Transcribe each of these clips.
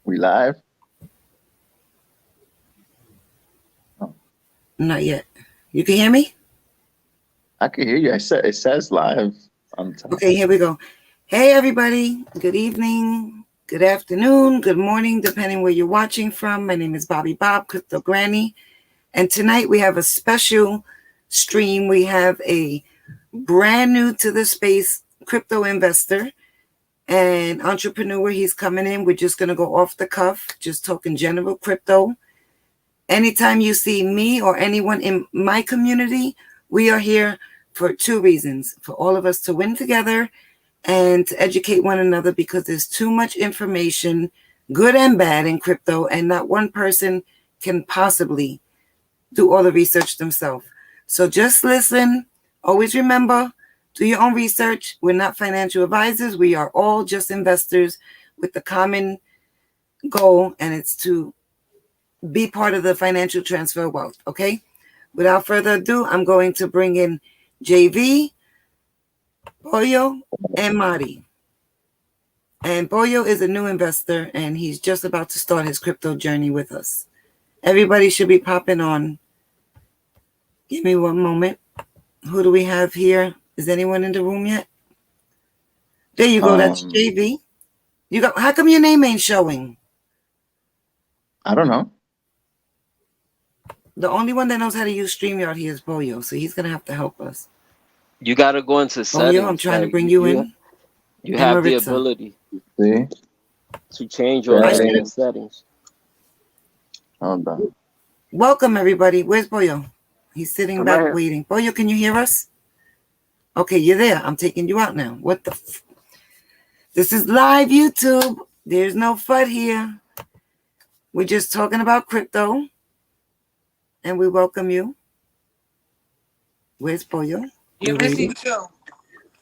We live? Oh, Not yet. You can hear me? I can hear you. It says live on top. Okay, here we go. Hey, everybody. Good evening, good afternoon, good morning, depending where you're watching from. My name is Bobby Bob, Crypto Granny. And tonight we have a special stream. We have a brand new to the space crypto investor and entrepreneur. He's coming in. We're just going to go off the cuff, just talking general crypto. Anytime you see me or anyone in my community, we are here for two reasons: for all of us to win together and to educate one another, because there's too much information, good and bad, in crypto, and not one person can possibly do all the research themselves. So just listen. Always remember, do your own research. We're not financial advisors. We are all just investors with the common goal, and it's to be part of the financial transfer wealth. Okay? Without further ado, I'm going to bring in JV, Pollo, and Marty. And Pollo is a new investor, and he's just about to start his crypto journey with us. Everybody should be popping on. Give me one moment. Who do we have here? Is anyone in the room yet? There you go. That's JV. You got. How come your name ain't showing? I don't know. The only one that knows how to use StreamYard here is Pollo, so he's gonna have to help us. You gotta go into settings. Pollo, I'm trying to bring you in. You have the Maritza. ability See? to change your settings. Hold on. Welcome, everybody. Where's Pollo? He's sitting I'm back right here. waiting. Pollo, can you hear us? Okay, you're there. I'm taking you out now. What the? This is live YouTube. There's no FUD here. We're just talking about crypto. And we welcome you. Where's Pollo? You're missing too.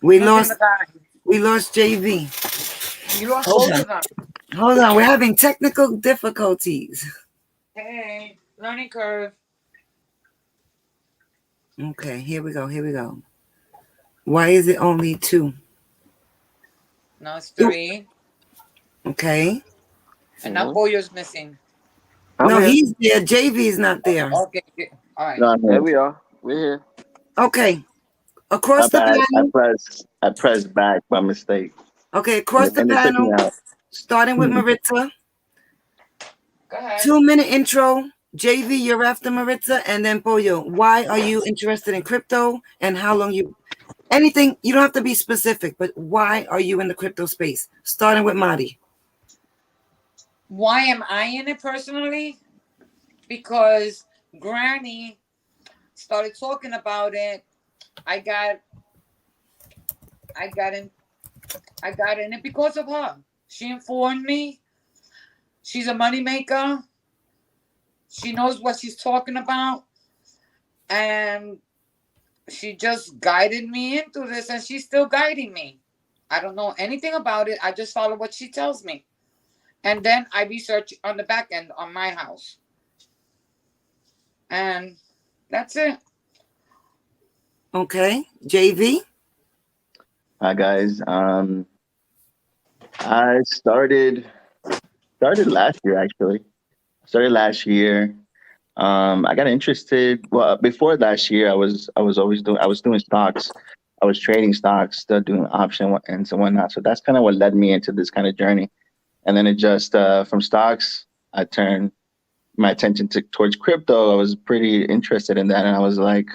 We Missing lost the guy. we lost JV. You lost both of them. Hold on, we're having technical difficulties. Hey, learning curve. Okay, here we go. Why is it only 2? No, it's 3. Okay. And now Pollo's missing. No, he's there. JV's not there. Okay. All right. No, There we are. We're here. Okay. Across the panel. I pressed back by mistake. Okay, across the And it took me panel. out. Starting with Maritza. Go ahead. 2-minute intro. JV, you're after Maritza, and then Pollo. Why are you interested in crypto, and how long you? Anything, you don't have to be specific, but why are you in the crypto space? Starting with Marty. Why am I in it personally? Because Granny started talking about it. I got in it because of her. She informed me. She's a moneymaker. She knows what she's talking about. And she just guided me into this, and she's still guiding me. I don't know anything about it. I just follow what she tells me. And then I research on the back end on my house. And that's it. Okay. JV? Hi guys. I started last year actually. I got interested. Well, before last year, I was doing stocks. I was trading stocks, still doing option and so whatnot. So that's kind of what led me into this kind of journey. And then it just from stocks, I turned my attention towards crypto. I was pretty interested in that, and I was like,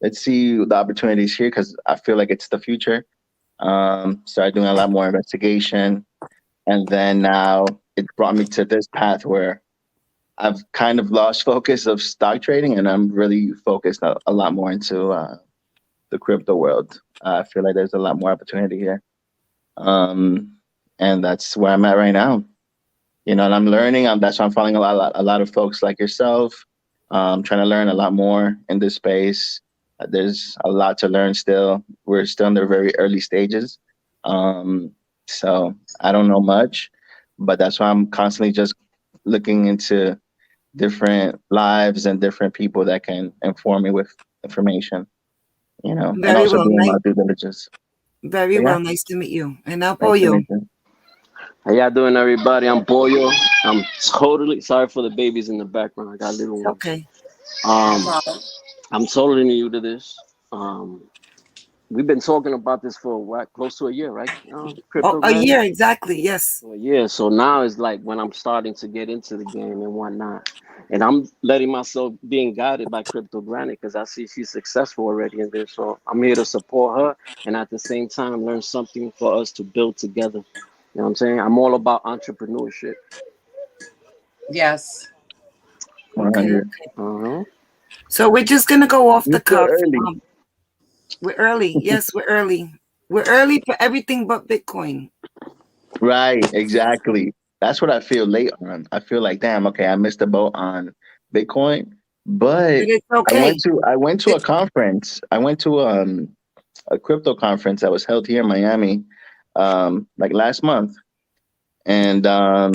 let's see the opportunities here because I feel like it's the future. Started doing a lot more investigation, and then now it brought me to this path where I've kind of lost focus of stock trading, and I'm really focused a lot more into the crypto world. I feel like there's a lot more opportunity here, and that's where I'm at right now. And I'm learning. That's why I'm following a lot of folks like yourself. Trying to learn a lot more in this space. There's a lot to learn still. We're still in the very early stages, so I don't know much, but that's why I'm constantly just looking into different lives and different people that can inform me with information, and also doing my due diligence. Very well. Nice to meet you. And now Pollo. How y'all doing, everybody? I'm Boyo. I'm totally sorry for the babies in the background. I got little It's ones. okay. No Um, problem. I'm totally new to this. Um, we've been talking about this for what, close to a year, right? Oh, Crypto a Granny. year exactly. Yes. Well, yeah. So now is like when I'm starting to get into the game and whatnot, and I'm letting myself being guided by Crypto Granny because I see she's successful already in this. So I'm here to support her and at the same time learn something for us to build together. You know what I'm saying? I'm all about entrepreneurship. Yes. Okay. 100. Okay. Uh-huh. So we're just gonna go off You the still cuff. early. We're early. Yes, we're early. We're early for everything but Bitcoin. Right, exactly. That's what I feel late on. I feel like, damn, okay, I missed the boat on Bitcoin, but But it's I went okay. to I went to a It's conference. I went to a crypto conference that was held here in Miami, like last month, and I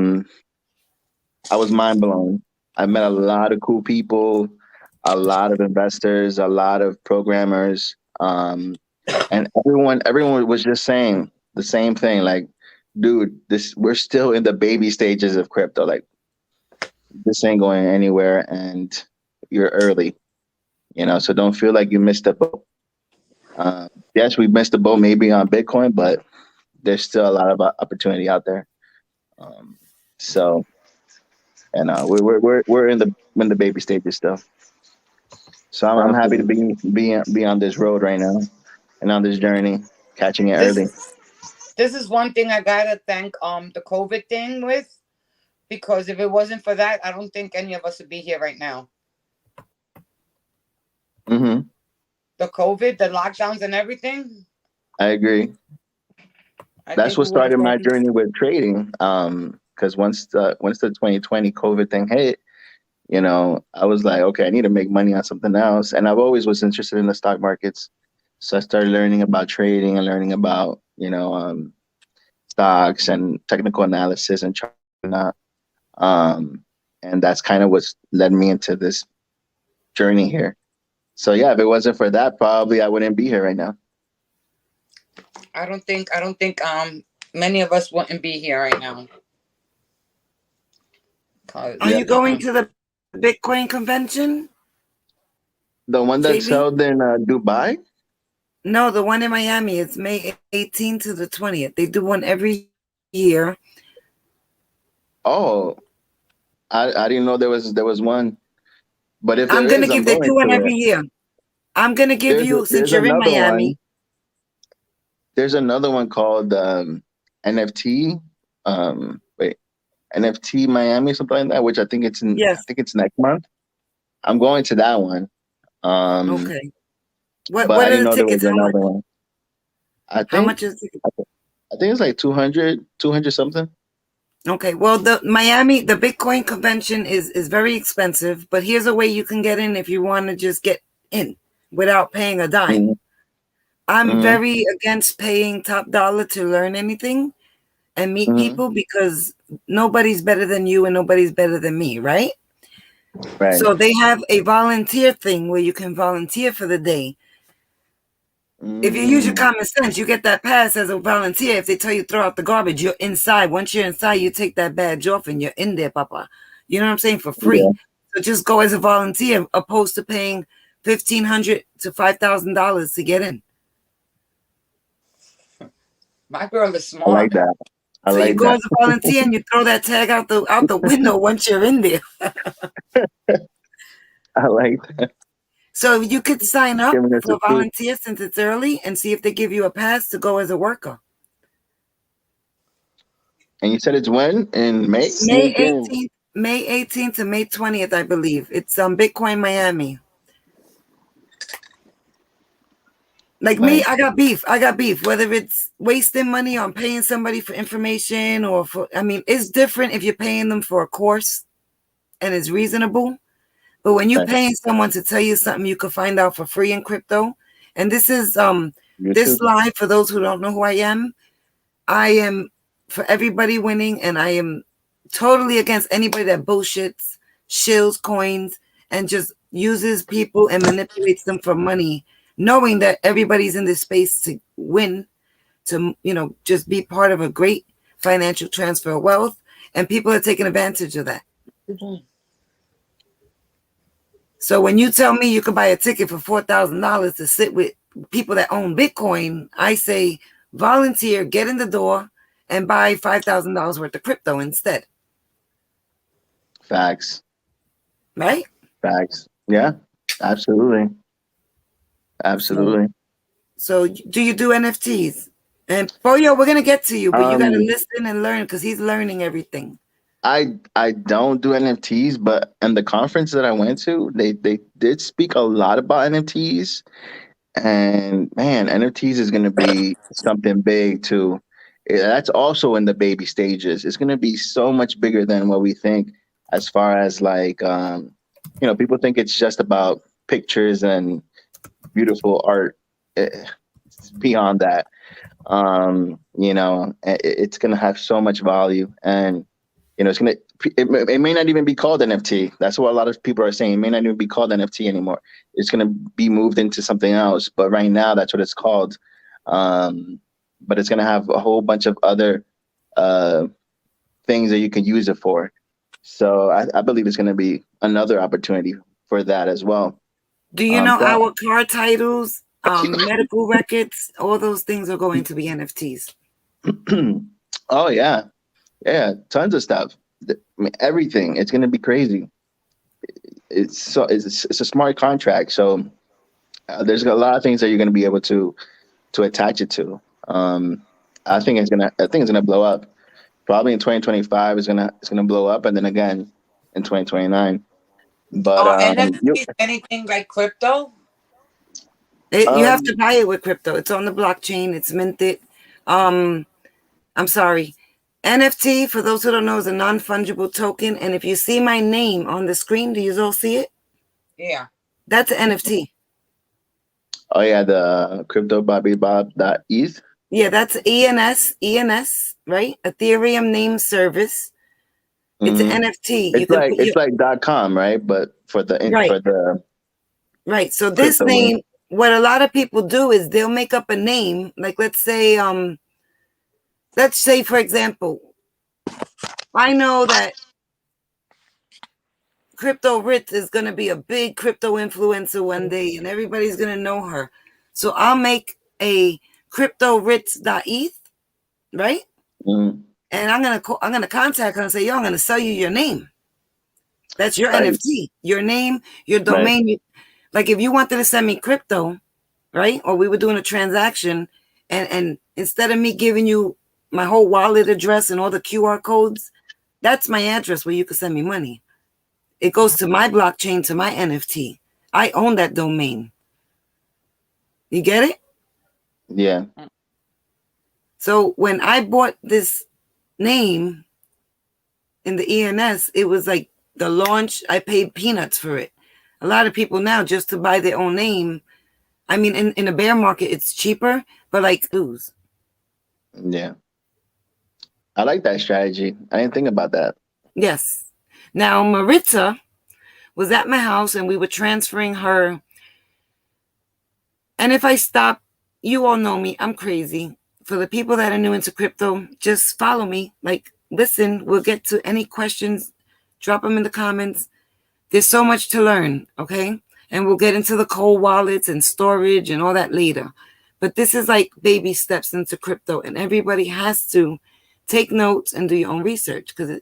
was mind blown. I met a lot of cool people, a lot of investors, a lot of programmers, and everyone was just saying the same thing. Like, dude, this we're still in the baby stages of crypto. Like, this ain't going anywhere, and you're early. So don't feel like you missed the boat. Yes, we missed the boat maybe on Bitcoin, but there's still a lot of opportunity out there. Um, so, and we're in the baby stages still. So I'm happy to Definitely. be on this road right now and on this journey, catching it This early. is this is one thing I gotta thank the COVID thing with, because if it wasn't for that, I don't think any of us would be here right now. Hmm. The COVID, the lockdowns and everything, I agree. I That's think what we would have started my been. journey with trading. Because once the 2020 COVID thing hit, I was like, okay, I need to make money on something else. And I've always was interested in the stock markets. So I started learning about trading and learning about, stocks and technical analysis and charting and that. Um, and that's kind of what's led me into this journey here. So yeah, if it wasn't for that, probably I wouldn't be here right now. I don't think many of us wouldn't be here right now. Are Cause Yeah. you going to the Bitcoin convention, The one that's JB? held in Dubai. No, the one in Miami. It's May 18th to the 20th. They do one every year. Oh, I didn't know there was one. But if there I'm gonna is, I'm give. They going do one to every it. year. I'm gonna give you, since There's you're in another Miami. one. There's another one called NFT. Wait, NFT Miami, something like that. Which I Yes. think it's next month. I'm going to that one. Um, Okay. but What I are didn't the know there tickets? was How much? another one. I How think much is it? I think it's like 200 something. Okay. Well, the Bitcoin convention is very expensive, but here's a way you can get in if you want to just get in without paying a dime. Hmm. I'm Hmm. very against paying top dollar to learn anything and meet Hmm. people, because nobody's better than you and nobody's better than me, right? Right. So they have a volunteer thing where you can volunteer for the day. If you use your Mm. common sense, you get that pass as a volunteer. If they tell you throw out the garbage, you're inside. Once you're inside, you take that badge off and you're in there, Papa. You know what I'm saying? For Yeah. free. So just go as a volunteer, opposed to paying $1,500 to $5,000 to get in. my girl is I like smart. that. I So you like go that. as a volunteer and you throw that tag out the window once you're in there. I like that. So you could sign up Giving us for a a truth. volunteer since it's early and see if they give you a pass to go as a worker. And you said it's when? In May? May Sneak in. 18th, May 18th to May 20th, I believe. It's Bitcoin Miami. Like me, Nice. I got beef. I got beef. Whether it's wasting money on paying somebody for information it's different if you're paying them for a course and it's reasonable. But when you're Right. paying someone to tell you something you could find out for free in crypto, and this is this YouTube. live for those who don't know who I am for everybody winning, and I am totally against anybody that bullshits, shills coins, and just uses people and manipulates them for money, knowing that everybody's in this space to win, to just be part of a great financial transfer of wealth, and people are taking advantage of that. So when you tell me you can buy a ticket for $4,000 to sit with people that own Bitcoin, I say volunteer, get in the door, and buy $5,000 worth of crypto instead. Facts. Right? Facts. Yeah, absolutely. Absolutely. So do you do NFTs? And Boyo, we're gonna get to you, but you gotta Um, listen and learn because he's learning everything. I don't do NFTs, but in the conference that I went to, they did speak a lot about NFTs. And man, NFTs is going to be something big too. That's also in the baby stages. It's going to be so much bigger than what we think, as far as like, people think it's just about pictures and beautiful art. It's beyond that. It's going to have so much value, and it's going to. It may not even be called NFT. That's what a lot of people are saying. It may not even be called NFT anymore. It's going to be moved into something else. But right now, that's what it's called. But it's going to have a whole bunch of other things that you can use it for. So I believe it's going to be another opportunity for that as well. Do you know our car titles, medical records, all those things are going to be NFTs? Oh yeah, tons of stuff. I mean, everything. It's going to be crazy. It's a smart contract. So there's a lot of things that you're going to be able to attach it to. I think it's gonna blow up. Probably in 2025 it's gonna blow up, and then again in 2029. But NFT is anything like crypto? You have to buy it with crypto. It's on the blockchain. It's minted. I'm sorry. NFT, for those who don't know, is a non-fungible token. And if you see my name on the screen, do you all see it? Yeah. That's an NFT. Oh yeah, the crypto bobbybob.eth. Yeah, that's ENS, right? Ethereum name service. It's an NFT. It's like .com, right? But for the right. So this name, what a lot of people do is they'll make up a name. Like let's say, for example, I know that Crypto Ritz is going to be a big crypto influencer one day, and everybody's going to know her. So I'll make a CryptoRitz.eth, right? Mm. And I'm gonna contact her and say, "Yo, I'm gonna sell you your name. That's your NFT, your name, your domain. Right. Like if you wanted to send me crypto, right? Or we were doing a transaction, and instead of me giving you my whole wallet address and all the QR codes, that's my address where you can send me money. It goes to my blockchain, to my NFT. I own that domain. You get it? Yeah. So when I bought this name in the ENS, it was like the launch. I paid peanuts for it. A lot of people now, just to buy their own name, I mean, in a bear market, it's cheaper, but like ooze. Yeah. I like that strategy. I didn't think about that. Yes. Now, Maritza was at my house and we were transferring her. And if I stop, you all know me, I'm crazy. For the people that are new into crypto, just follow me. Like, listen, we'll get to any questions. Drop them in the comments. There's so much to learn, okay? And we'll get into the cold wallets and storage and all that later. But this is like baby steps into crypto, and everybody has to take notes and do your own research because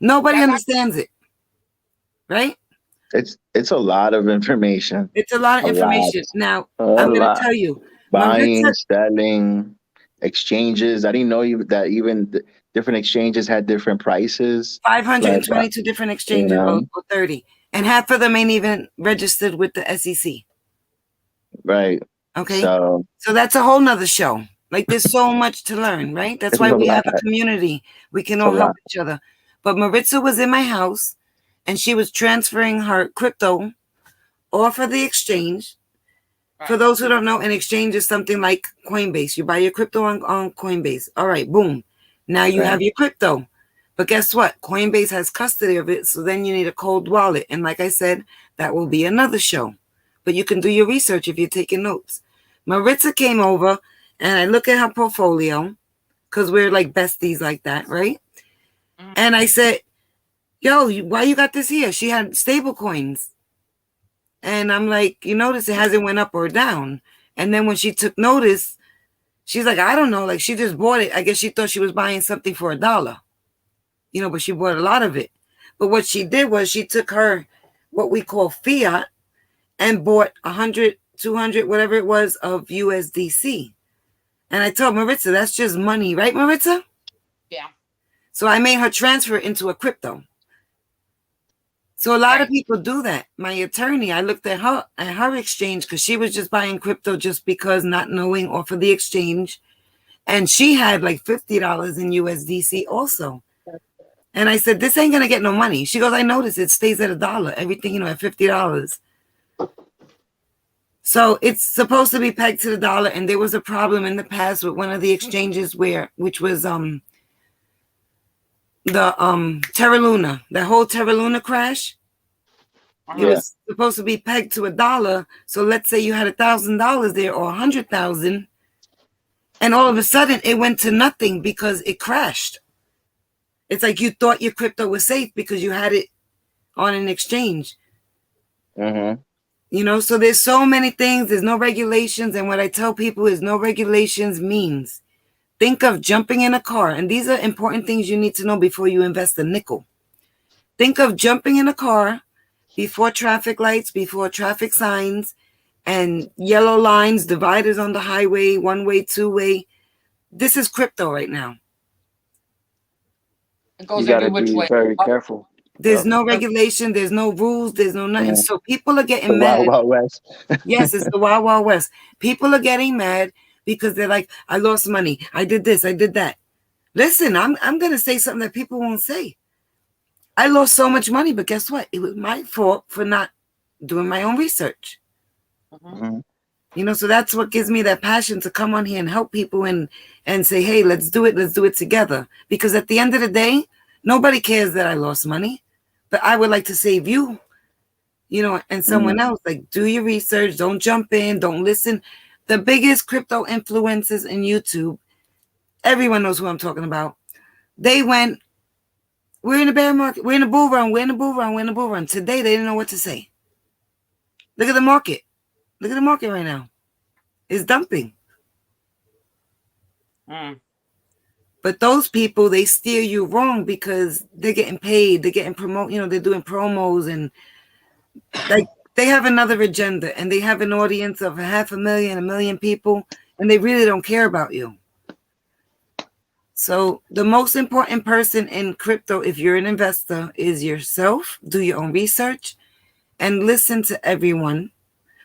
nobody understands it, right? It's a lot of information. It's a lot of information. Now, I'm going to tell you. Buying, selling, exchanges. I didn't know that even different exchanges had different prices. 522 different exchanges, or 30. And half of them ain't even registered with the SEC. Right. Okay. So that's a whole nother show. Like there's so much to learn, right? That's why we have a community. We can all help each other. But Maritza was in my house and she was transferring her crypto off of the exchange. Right. For those who don't know, an exchange is something like Coinbase. You buy your crypto on Coinbase. All right, boom. Now you have your crypto. But guess what? Coinbase has custody of it. So then you need a cold wallet. And like I said, that will be another show. But you can do your research if you're taking notes. Maritza came over and I look at her portfolio because we're like besties like that, right? Mhm. And I said, yo, why you got this here? She had stable coins. And I'm like, you notice it hasn't went up or down. And then when she took notice, she's like, I don't know. Like she just bought it. I guess she thought she was buying something for $1, but she bought a lot of it. But what she did was she took her, what we call fiat, and bought 100, 200, whatever it was of USDC. And I told Maritza, that's just money, right, Maritza? Yeah. So I made her transfer it into a crypto. So a lot of people do that. My attorney, I looked at her exchange because she was just buying crypto just because, not knowing, off of the exchange. And she had like $50 in USDC also. And I said, this ain't going to get no money. She goes, I noticed it stays at $1. Everything, at $50. So it's supposed to be pegged to the dollar. And there was a problem in the past with one of the exchanges which was the Terra Luna, that whole Terra Luna crash. It was supposed to be pegged to $1. So let's say you had $1,000 there or 100,000, and all of a sudden it went to nothing because it crashed. It's like you thought your crypto was safe because you had it on an exchange. So there's so many things. There's no regulations, and what I tell people is no regulations means think of jumping in a car, and these are important things you need to know before you invest a nickel. Think of jumping in a car before traffic lights, before traffic signs, and yellow lines, dividers on the highway, one way, two way. This is crypto right now. It goes You got to every which be way. very careful. There's no regulation. There's no rules. There's no nothing. So people are getting mad. Wild, Wild West. Yes, it's the Wild Wild West. People are getting mad because they're like, I lost money. I did this. I did that. Listen, I'm going to say something that people won't say. I lost so much money, but guess what? It was my fault for not doing my own research. So that's what gives me that passion to come on here and help people and say, hey, let's do it together. Because at the end of the day, nobody cares that I lost money, but I would like to save you, and someone else. Like, do your research, don't jump in, don't listen. The biggest crypto influencers in YouTube, everyone knows who I'm talking about. They went, we're in a bear market, we're in a bull run, we're in a bull run, we're in a bull run. Today, they didn't know what to say. Look at the market. Look at the market right now. It's dumping. But those people, they steer you wrong because they're getting paid. They're getting they're doing promos, and like they have another agenda, and they have an audience of 500,000, 1 million people, and they really don't care about you. So the most important person in crypto, if you're an investor, is yourself. Do your own research and listen to everyone.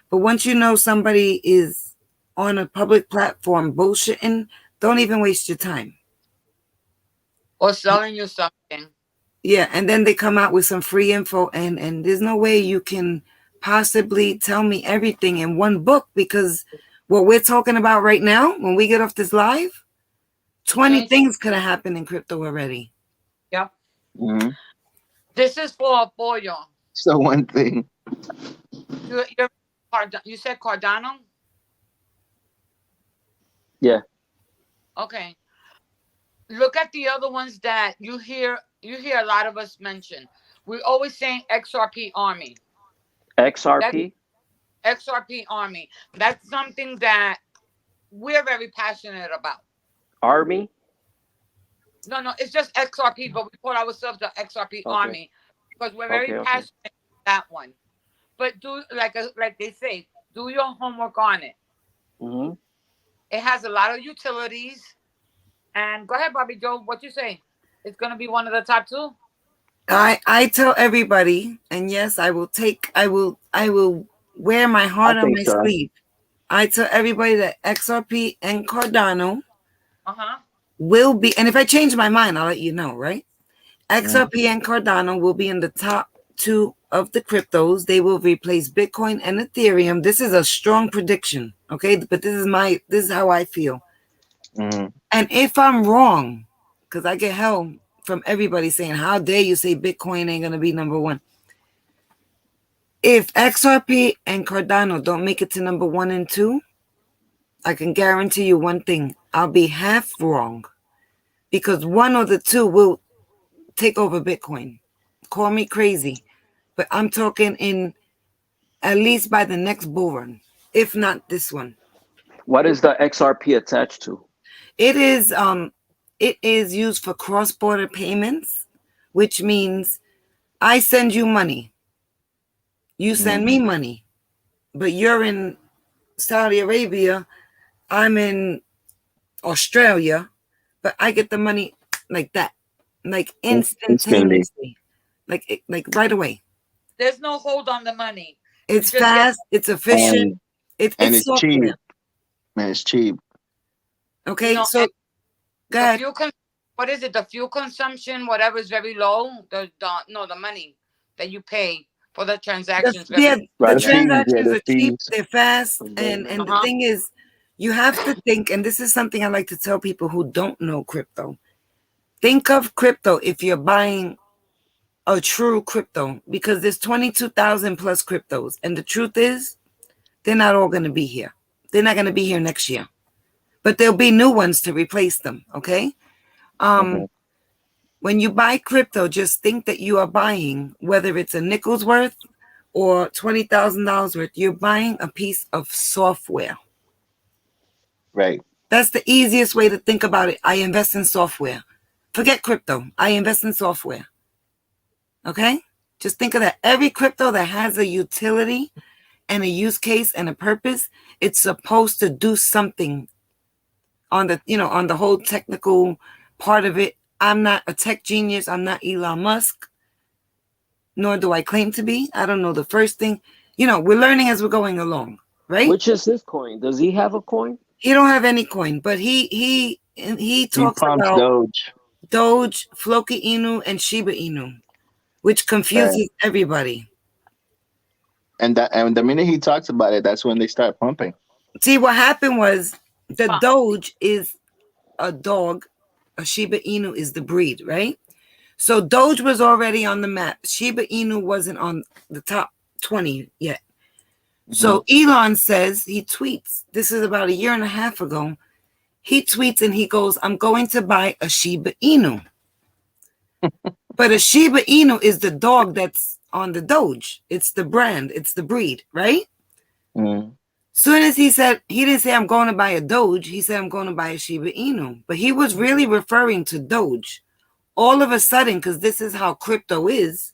But once you know somebody is on a public platform bullshitting, don't even waste your time. Or selling you something. Yeah, and then they come out with some free info, and there's no way you can possibly tell me everything in one book, because what we're talking about right now, when we get off this live, 20 things could have happened in crypto already. Yep. This is for Pollo. So one thing. You said Cardano? Yeah. Okay. Look at the other ones that you hear a lot of us mention. We're always saying XRP Army. XRP? XRP Army. That's something that we're very passionate about. Army? No, it's just XRP, but we call ourselves the XRP Army because we're very passionate about that one. But do like they say, do your homework on it. It has a lot of utilities. And go ahead, Bobby Joe. What you say? It's gonna be one of the top 2. I tell everybody, and yes, I will wear my heart on my sleeve. I tell everybody that XRP and Cardano will be, and if I change my mind, I'll let you know, right? XRP and Cardano will be in the top 2 of the cryptos. They will replace Bitcoin and Ethereum. This is a strong prediction, okay? But this is how I feel. And if I'm wrong, because I get hell from everybody saying, how dare you say Bitcoin ain't going to be number 1. If XRP and Cardano don't make it to number 1 and 2, I can guarantee you one thing. I'll be half wrong. because one or the two will take over Bitcoin. Call me crazy, but I'm talking in at least by the next bull run, if not this one. What is the XRP attached to? It is used for cross-border payments, which means I send you money. You send me money, but you're in Saudi Arabia, I'm in Australia, but I get the money like that, like Instantly. instantaneously, like right away. There's no hold on the money. It's You just get- fast, it's efficient, And it's it's cheap. software. Man, it's cheap. Okay, No, so and go the ahead. what is it? The fuel consumption, whatever is very low. The money that you pay for the transactions. Yeah, Right, the the fees, transactions the are cheap, fees. they're fast, and the thing is, you have to think, and this is something I like to tell people who don't know crypto. Think of crypto if you're buying a true crypto, because there's 22,000 plus cryptos, and the truth is, they're not all going to be here. They're not going to be here next year, but there'll be new ones to replace them. Okay. When you buy crypto, just think that you are buying, whether it's a nickel's worth or $20,000 worth, you're buying a piece of software. Right. That's the easiest way to think about it. I invest in software. Forget crypto. I invest in software. Okay? Just think of that. Every crypto that has a utility and a use case and a purpose, it's supposed to do something on the whole technical part of it. I'm not a tech genius. I'm not Elon Musk, nor do I claim to be. I don't know the first thing. We're learning as we're going along, right? Which is his coin? Does he have a coin? He don't have any coin, but he talks pumps about Doge, Floki Inu, and Shiba Inu, which confuses right. everybody. And the minute he talks about it, that's when they start pumping. See, what happened was the Doge is a dog, a Shiba Inu is the breed, right? So Doge was already on the map. Shiba Inu wasn't on the top 20 yet. So Elon says, he tweets, this is about a year and a half ago, he tweets and he goes, I'm going to buy a Shiba Inu. But a Shiba Inu is the dog that's on the Doge. It's the brand, it's the breed, right? Soon as he said, he didn't say I'm going to buy a Doge, he said I'm going to buy a Shiba Inu. But he was really referring to Doge. All of a sudden, because this is how crypto is,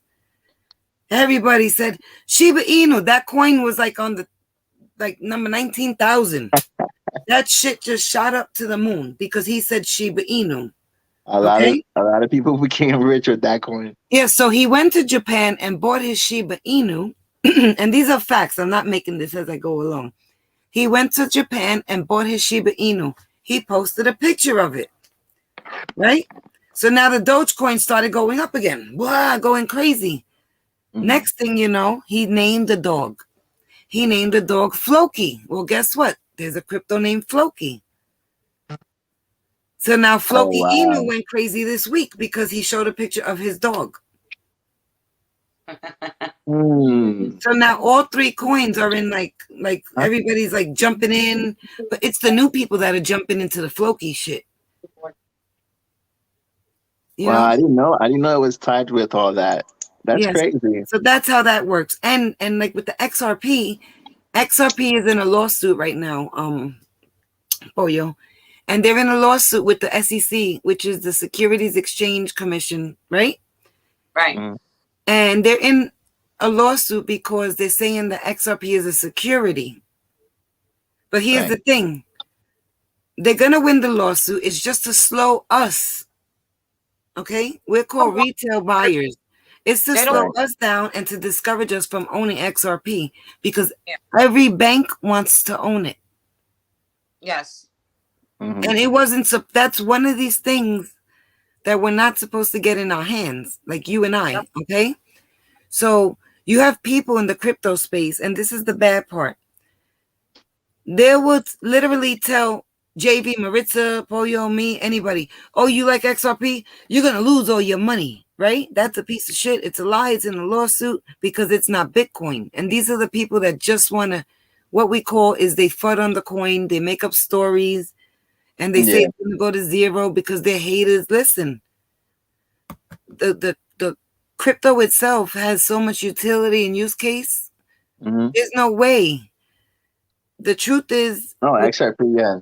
everybody said Shiba Inu. That coin was like on the number 19,000. That shit just shot up to the moon because he said Shiba Inu. A lot of people became rich with that coin. Yeah, so he went to Japan and bought his Shiba Inu, and these are facts. I'm not making this as I go along. He went to Japan and bought his Shiba Inu. He posted a picture of it, right? So now the Dogecoin started going up again. Wow, going crazy. Next thing you know, he named the dog. He named the dog Floki. Well, guess what? There's a crypto named Floki. So now Floki Inu went crazy this week because he showed a picture of his dog. So now all three coins are in like everybody's like jumping in, but it's the new people that are jumping into the Floki shit. Wow, I didn't know it was tied with all that. That's crazy. So that's how that works. And like with the XRP is in a lawsuit right now, Boyo. And they're in a lawsuit with the SEC, which is the Securities Exchange Commission, right? Right. And they're in a lawsuit because they're saying the XRP is a security. But here's the thing. They're going to win the lawsuit. It's just to slow us. Okay? We're called retail buyers. It's to slow us down and to discourage us from owning XRP because every bank wants to own it. Yes. And it wasn't, that's one of these things that we're not supposed to get in our hands, like you and I, okay? So you have people in the crypto space, and this is the bad part. They would literally tell JV, Maritza, Pollo, me, anybody, oh, you like XRP? You're going to lose all your money, right? That's a piece of shit. It's a lie. It's in a lawsuit because it's not Bitcoin. And these are the people that just want to, what we call is they FUD on the coin. They make up stories. and they say it's going to go to zero because they're haters. Listen, the crypto itself has so much utility and use case. There's no way. The truth is, XRP, yeah.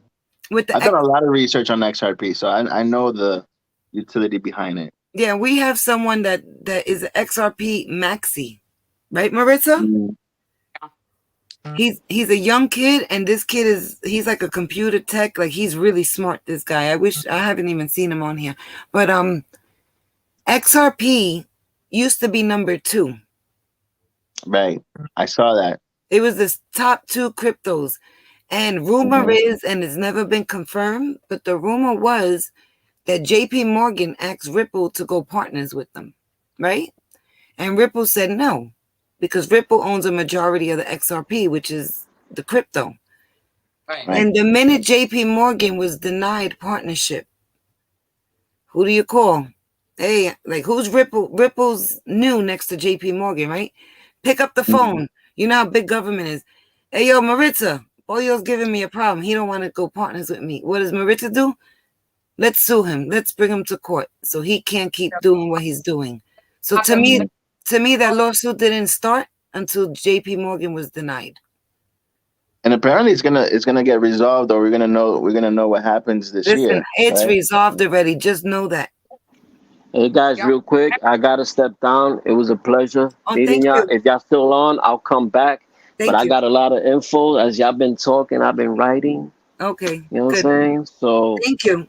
I've done a lot of research on XRP, so I know the utility behind it. Yeah, we have someone that is an XRP maxi, right, Maritza? He's a young kid, and this kid he's like a computer tech, like he's really smart. This guy, I wish I haven't even seen him on here, but XRP used to be number 2. Right, I saw that. It was the top 2 cryptos, and rumor is, and it's never been confirmed, but the rumor was that JP Morgan asked Ripple to go partners with them, right? And Ripple said no, because Ripple owns a majority of the XRP, which is the crypto. Right. And the minute JP Morgan was denied partnership, who do you call? Hey, like who's Ripple? Ripple's new next to JP Morgan, right? Pick up the phone. You know how big government is. Hey, yo, Maritza, Pollo's giving me a problem. He don't want to go partners with me. What does Maritza do? Let's sue him. Let's bring him to court so he can't keep doing what he's doing. So to me, that lawsuit didn't start until JP Morgan was denied. And apparently it's gonna get resolved, or we're gonna know what happens this year. It's resolved already. Just know that. Hey guys, real quick, I gotta step down. It was a pleasure meeting y'all. If y'all still on, I'll come back. I got a lot of info as y'all been talking. I've been writing. Okay. You know what I'm saying? So thank you.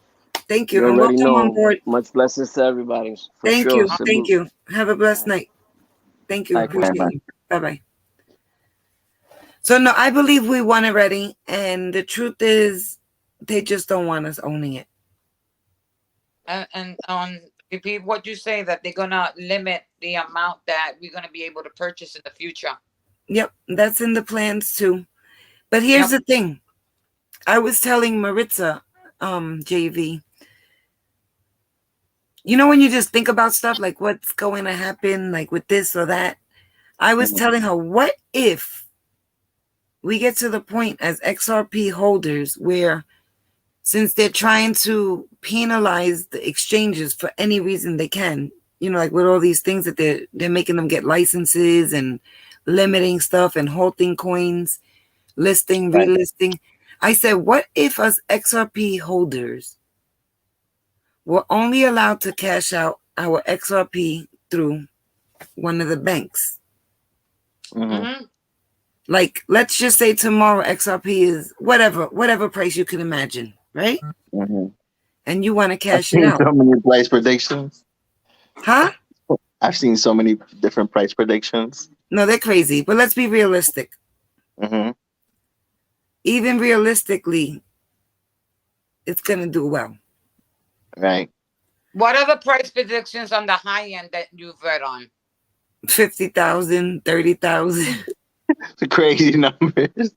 You already know. On board. Much blessings to everybody. Thank you. Have a blessed night. Thank you. Appreciate you. Bye-bye. So no, I believe we won already, and the truth is, they just don't want us owning it. And repeat what you say, that they're gonna limit the amount that we're gonna be able to purchase in the future. Yep, that's in the plans too. But here's the thing. I was telling Maritza, JV, you know, when you just think about stuff like what's going to happen, like with this or that, I was telling her, what if we get to the point as XRP holders where, since they're trying to penalize the exchanges for any reason they can, you know, like with all these things that they're making them get licenses and limiting stuff and halting coins, listing, relisting. I said, what if us XRP holders were only allowed to cash out our XRP through one of the banks? Like, let's just say tomorrow XRP is whatever price you can imagine, right? And you want to cash it out. So many price predictions. Huh? I've seen so many different price predictions. No, they're crazy, but let's be realistic. Even realistically, it's going to do well. Right. What are the price predictions on the high end that you've read on? 50,000, 30,000. The crazy numbers.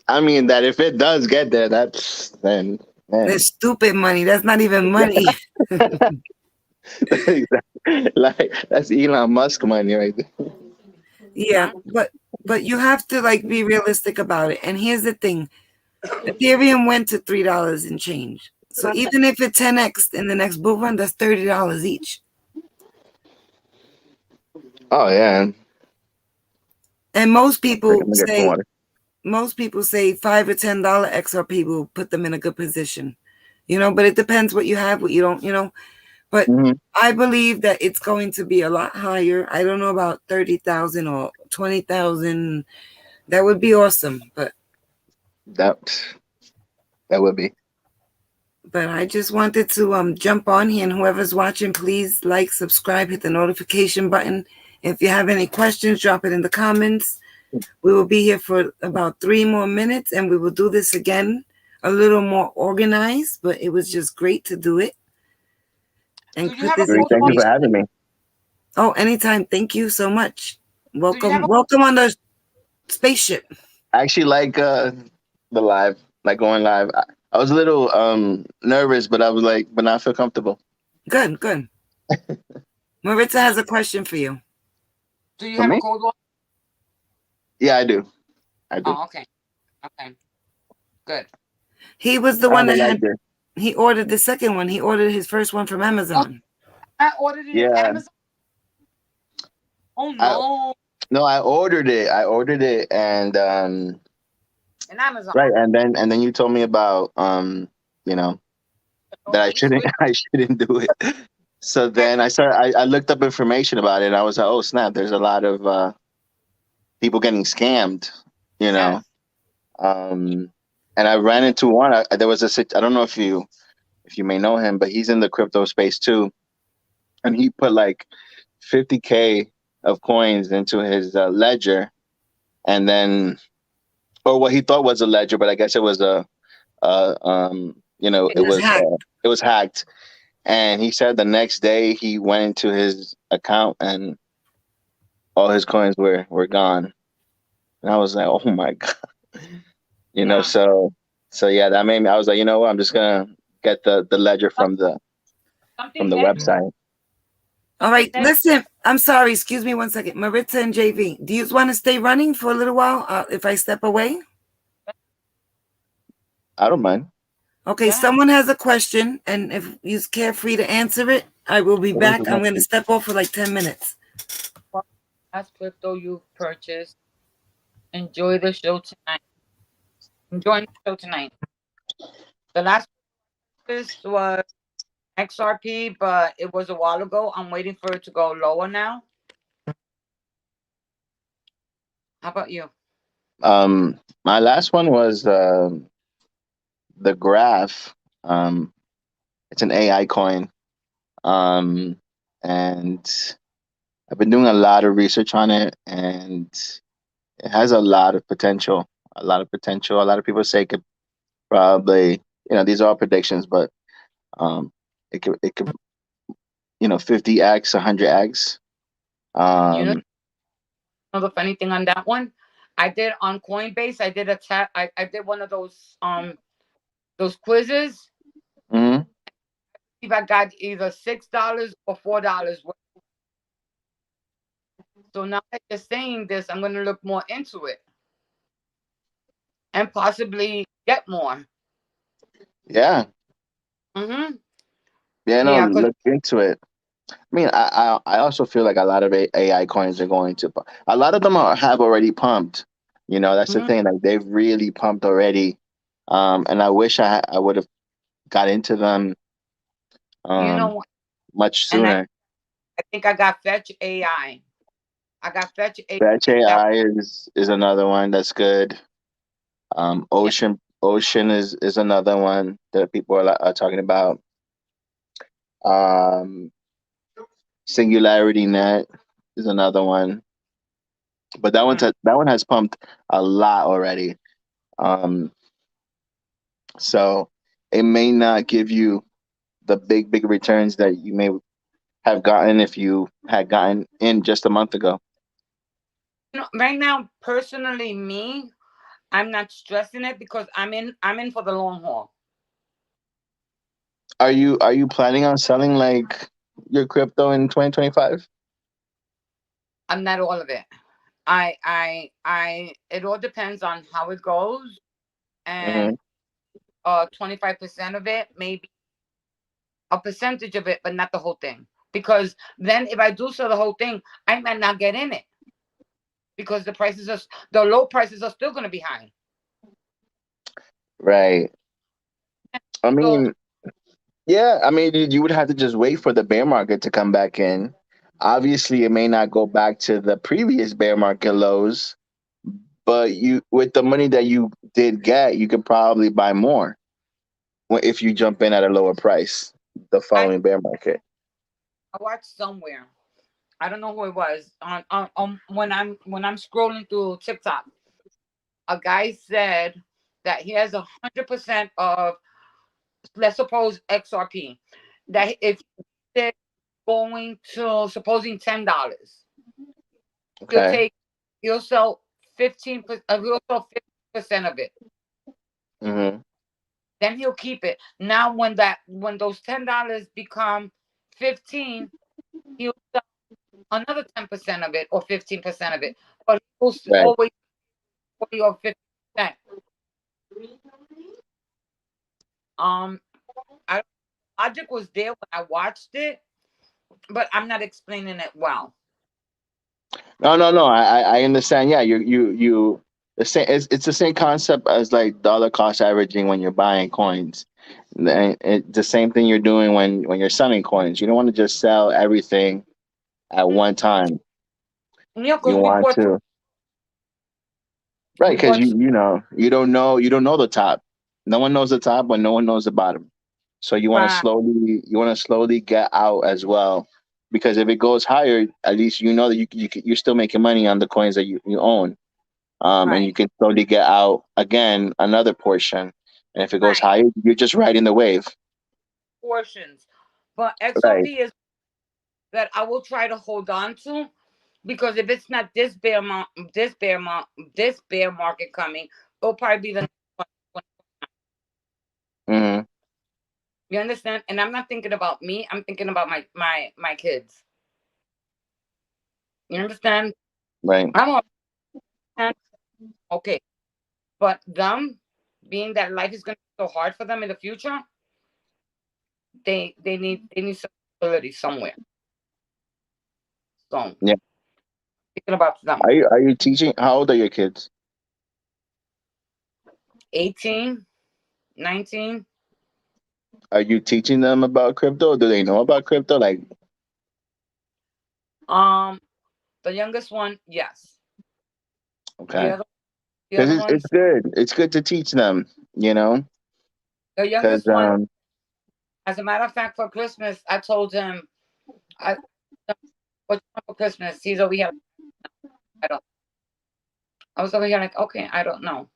I mean, that if it does get there, that's then. That's stupid money. That's not even money. Like that's Elon Musk money right there. Yeah, but you have to like be realistic about it. And here's the thing: Ethereum went to $3 and change. So even if it 10x in the next bull run, that's $30 each. Oh yeah. And most people say $5 or $10 XRP will put them in a good position, you know. But it depends what you have, what you don't, you know. But I believe that it's going to be a lot higher. I don't know about 30,000 or 20,000. That would be awesome, but that would be. But I just wanted to jump on here, and whoever's watching, please like, subscribe, hit the notification button. If you have any questions, drop it in the comments. We will be here for about 3 more minutes, and we will do this again a little more organized, but it was just great to do it. And thank you for having me. Oh, anytime. Thank you so much. Welcome on the spaceship. I actually like the live, like going live. I was a little nervous, but I was like, but now I feel comfortable. Good. Maritza has a question for you. Do you have a cold one? Yeah, I do. Oh, okay. Good. He was the I one have a that had. ledger. He ordered the second one. He ordered his first one from Oh, Amazon. I ordered it in Yeah. Amazon. Oh I no, no, I ordered it. I ordered it, and in Amazon. right, and then you told me about you know, Oh, that I he shouldn't switched. I shouldn't do it. So then I looked up information about it, and I was like, oh snap, there's a lot of people getting scammed, you know. Yes, Um, and I ran into one. There was I don't know if you may know him, but he's in the crypto space too, and he put like 50K of coins into his ledger, and then or what he thought was a ledger, but I guess it was It was hacked. it was hacked. And he said the next day he went into his account and all his coins were gone. And I was like, oh my god, yeah. so yeah, that made me. I was like, you know what, I'm just gonna get the ledger Some- from Something the negative. website. All right, listen. I'm sorry. Excuse me one second. Maritza and JV, do you want to stay running for a little while if I step away? I don't mind. Okay, Yeah. someone has a question, and if you're carefree to answer it, I will be What was back. the I'm going to question? step off for like 10 minutes. Last crypto you purchased. Enjoy the show tonight. Enjoying the show tonight. The last purchase was XRP, but it was a while ago. I'm waiting for it to go lower now. How about you? My last one was the graph. Um, it's an AI coin. Um, and I've been doing a lot of research on it, and it has a lot of potential. A lot of potential. A lot of people say it could probably, these are all predictions, but it could 50x, 100x. You Um, know the funny thing on that one? I did on Coinbase. I did a chat. I did one of those quizzes. mhm. If I got either $6 or $4. So now that you're saying this, I'm gonna look more into it and possibly get more. Yeah, Mm-hmm. yeah, no, Yeah, because look into it. I mean, I also feel like a lot of AI coins are going to, a lot of them have already pumped. That's the mm-hmm. thing. Like they've really pumped already. And I wish I would have got into them You um know, much and sooner. I think I got Fetch AI. I got Fetch Batch AI. That AI is another one that's good. yeah, Ocean is another one that people are talking about. Um, Singularity Net is another one, but that one has pumped a lot already. Um, so it may not give you the big returns that you may have gotten if you had gotten in just a month ago. right now, personally, me, I'm not stressing it because I'm in for the long haul. Are you planning on selling like your crypto in 2025? I'm not all of it. I. It all depends on how it goes, Hmm. and 25% of it, maybe a percentage of it, but not the whole thing. Because then, if I do sell the whole thing, I might not get in it because the low prices are still going to be high. Right. I So mean, yeah. I mean, you would have to just wait for the bear market to come back in. Obviously, it may not go back to the previous bear market lows, but you with the money that you did get, you could probably buy more if you jump in at a lower price the I following bear market. watched somewhere. I don't know who it was on when I'm scrolling through TikTok. A guy said that he has 100% of, let's suppose, XRP. That if they're going to supposing $10, he'll Okay. take he'll sell 50% of it. Hmm. Then he'll keep it. Now when those $10 become 15, he'll sell another 10% of it or 15% of it. But he'll Right. always 40 or 50%. Um, I logic was there when I watched it, but I'm not explaining it well. No, no, no. I understand. Yeah, you the same. It's the same concept as like dollar cost averaging when you're buying coins. And the same thing you're doing when you're selling coins. You don't want to just sell everything at Mm, one time. yeah, You because want to, right? we Because bought you don't know the top. No one knows the top, but no one knows the bottom. So right, you want to slowly get out as well. Because if it goes higher, at least you know that you're still making money on the coins that you own. And you right, can slowly get out again another portion. And if it goes right. higher, you're just riding the wave. Portions, but Right. XOP is that I will try to hold on to because if it's not this bear market coming, it'll probably be the next one. Hmm. You understand? And I'm not thinking about me. I'm thinking about my kids. You understand? Right. I'm all- okay, but them being that life is going to be so hard for them in the future, they need some stability somewhere. So Yeah. thinking about them. Are you teaching? How old are your kids? 18, 19. Are you teaching them about crypto? Do they know about crypto? Like, Um, the youngest one, yes. The okay, other the because other it's ones, good. It's good to teach them. You know, the because youngest one. As a matter of fact, for Christmas, I told him, I what you want for Christmas? He's over here. I don't. I was over here like, okay, I don't know.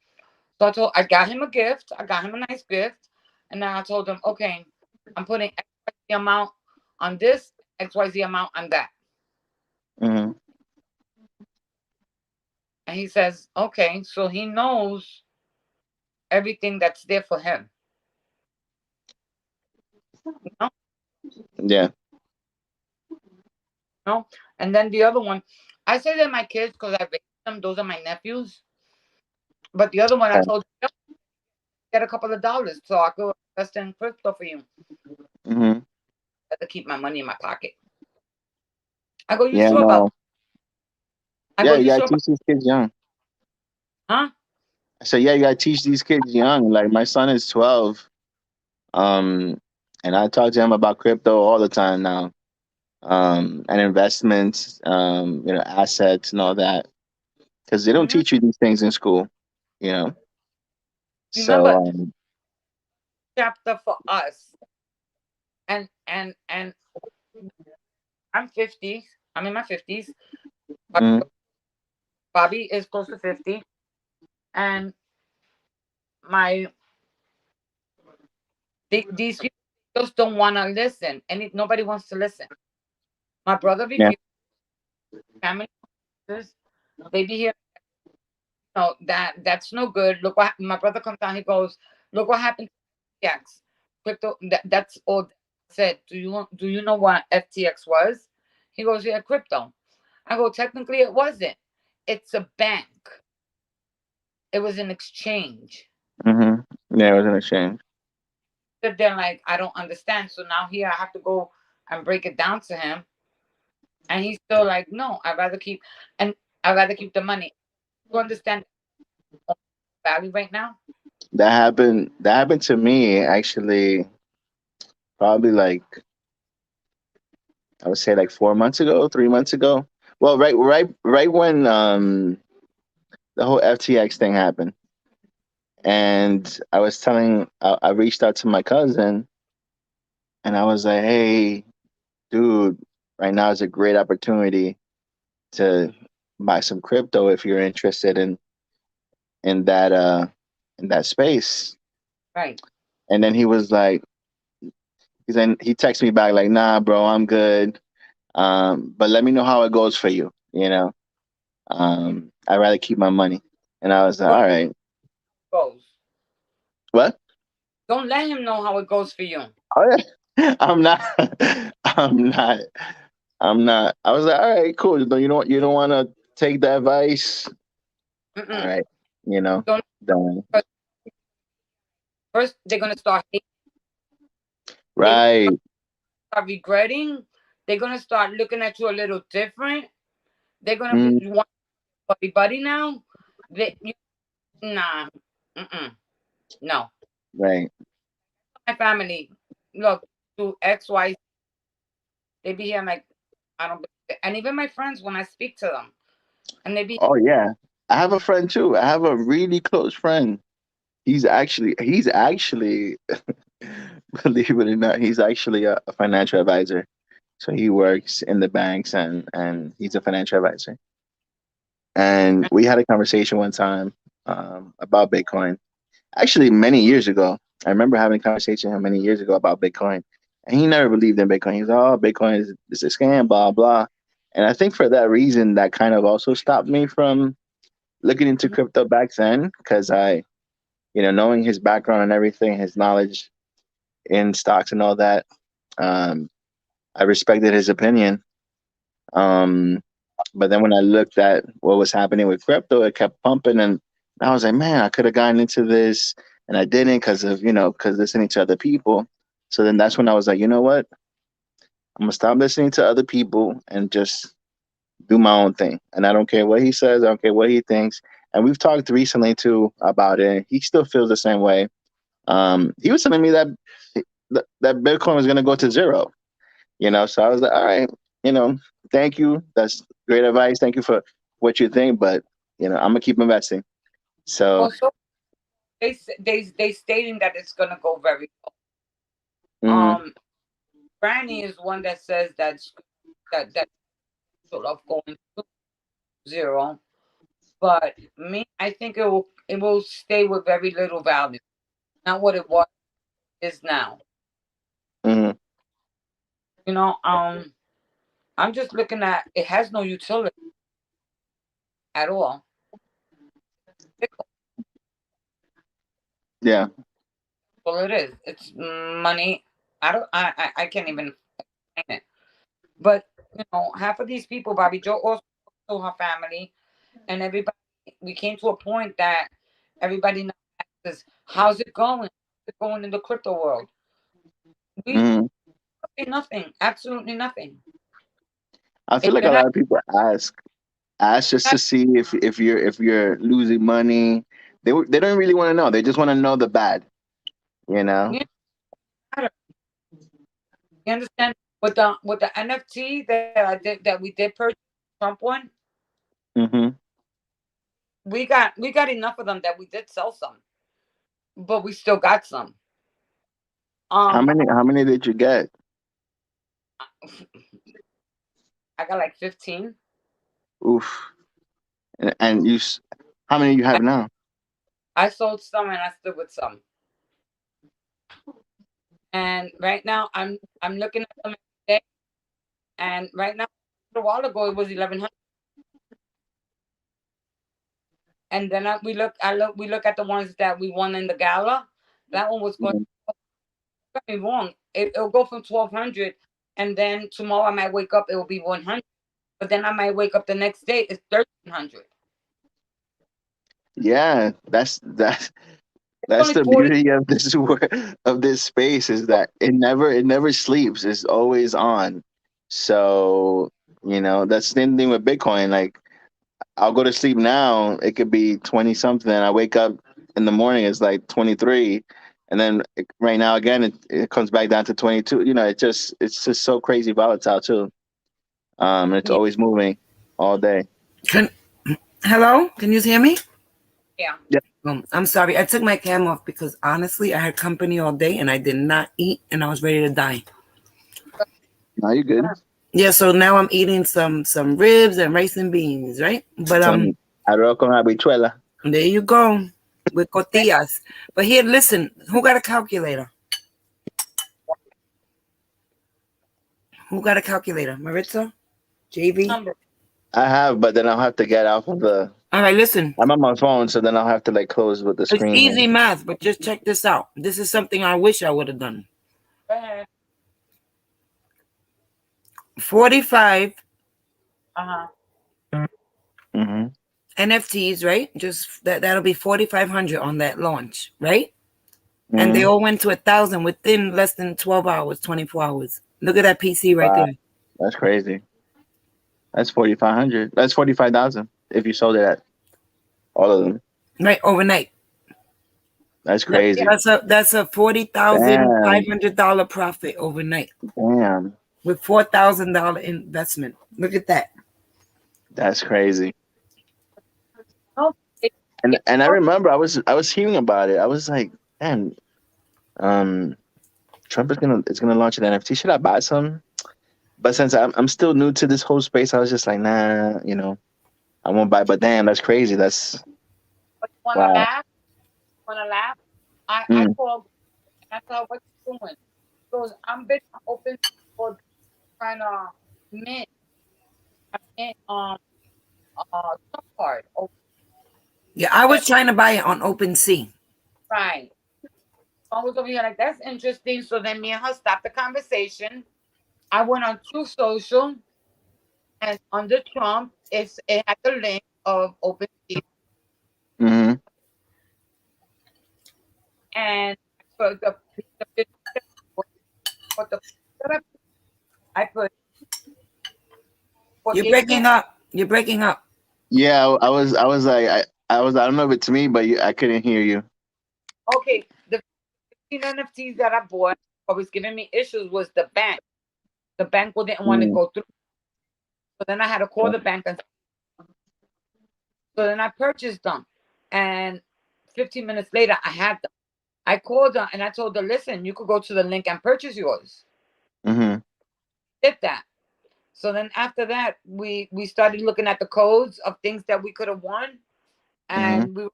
So I got him a gift. I got him a nice gift, and then I told him, okay, I'm putting XYZ amount on this, XYZ amount on that. hmm And he says, okay, so he knows everything that's there for him. You know? yeah, You know? And then the other one, I say they're my kids because I raised them. Those are my nephews. But the other one, I told him, get a couple of dollars so I could invest in crypto for you. hmm I have to keep my money in my pocket. I go, you yeah, sure about no, that? I go, yeah. You you gotta sure about teach these kids young. huh? So yeah, you gotta teach these kids young. Like my son is 12. Um, and I talk to him about crypto all the time now. And investments, assets and all that, because they don't Hmm. teach you these things in school, you know. So Remember, chapter for us. And I'm 50. I'm in my 50s. mm, Bobby is close to 50. And my these people just don't want to listen. And nobody wants to listen. My brother yeah, refused. Family members, they be here. No, that's no good. Look what my brother comes down. He goes, look what happened to FTX. Crypto. That's all. I said, do you know what FTX was? He goes, yeah, crypto. I go, technically, it wasn't. It's a bank. It was an exchange. hmm yeah, it was an exchange. But they're like, I don't understand. So now here I have to go and break it down to him, and he's still like, no, and I'd rather keep the money. You understand value right now? That happened to me actually, probably like I would say like 4 months ago, 3 months ago. Well, right when the whole FTX thing happened, and I reached out to my cousin, and I was like, hey, dude, right now is a great opportunity to buy some crypto if you're interested in that in that space. Right. And then he texted me back like, nah, bro, I'm good. But let me know how it goes for you. I'd rather keep my money. And I was like, Don't all right. goes. What? Don't let him know how it goes for you. Oh yeah. I'm not. I'm not. I'm not. I was like, all right, cool. You don't want to take the advice. All Mm-mm. right. You know. Don't. Done. First, they're gonna start hating. Right. Start regretting. They're gonna start looking at you a little different. They're gonna Mm, want everybody now. Nah, no. right. My family, look, to XY, they be here. I'm like, I don't. And even my friends, when I speak to them, and they be, Oh yeah. I have a friend too. I have a really close friend. He's actually believe it or not, he's actually a financial advisor. So he works in the banks and he's a financial advisor. And we had a conversation one time about Bitcoin. Actually, many years ago. I remember having a conversation with him many years ago about Bitcoin. And he never believed in Bitcoin. He was, oh, Bitcoin is a scam, blah, blah. And I think for that reason, that kind of also stopped me from looking into crypto back then because knowing his background and everything, his knowledge in stocks and all that, um, I respected his opinion. Um, but then when I looked at what was happening with crypto, it kept pumping, and I was like, man, I could have gotten into this, and I didn't because listening to other people. So then that's when I was like, you know what? I'm gonna stop listening to other people and just do my own thing. And I don't care what he says. I don't care what he thinks. And we've talked recently too about it. He still feels the same way. He was telling me that Bitcoin was gonna go to zero. So I was like, all right, thank you. That's great advice. Thank you for what you think, but I'm gonna keep investing. So, also they stating that it's gonna go very mm, um. Granny is one that says that sort of going to zero, but me, I think it will stay with very little value, not what it was is now. mm, You know, I'm just looking at it has no utility at all. yeah, Well, it is. It's money. I don't. I can't even explain it. But half of these people, Bobby Joe also told her family and everybody. We came to a point that everybody now asks, "How's it going? How's it going in the crypto world?" We mm. say nothing. Absolutely nothing. I If feel like you're a not, lot of people ask just to see if you're losing money. They don't really want to know. They just want to know the bad. You know. you you understand? With the NFT that we did purchase, Trump one, Hmm. we got enough of them that we did sell some, but we still got some. How Um, many? How many did you get? I got like 15. Oof. And how many you I, have now? I sold some and I stood with some. And right now I'm looking at them every day. And right now, a while ago it was 1100. And then we look at the ones that we won in the gala. That one was going. Mm. Don't get me wrong. It'll go from 1200, and then tomorrow I might wake up. It will be 100. But then I might wake up the next day. It's 1300. Yeah, It's that's only the 40. beauty of this of this space is that it never sleeps. It's always on. So, that's the same thing with Bitcoin. Like I'll go to sleep now, it could be 20 something. I wake up in the morning, it's like 23. And then right now again it comes back down to 22. It's just so crazy volatile too. It's Yeah, always moving all day. Can, hello? Can you hear me? yeah. Yeah. I'm sorry. I took my cam off because honestly, I had company all day and I did not eat and I was ready to die. Now you're good. Yeah, so now I'm eating some ribs and rice and beans, right? But Some arroz con habichuela. there you go with tortillas. But here, listen, who got a calculator? Who got a calculator? Maritza? JV? Number. I have, but then I'll have to get off of the. All right, listen. I'm on my phone, so then I'll have to like close with the It's screen here. easy math, but just check this out. This is something I wish I would have done. Go ahead. 45 Uh-huh. Hmm. NFTs, right? Just that'll be 4,500 on that launch, right? and they Mhm. all went to 1,000 within less than 12 hours, 24 hours. Look at that PC right Wow, there. that's crazy. That's 4,500. That's 45,000 if you sold it at all of them. Right, overnight. That's Yeah. crazy. That's a Damn, $40,500 profit overnight damn, with $4,000 investment. Look at that. that's crazy. No, it, And I remember I was hearing about it. I was like, damn, um, Trump is gonna launch an NFT. Should I buy some? But since I'm still new to this whole space, I was just like, nah, I won't buy. But damn, that's crazy. That's but you wanna wow. laugh? Wanna laugh? I Mm, called and I said, what you doing? He goes, I'm been open for trying to mint mint some card. Oh, Yeah, I was trying to buy it on OpenSea. right. I was over here like that's interesting. So then me and her stopped the conversation. I went on True Social and under Trump, it had the link of OpenSea hmm and for the for the I put for You're if you breaking up. You're breaking up. Yeah, I was like, I don't know if it's me, but I couldn't hear you. okay the 15 NFTs that I bought what was giving me issues was the bank. The bank didn't want to Mm, go through. So then I had to call the bank and so then I purchased them. And 15 minutes later I had them. I called her and I told her, listen, you could go to the link and purchase yours. hmm Did that. So then after that, we started looking at the codes of things that we could have won, hmm and we were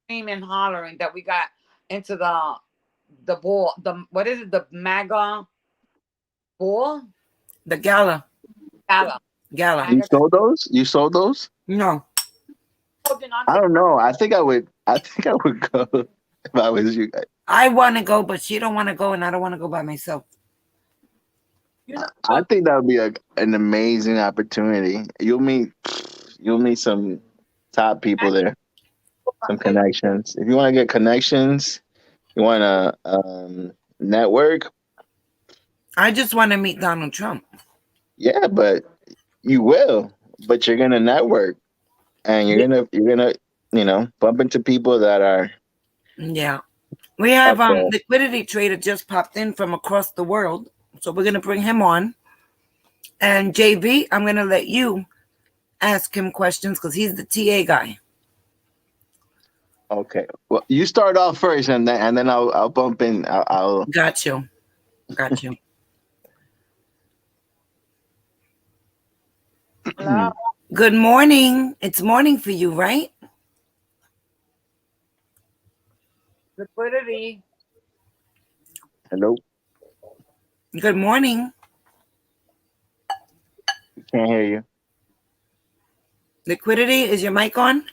screaming and hollering that we got into the ball, the what is it, the MAGA ball The gala. gala, Gala. You MAGA sold those? You sold those? No. holding on I to. don't know. I think I would. I think I would go if I was you guys. I want to go, but she don't want to go, and I don't want to go by myself. You know, I think that would be an amazing opportunity. You'll meet some top people there, some connections. If you want to get connections, you want to network. I just want to meet Donald Trump. Yeah, but you will. But you're gonna network, and you're gonna bump into people that are Yeah. We have up there. Liquidity Trader just popped in from across the world. So we're gonna bring him on. And JV, I'm gonna let you ask him questions because he's the TA guy. Okay. Well, you start off first, and then I'll bump in. I'll Got you. Got you. hello, Good morning. It's morning for you, right? liquidity. hello. Good morning. Can't hear you. Liquidity, is your mic on?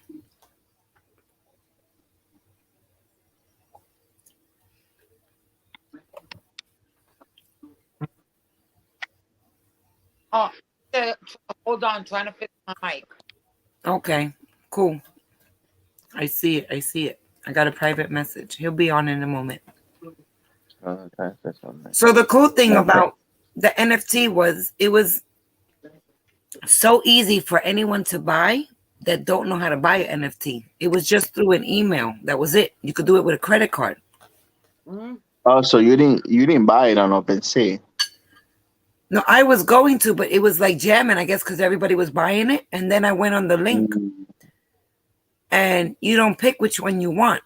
Oh, hold on, trying to fix my mic. Okay, cool. I see it. I see it. I got a private message. He'll be on in a moment. Okay, that's all right. So the cool thing Okay. about the NFT was it was so easy for anyone to buy that don't know how to buy an NFT. It was just through an email. That was it. You could do it with a credit card. Mm-hmm. Oh, so you didn't buy it on OpenSea? No, I was going to, but it was like jamming, I guess, because everybody was buying it. And then I went on the link, Mm. and you don't pick which one you want,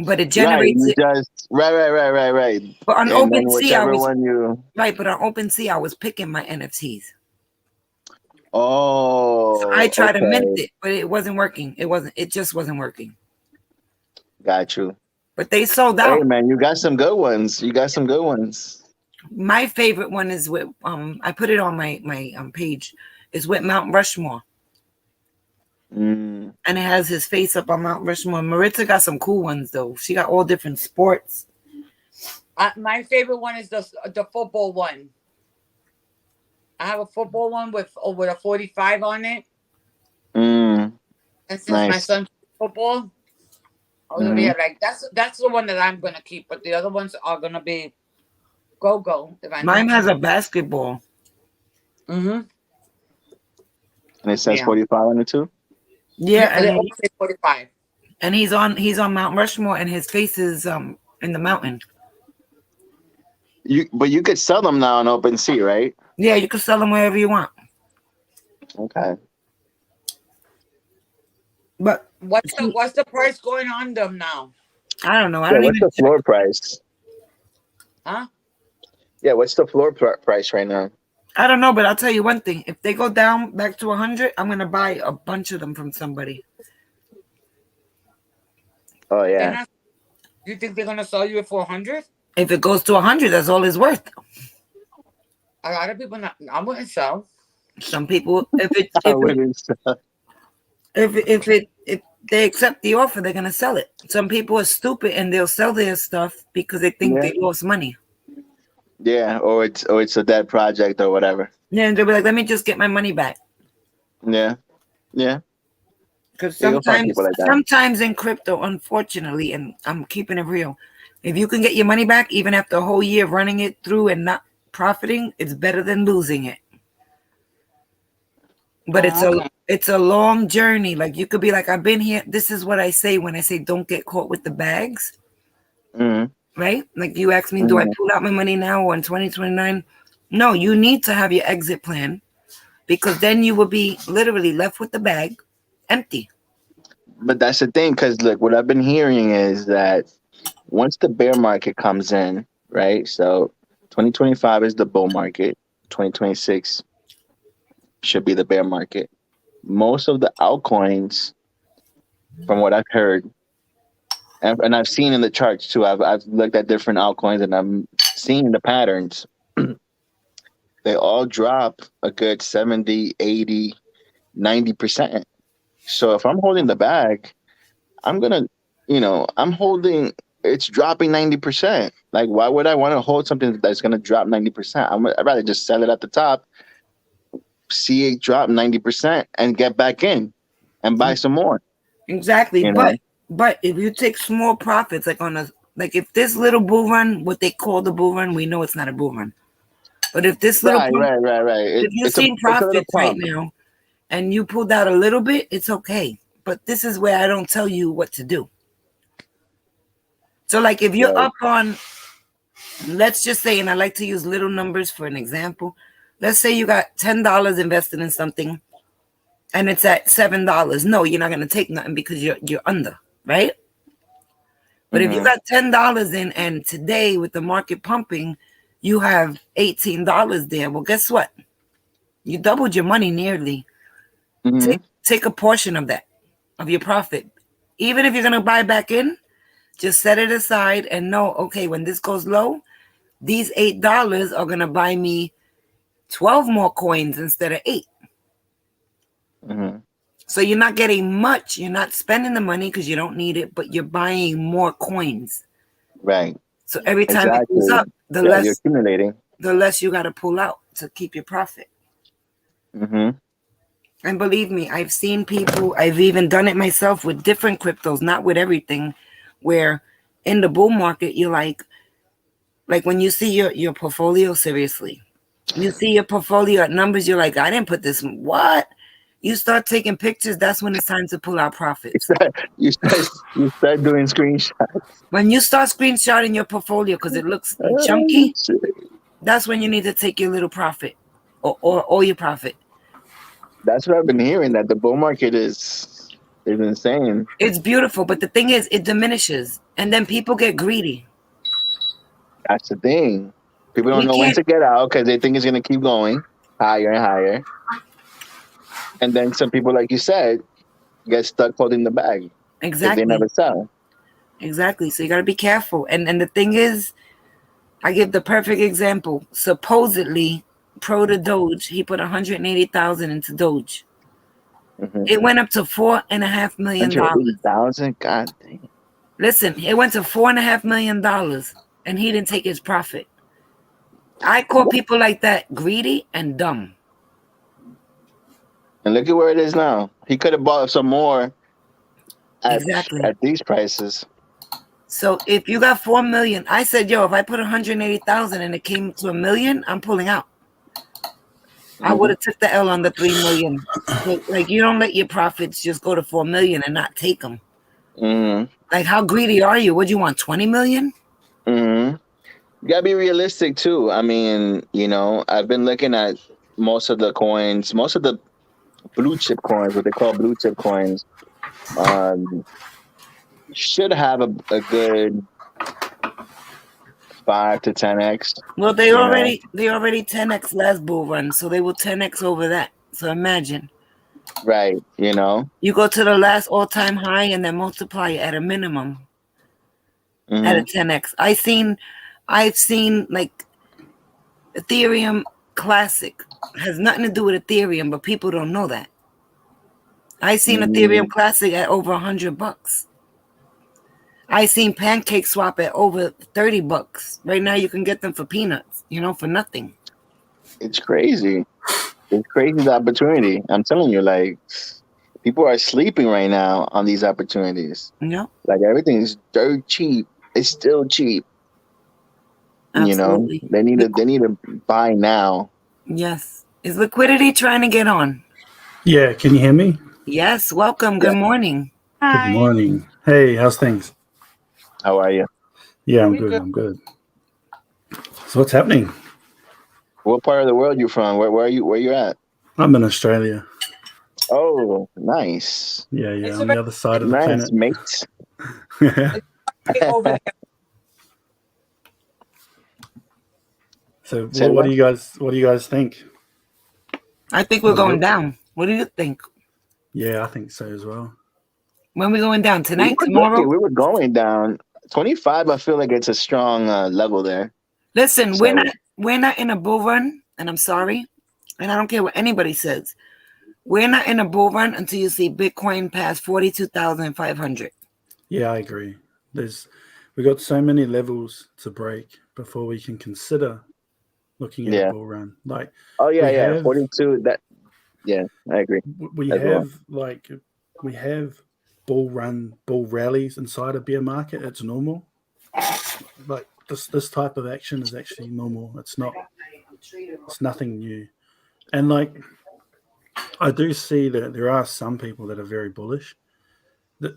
but it Right. generates You it. just right. But on And then OpenSea, I whichever was one you. right. But on OpenSea, I was picking my NFTs. So I Oh, tried to mint okay. it, but it wasn't working. It wasn't. It just wasn't working. Got you. But they sold Hey, out. man, you got some good ones. You got some good ones. My favorite one is with I put it on my page. Is with Mount Rushmore, Mm. and it has his face up on Mount Rushmore. Maritza got some cool ones though. She got all different sports. My favorite one is the football one. I have a football one with a 45 on it. Mm. And since my Nice. son plays football, Olivia, like that's the one that I'm gonna keep, but the other ones are gonna be go if I Mine need has to. a basketball. Mm-hmm. And it says Yeah. 45 on it too. Yeah, Yeah, they all say 45. and he's on Mount Rushmore, and his face is in the mountain. But you could sell them now on OpenSea, right? Yeah, you can sell them wherever you want. Okay. But What's the price going on them now? I don't know. I Yeah. don't What's even the check. floor price? Huh? Yeah. What's the price right now? I don't know, but I'll tell you one thing. If they go down back to 100, I'm gonna buy a bunch of them from somebody. Oh They're yeah. not. You think they're gonna sell you at 400? If it goes to 100, that's all it's worth. A lot of people not. I wouldn't sell. Some people, I wouldn't. if they accept the offer, they're gonna sell it. Some people are stupid and they'll sell their stuff because they think Yeah. they lost money. Yeah. Or it's a dead project or whatever. Yeah, and they'll be like, "Let me just get my money back." Yeah. Yeah. Because Yeah, you'll find people like that. sometimes in crypto, unfortunately, and I'm keeping it real, if you can get your money back even after a whole year of running it through and not profiting, it's better than losing it. But Oh, okay. it's a long journey. Like you could be like, I've been here. This is what I say when I say don't get caught with the bags, Mm-hmm. right? Like you asked me, do I Mm-hmm. pull out my money now or in 2029? No, you need to have your exit plan because then you will be literally left with the bag empty. But that's the thing, because look, what I've been hearing is that once the bear market comes in, right? So 2025 is the bull market. 2026 should be the bear market. Most of the altcoins, from what I've heard, and I've seen in the charts too, I've looked at different altcoins and I'm seeing the patterns. They all drop a good 70, 80, 90%. So if I'm holding the bag, I'm gonna, I'm holding. It's dropping 90%. Like, why would I want to hold something that's gonna drop 90%? I'd rather just sell it at the top, see it drop 90%, and get back in and buy some more. Exactly. You know, But if you take small profits, like if this little bull run, what they call the bull run, we know it's not a bull run. But if this little right, pump, right, right, right. if you're It's a seeing it's a little profits right pump. now and you pulled out a little bit, it's okay. But this is where I don't tell you what to do. So like if you're Right. up on, let's just say, and I like to use little numbers for an example. Let's say you got $10 invested in something and it's at $7. No, you're not gonna take nothing because you're under, right? But if you Mm-hmm. got $10 in and today with the market pumping, you have $18 there. Well, guess what? You doubled your money nearly. Mm-hmm. Take a portion of that, of your profit. Even if you're gonna buy back in, just set it aside and know, okay, when this goes low, these $8 are gonna buy me 12 more coins instead of 8. Mm-hmm. So you're not getting much. You're not spending the money because you don't need it, but you're buying more coins. Right. So every time it goes Exactly. up, Yeah, you're accumulating. the less you got to pull out to keep your profit. Mm-hmm. And believe me, I've seen people, I've even done it myself with different cryptos, not with everything, where in the bull market, you're like when you see your portfolio, seriously, you see your portfolio at numbers, you're like, I didn't put this, what? You start taking pictures, that's when it's time to pull out profits. You start doing screenshots. When you start screenshotting your portfolio because it looks Oh, chunky, shit. that's when you need to take your little profit or all your profit. That's what I've been hearing. That the bull market is insane. It's beautiful, but the thing is, it diminishes, and then people get greedy. That's the thing. People don't We know when can't to get out because they think it's gonna keep going higher and higher. And then some people, like you said, get stuck holding the bag because they exactly, never sell. exactly. So you got to be careful. And the thing is, I give the perfect example. Supposedly, Pro to Doge, he put 180,000 into Doge. Mm-hmm. It went up to $4.5 million. 180,000. God damn. Listen, it went to $4.5 million, and he didn't take his profit. I call people like that greedy and dumb. And look at where it is now. He could have bought some more Exactly. At these prices. So if you got 4 million, I said, yo, if I put 180,000 and it came to $1 million, I'm pulling out. I would have took the L on the 3 million. Like you don't let your profits just go to 4 million and not take them. Like how greedy are you? What do you want? 20 million? You gotta be realistic too. I mean, you know, I've been looking at most of the coins, most of the blue chip coins, what they call blue chip coins, should have a good 5 to 10x. Well, they You know, already 10x last bull run, so they will 10x over that. So imagine. right? You know, You go to the last all-time high and then multiply it at a minimum at a 10x. I've seen like Ethereum Classic has nothing to do with Ethereum, but people don't know that. I seen Ethereum Classic at over $100. I seen Pancake Swap at over $30. Right now, you can get them for peanuts. You know, for nothing. It's crazy. It's crazy the opportunity. I'm telling you, like people are sleeping right now on these opportunities. No, Like everything's dirt cheap. It's still cheap. absolutely. You know, they need to buy now. Yes. Is Liquidity trying to get on? Yeah, can you hear me? Yes. Welcome. Yeah. Good morning. Good morning. Hey, how's things? How are you? Yeah, I'm good. I'm good. So what's happening? What part of the world you from? Where are you? Where you at? I'm in Australia. Oh, nice. Yeah, on the other side of the Nice, planet. mate. Over So Say what do you guys think? I think we're going down. What do you think? Yeah, I think so as well. When we going down? Tonight? We Tomorrow? were going down. 25, I feel like it's a strong level there. Listen, So, we're not in a bull run, and I'm sorry, and I don't care what anybody says. We're not in a bull run until you see Bitcoin pass 42,500. Yeah, I agree. We got so many levels to break before we can consider looking at a bull run. Like, oh yeah, 42. Yeah, I agree. We have bull rallies inside a bear market. It's normal. Like this type of action is actually normal. It's nothing new. And like I do see that there are some people that are very bullish. The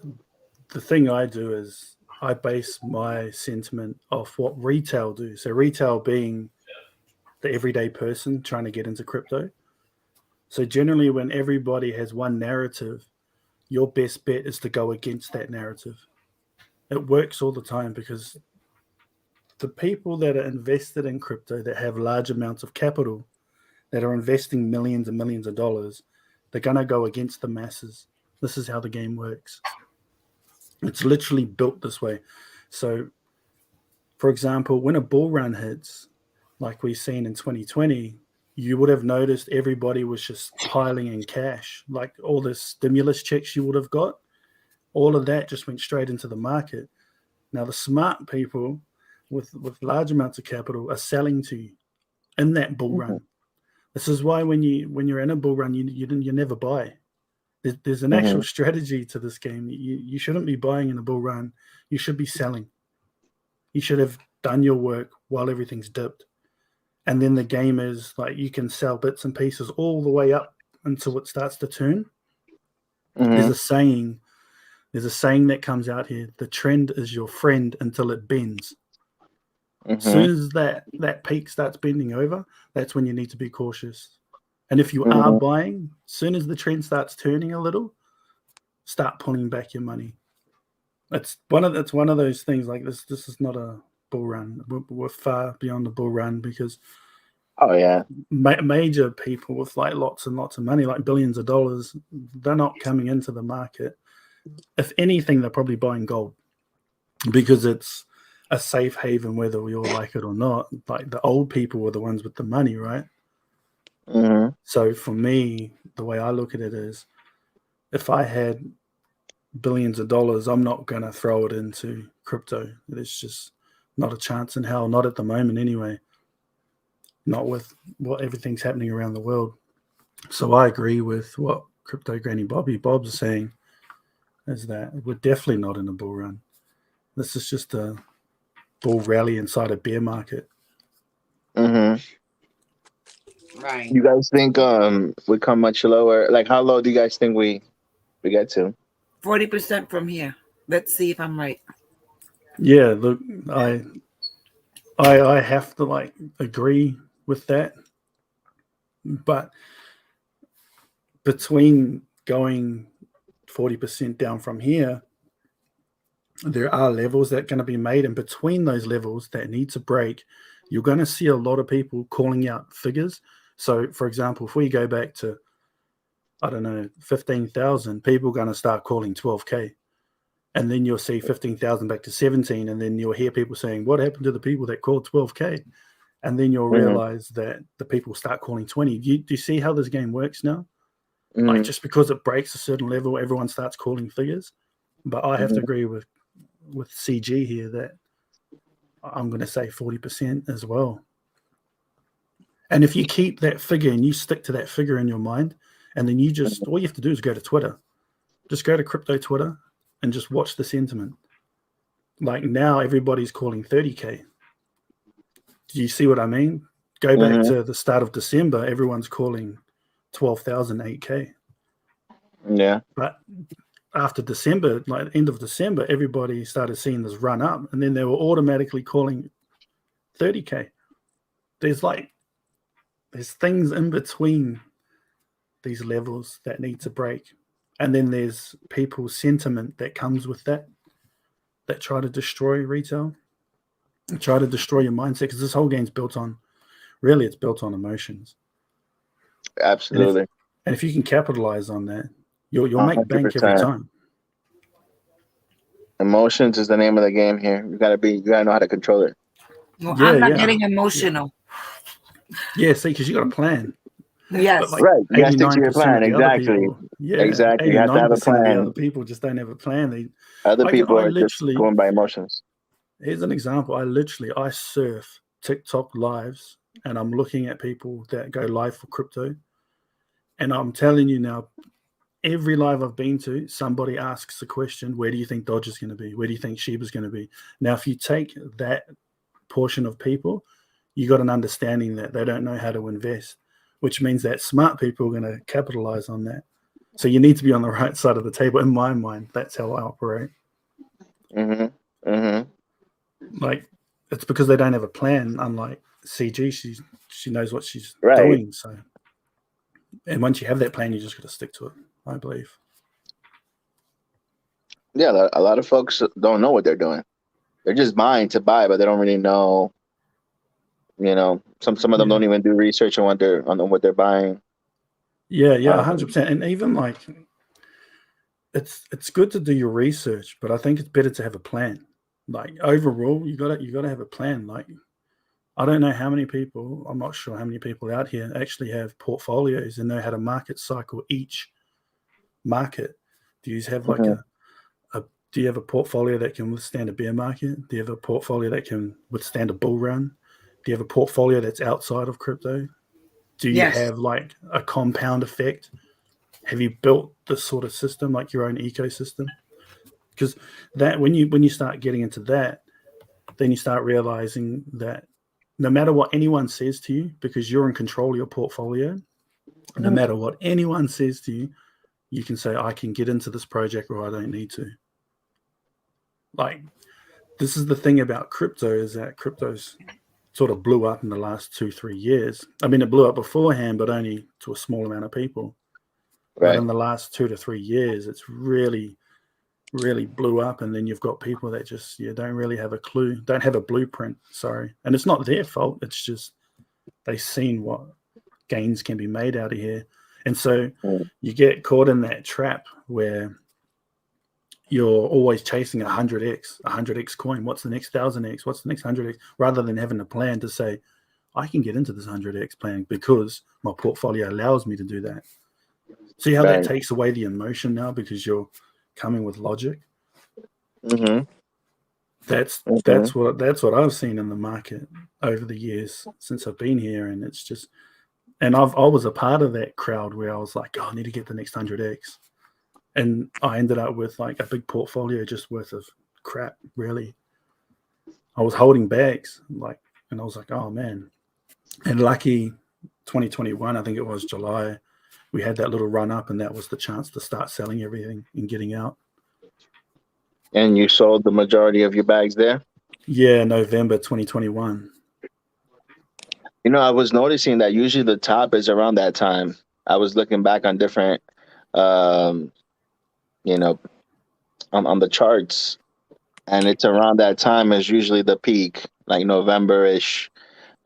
thing I do is I base my sentiment off what retail do. So retail being the everyday person trying to get into crypto. So generally when everybody has one narrative, your best bet is to go against that narrative. It works all the time because the people that are invested in crypto that have large amounts of capital, that are investing millions and millions of dollars, they're going to go against the masses. This is how the game works. It's literally built this way. So, for example, when a bull run hits, like we've seen in 2020, you would have noticed everybody was just piling in cash. Like all the stimulus checks you would have got, all of that just went straight into the market. Now, the smart people with large amounts of capital are selling to you in that bull run. This is why when you're in a bull run, you never buy. There's an actual strategy to this game. You shouldn't be buying in a bull run. You should be selling. You should have done your work while everything's dipped. And then the game is like you can sell bits and pieces all the way up until it starts to turn. There's a saying that comes out here: the trend is your friend until it bends. As soon as that peak starts bending over, that's when you need to be cautious. And if you are buying, as soon as the trend starts turning a little, start pulling back your money. It's one of those things. Like this is not a bull run. We're far beyond the bull run because major people with like lots and lots of money, like billions of dollars, they're not coming into the market. If anything, they're probably buying gold because it's a safe haven, whether we all like it or not. Like the old people were the ones with the money, right? So for me, the way I look at it is, if I had billions of dollars, I'm not going to throw it into crypto. There's just not a chance in hell, not at the moment anyway. Not with what everything's happening around the world. So I agree with what Crypto Granny Bob's saying. is that we're definitely not in a bull run. This is just a bull rally inside a bear market. Mm-hmm. Right. You guys think we come much lower? Like, how low do you guys think we get to? 40% from here. Let's see if I'm right. Yeah, look, I have to like agree with that, but between going 40% down from here, there are levels that are going to be made, and between those levels that need to break, you're going to see a lot of people calling out figures. So, for example, if we go back to, I don't know, 15,000, people are going to start calling 12K. And then you'll see 15,000 back to 17. And then you'll hear people saying, what happened to the people that called 12K? And then you'll realize that the people start calling 20. Do you see how this game works now? Like, just because it breaks a certain level, everyone starts calling figures. But I have to agree with CG here that I'm going to say 40% as well. And if you keep that figure and you stick to that figure in your mind, and then you just, all you have to do is go to Twitter. Just go to crypto Twitter and just watch the sentiment. Like now everybody's calling 30K. Do you see what I mean? Go back to the start of December, everyone's calling 12,008K. Yeah. But after December, like end of December, everybody started seeing this run up, and then they were automatically calling 30K. There's things in between these levels that need to break. And then there's people's sentiment that comes with that try to destroy retail, try to destroy your mindset, because this whole game's built on, really, it's built on emotions. Absolutely. And if you can capitalize on that, you'll make bank every time. Emotions is the name of the game here. You gotta know how to control it. No, I'm not getting emotional. Yeah, see, because you got a plan. Yes. But like right. You gotta stick to your plan. Exactly. Exactly. You have to have a plan. Of the other people just don't have a plan. Other people are just going by emotions. Here's an example. I surf TikTok lives, and I'm looking at people that go live for crypto. And I'm telling you now, every live I've been to, somebody asks the question, where do you think Dodge is going to be? Where do you think Shiba's going to be? Now, if you take that portion of people, you got an understanding that they don't know how to invest, which means that smart people are going to capitalize on that. So you need to be on the right side of the table. In my mind, that's how I operate. Like, it's because they don't have a plan, unlike CG. She knows what she's doing. So, and once you have that plan, you just got to stick to it, I believe. Yeah, a lot of folks don't know what they're doing. They're just buying to buy, but they don't really know. You know, some of them don't even do research on what they're buying. Yeah, 100%. And even like, it's good to do your research, but I think it's better to have a plan. Like overall, you gotta have a plan. Like, I don't know how many people, I'm not sure how many people out here actually have portfolios and know how to market cycle each market. Do you have like do you have a portfolio that can withstand a bear market? Do you have a portfolio that can withstand a bull run? Do you have a portfolio that's outside of crypto? Do you have like a compound effect? Have you built this sort of system, like your own ecosystem? Because that when you start getting into that, then you start realizing that no matter what anyone says to you, because you're in control of your portfolio, no matter what anyone says to you, you can say, I can get into this project or I don't need to. Like, this is the thing about crypto, is that crypto's sort of blew up in the last 2-3 years. I mean, it blew up beforehand, but only to a small amount of people. Right. But in the last 2 to 3 years, it's really, really blew up. And then you've got people that just don't really have a clue, don't have a blueprint. Sorry. And it's not their fault. It's just they've seen what gains can be made out of here. And so you get caught in that trap where you're always chasing 100x coin. What's the next 1000x? What's the next 100x? Rather than having a plan to say, I can get into this 100x plan because my portfolio allows me to do that. See how that takes away the emotion now because you're coming with logic. That's what I've seen in the market over the years since I've been here, and it's just, and I was a part of that crowd where I was like, oh, I need to get the next 100x. And I ended up with like a big portfolio just worth of crap, really. I was holding bags, like, and I was like, oh man. And lucky 2021, I think it was July, we had that little run up, and that was the chance to start selling everything and getting out. And you sold the majority of your bags there? Yeah, November 2021. You know, I was noticing that usually the top is around that time. I was looking back on different, um, you know, on the charts, and it's around that time is usually the peak, like November-ish,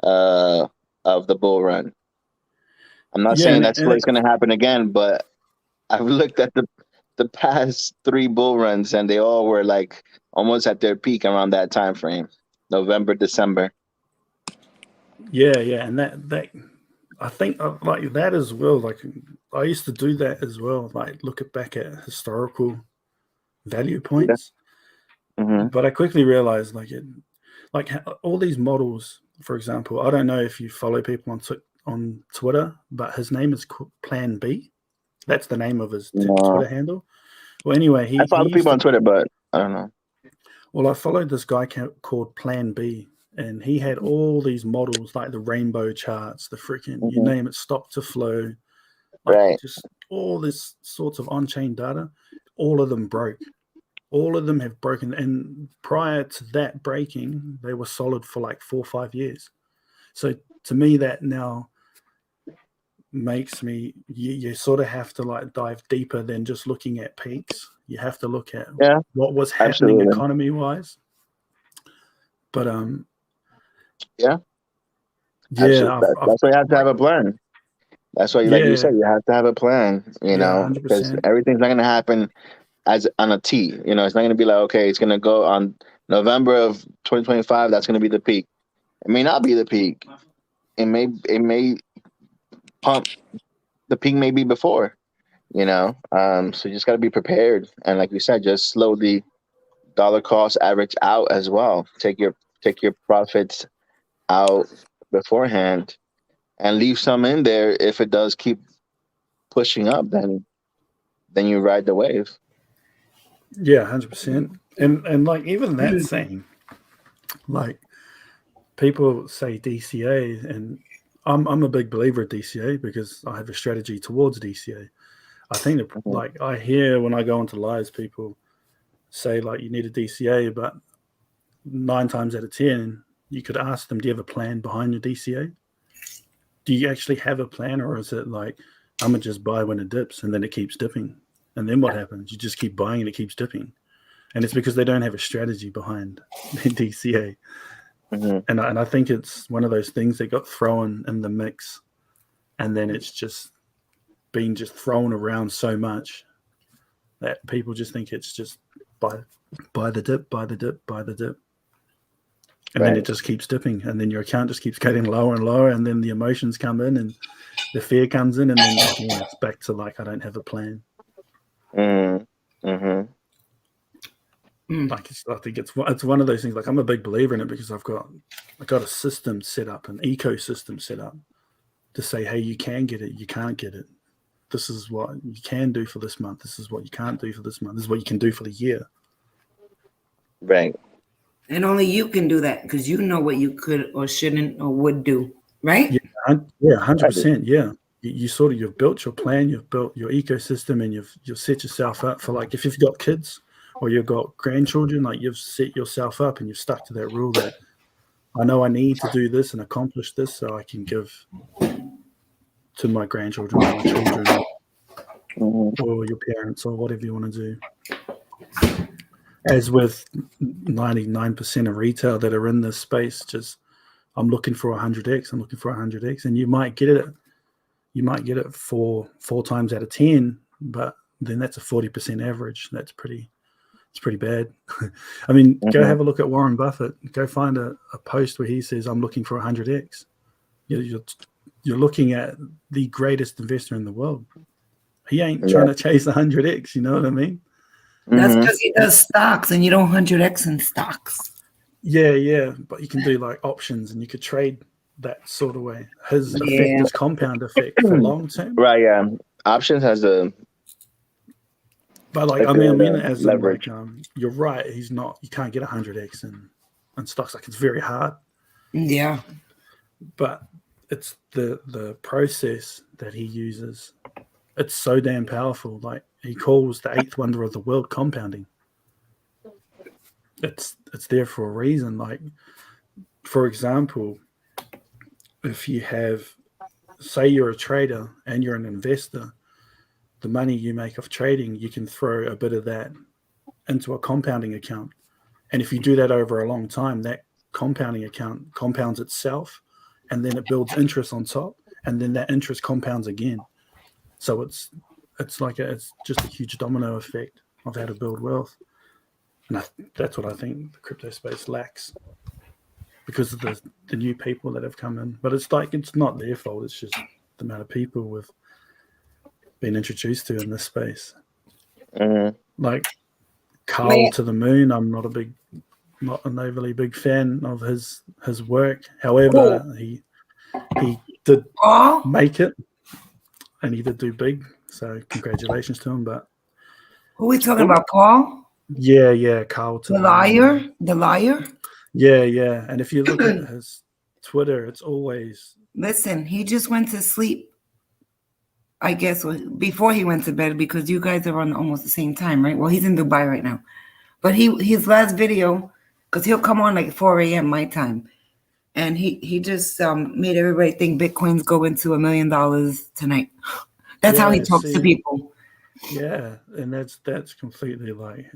uh, of the bull run. I'm not Yeah, saying and that's what's going to happen again, but I've looked at the past three bull runs, and they all were like almost at their peak around that time frame, November, December. yeah, and that I think like that as well. Like I used to do that as well. Like look back at historical value Yeah. points. Hmm. But I quickly realized like all these models. For example, I don't know if you follow people on Twitter, but his name is Plan B. That's the name of his No, Twitter handle. Well, anyway, I he follow used people to. on Twitter, but I don't know. Well, I followed this guy called Plan B, and he had all these models like the rainbow charts, the freaking you Hmm. name it, stock to flow, like Right. just all this sorts of on-chain data. All of them broke. All of them have broken, and prior to that breaking, they were solid for like 4 or 5 years. So to me, that now makes me you sort of have to like dive deeper than just looking at peaks. You have to look at Yeah, what was happening absolutely. economy wise. But Yeah, yeah, absolutely. I've That's why you have to have like a plan. That's why, like you yeah, said, you have to have a plan. You yeah, know, because 100%. everything's not going to happen as on a T. You know, it's not going to be like, okay, it's going to go on November of 2025. That's going to be the peak. It may not be the peak. It may pump. The peak may be before. You know, so you just got to be prepared. And like you said, just slowly dollar cost average out as well. Take your profits out beforehand and leave some in there. If it does keep pushing up, then you ride the wave. Yeah, 100%. And like even that saying, like people say DCA, and I'm a big believer of DCA because I have a strategy towards DCA. I think that, Mhm. like I hear when I go into lives, people say like you need a DCA, but 9 times out of 10, you could ask them, do you have a plan behind your DCA? Do you actually have a plan, or is it like I'm gonna just buy when it dips and then it keeps dipping, and then what happens? You just keep buying and it keeps dipping, and it's because they don't have a strategy behind their DCA. Mhm. And I think it's one of those things that got thrown in the mix, and then it's just been just thrown around so much that people just think it's just buy the dip, buy the dip, buy the dip, and then Right. it just keeps dipping, and then your account just keeps getting lower and lower, and then the emotions come in, and the fear comes in, and then again it's back to like I don't have a plan. Mm. Mhm. Like I think it's one of those things. Like I'm a big believer in it because I got a system set up, an ecosystem set up to say, hey, you can get it, you can't get it. This is what you can do for this month. This is what you can't do for this month. This is what you can do for the year. Right. And only you can do that because you know what you could or shouldn't or would do, right? Yeah, 100%. Yeah, you've built your plan, you've built your ecosystem, and you've set yourself up for like if you've got kids or you've got grandchildren, like you've set yourself up and you've stuck to that rule that I know I need to do this and accomplish this so I can give to my grandchildren or my children Mhm. or your parents or whatever you want to do. As with 99% of retail that are in this space, just I'm looking for 100x. I'm looking for 100x, and you might get it. You might get it four times out of 10, but then that's a 40% average. It's pretty bad. I mean, go Mhm. have a look at Warren Buffett. Go find a post where he says, "I'm looking for 100x." You're looking at the greatest investor in the world. He ain't Yeah. trying to chase 100x. You know what I mean? That's Mhm. because he does stocks and you don't 100x in stocks. Yeah. But you can do like options, and you could trade that sort of way. His effect Yeah. is compound effect for long term. Right. Yeah. Options has a But like, a I mean good it as in leverage. like, you're right. He's not. You can't get 100x in stocks. Like, it's very hard. Yeah. But it's the process that he uses. It's so damn powerful. Like, he calls the eighth wonder of the world compounding. It's there for a reason. Like, for example, if you have, say you're a trader and you're an investor, the money you make off trading, you can throw a bit of that into a compounding account. And if you do that over a long time, that compounding account compounds itself, and then it builds interest on top, and then that interest compounds again. So it's just a huge domino effect of how to build wealth. And that's what I think the crypto space lacks, because of the new people that have come in. But it's like, it's not their fault. It's just the amount of people we've been introduced to in this space. Mm-hmm. Like Carl to the Moon, I'm not an overly big fan of his work. However, Cool. he did Paul? make it, and he did do big. So congratulations to him. But Who are we talking about, Paul? yeah, Carl to The the liar? Moon. The liar? Yeah. And if you look at his Twitter, it's always... Listen, he just went to sleep, I guess, before he went to bed, because you guys are on almost the same time, right? Well, he's in Dubai right now. But his last video, because he'll come on like 4 a.m. my time, and he just made everybody think Bitcoin's going to $1 million tonight. That's how he talks to people. Yeah, and that's completely like...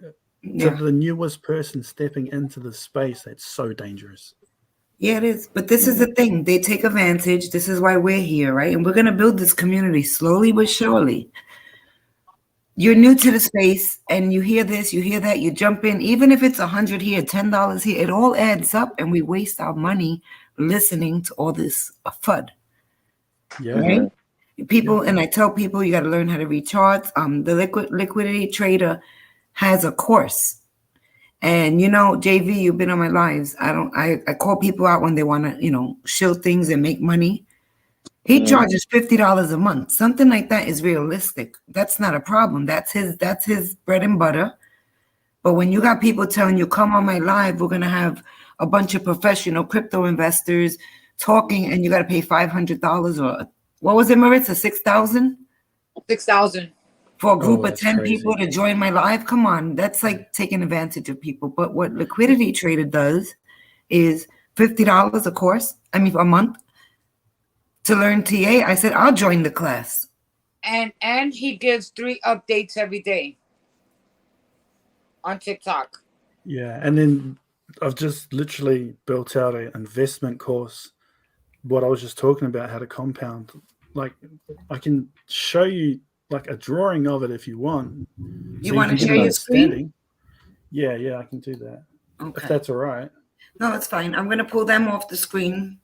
To the newest person stepping into the space, that's so dangerous. Yeah, it is. But this is the thing. They take advantage. This is why we're here, right? And we're going to build this community slowly but surely. You're new to the space and you hear this, you hear that, you jump in. Even if it's $100 here, $10 here, it all adds up, and we waste our money listening to all this FUD. Yeah. Right? People, and I tell people, you got to learn how to read charts. The Liquidity Trader has a course. And JV, you've been on my lives. I call people out when they want to, shill things and make money. He charges $50 a month. Something like that is realistic. That's not a problem. That's his bread and butter. But when you got people telling you, come on my live, we're gonna have a bunch of professional crypto investors talking, and you got to pay $500, or what was it, Maritza? 6,000? 6,000 for a group of that's 10 crazy. people to join my live. Come on, that's like taking advantage of people. But what Liquidity Trader does is $50 a course. I mean, a month to learn TA. I said, I'll join the class. And he gives 3 updates every day on TikTok. Yeah, and then I've just literally built out an investment course. What I was just talking about, how to compound. Like, I can show you like a drawing of it if you want. You want to share your screen? Yeah, I can do that. Okay. If that's all right. No, that's fine. I'm going to pull them off the screen.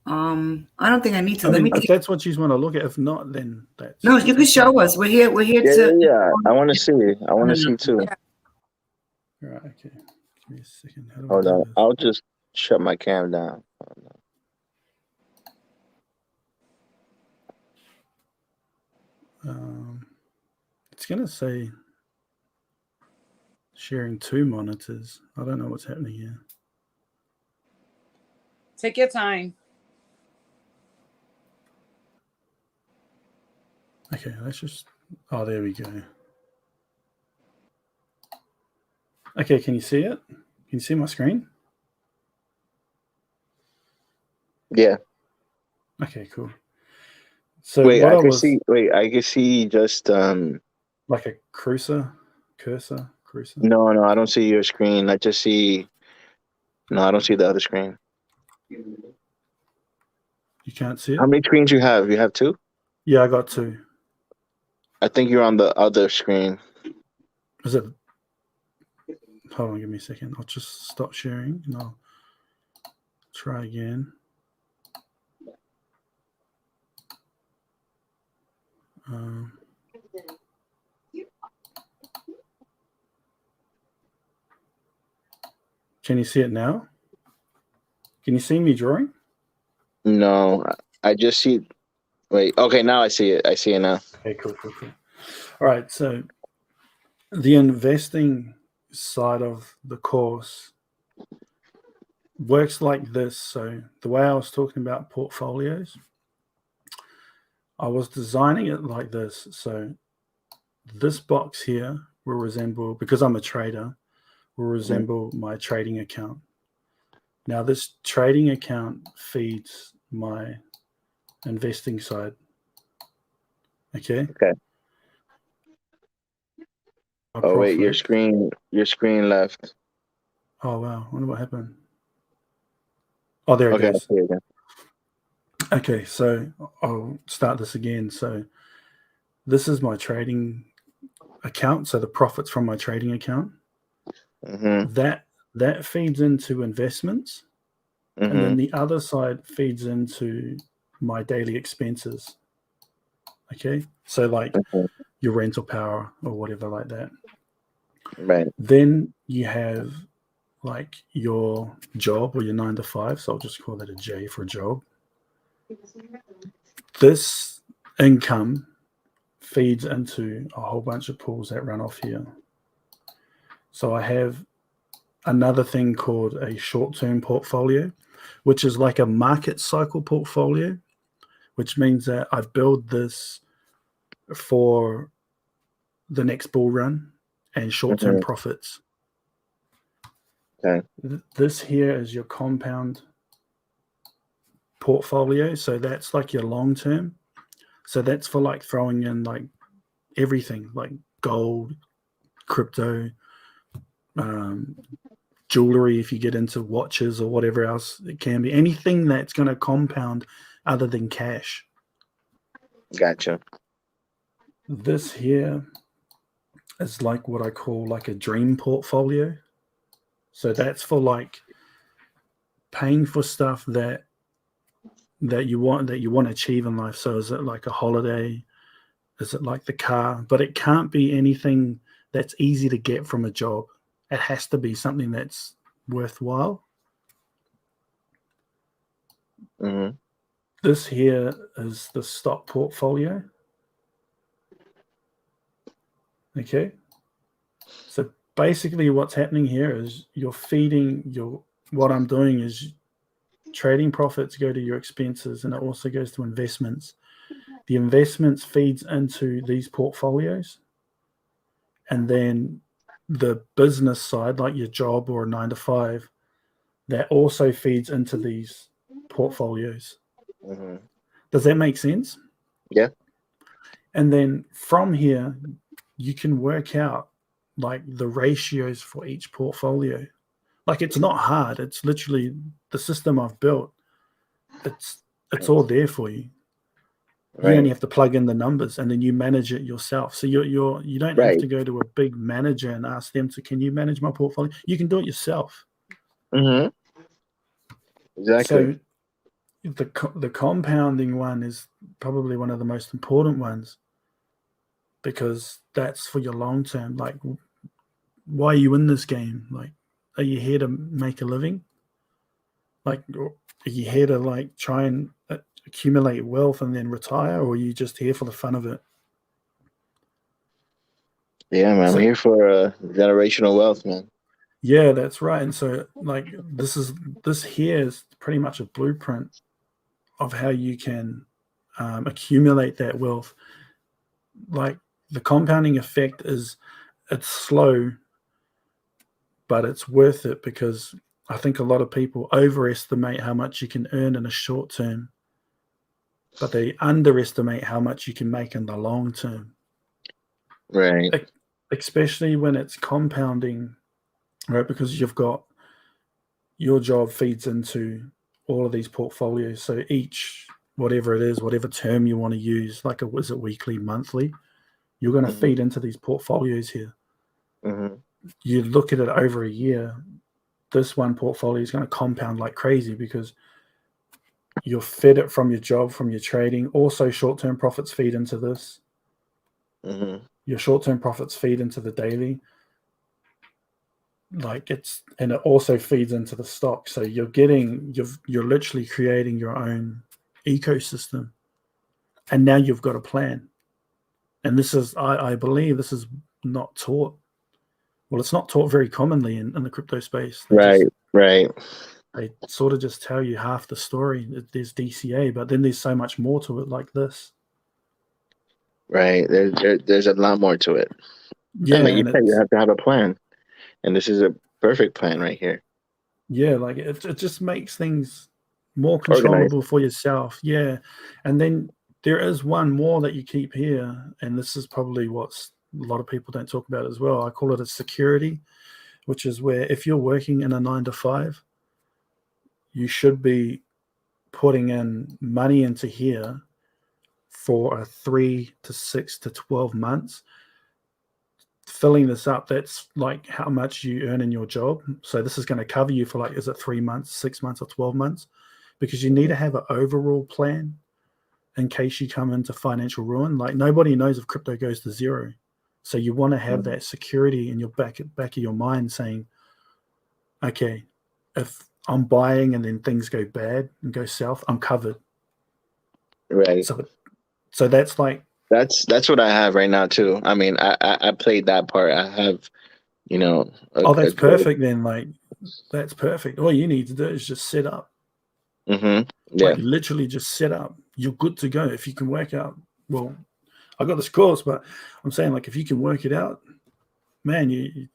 I don't think I need to. If that's what you want to look at. If not, then that's... No, you can show us. We're here to... Yeah. I want to see. I want to see too. All right, okay. Give me a second. How do Hold I do on. this? I'll just shut my cam down. It's going to say sharing 2 monitors. I don't know what's happening here. Take your time. Okay, let's just... Oh, there we go. Okay, can you see it? Can you see my screen? Yeah. Okay, cool. So wait, what I can see just like a cursor. No, I don't see your screen. I just see... No, I don't see the other screen. You can't see it? How many screens you have? You have 2? Yeah, I got 2. I think you're on the other screen. Is it? Hold on, give me a second. I'll just stop sharing and I'll try again. Can you see it now? Can you see me drawing? No, I just see... Wait, okay, now I see it. I see it now. Okay, cool. All right, so the investing side of the course works like this. So the way I was talking about portfolios, I was designing it like this. So this box here will resemble, because I'm a trader, will resemble my trading account. Now this trading account feeds my investing side. Okay. Okay. Oh wait, your screen left. Oh wow, I wonder what happened. Oh, there it goes. Okay, so I'll start this again. So this is my trading account. So the profits from my trading account. That feeds into investments, and then the other side feeds into my daily expenses. Okay, so like your rental power or whatever like that. Right. Then you have like your job or your 9 to 5. So I'll just call that a J for job. This income feeds into a whole bunch of pools that run off here. So I have another thing called a short-term portfolio, which is like a market cycle portfolio, which means that I build this for the next bull run and short-term profits. Okay. This here is your compound portfolio. So that's like your long-term. So that's for like throwing in like everything, like gold, crypto, jewelry, if you get into watches or whatever else it can be. Anything that's going to compound other than cash. Gotcha. This here is like what I call like a dream portfolio. So that's for like paying for stuff that you want to achieve in life. So is it like a holiday? Is it like the car? But it can't be anything that's easy to get from a job. It has to be something that's worthwhile. This here is the stock portfolio. Okay. So basically what's happening here is you're feeding what I'm doing is trading profits go to your expenses, and it also goes to investments. The investments feeds into these portfolios, and then the business side, like your job or a 9 to 5, that also feeds into these portfolios. Does that make sense? Yeah. And then from here, you can work out like the ratios for each portfolio. Like it's not hard. It's literally the system I've built. It's all there for you. You only have to plug in the numbers, and then you manage it yourself. So you don't have to go to a big manager and ask them to, can you manage my portfolio? You can do it yourself. Exactly. So the compounding one is probably one of the most important ones, because that's for your long term. Like, why are you in this game? Like, are you here to make a living? Like, are you here to like try and accumulate wealth and then retire, or are you just here for the fun of it? Yeah, man. I'm here for generational wealth, man. Yeah, that's right. And so like this here is pretty much a blueprint of how you can accumulate that wealth. Like the compounding effect it's slow, but it's worth it, because I think a lot of people overestimate how much you can earn in a short term, but they underestimate how much you can make in the long term. Right. Especially when it's compounding, right? Because you've got your job feeds into all of these portfolios. So each, whatever it is, whatever term you want to use, like is it weekly, monthly, you're going to feed into these portfolios here. You look at it over a year, this one portfolio is going to compound like crazy, because you're fed it from your job, from your trading. Also, short-term profits feed into this. Your short-term profits feed into the daily. And it also feeds into the stock. So you're literally creating your own ecosystem. And now you've got a plan. And this is, I believe this is not taught Well, it's not taught very commonly in the crypto space. Right. They sort of just tell you half the story. There's DCA, but then there's so much more to it, like this. Right. There's a lot more to it. Yeah, And like you and said, you have to have a plan, and this is a perfect plan right here. yeah, like it just makes things more Organized. controllable for yourself. Yeah, and then there is one more that you keep here, and this is probably what's a lot of people don't talk about as well. I call it a security, which is where if you're working in a 9 to 5, you should be putting in money into here for a 3 to 6 to 12 months. Filling this up, that's like how much you earn in your job. So this is going to cover you for like, is it 3 months, 6 months, or 12 months? Because you need to have an overall plan in case you come into financial ruin. Like nobody knows if crypto goes to zero. So you want to have that security in your back of your mind saying, okay, if I'm buying and then things go bad and go south, I'm covered. Right. So that's like, that's what I have right now too. I mean, I played that part. I have, that's perfect then. Like that's perfect. All you need to do is just set up. Yeah. Like literally just set up. You're good to go. If you can work out, well, I got this course, but I'm saying like if you can work it out, man, you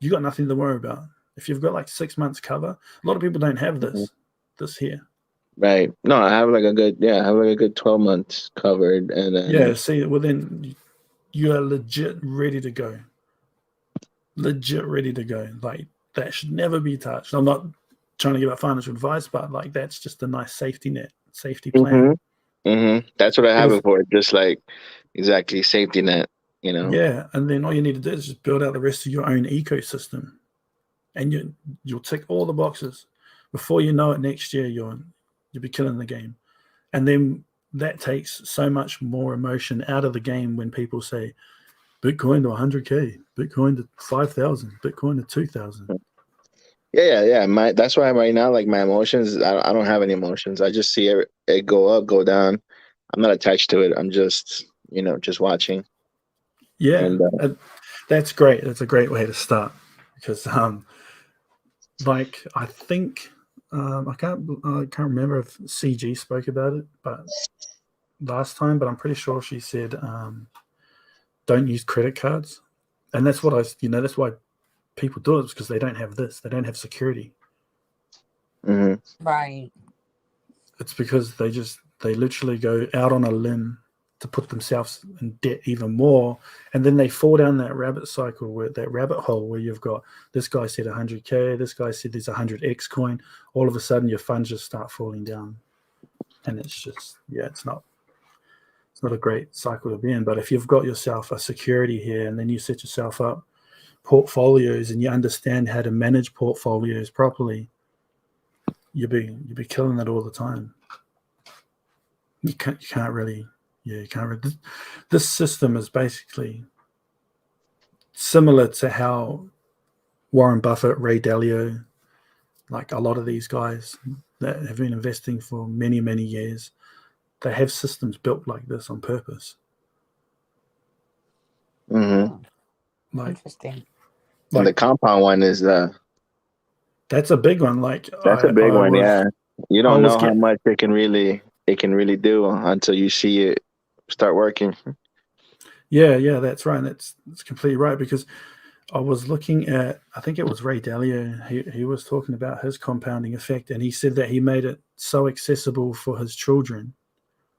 got nothing to worry about. If you've got like 6 months cover, a lot of people don't have this here. Right. No, I have like a good 12 months covered, and then see, well then you are legit ready to go. Like that should never be touched. I'm not trying to give out financial advice, but like that's just a nice safety net, safety plan. That's what I have it for. Just like exactly safety net, Yeah, and then all you need to do is just build out the rest of your own ecosystem, and you'll tick all the boxes. Before you know it, next year you'll be killing the game, and then that takes so much more emotion out of the game when people say Bitcoin to 100K, Bitcoin to 5,000, Bitcoin to 2,000. Yeah. That's why right now, like my emotions, I don't have any emotions. I just see it go up, go down. I'm not attached to it. I'm just, just watching. Yeah, that's great. That's a great way to start because, like I think I can't remember if CG spoke about it, but last time, but I'm pretty sure she said don't use credit cards, and that's what that's why people do it, because they don't have this. They don't have security. Right. It's because they literally go out on a limb to put themselves in debt even more, and then they fall down that rabbit hole where you've got this guy said 100K, this guy said there's 100X coin. All of a sudden, your funds just start falling down, and it's just it's not a great cycle to be in. But if you've got yourself a security here, and then you set yourself up portfolios and you understand how to manage portfolios properly, you'll be killing it all the time. You can't really. This system is basically similar to how Warren Buffett, Ray Dalio, like a lot of these guys that have been investing for many, many years, they have systems built like this on purpose. Interesting. And the compound one is that's a big one. Like that's a big one. Yeah, you don't know how much it can really do until you see it start working. Yeah, that's right. That's completely right, because I was looking at, I think it was Ray Dalio. He was talking about his compounding effect, and he said that he made it so accessible for his children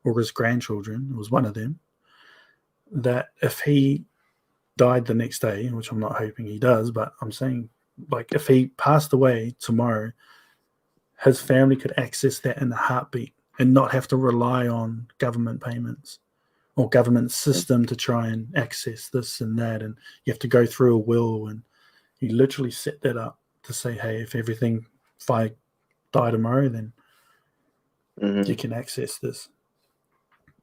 or his grandchildren, it was one of them, that if he died the next day, which I'm not hoping he does, but I'm saying, like, if he passed away tomorrow, his family could access that in a heartbeat and not have to rely on government payments or government system to try and access this and that, and you have to go through a will. And he literally set that up to say, hey, if I die tomorrow, then you can access this.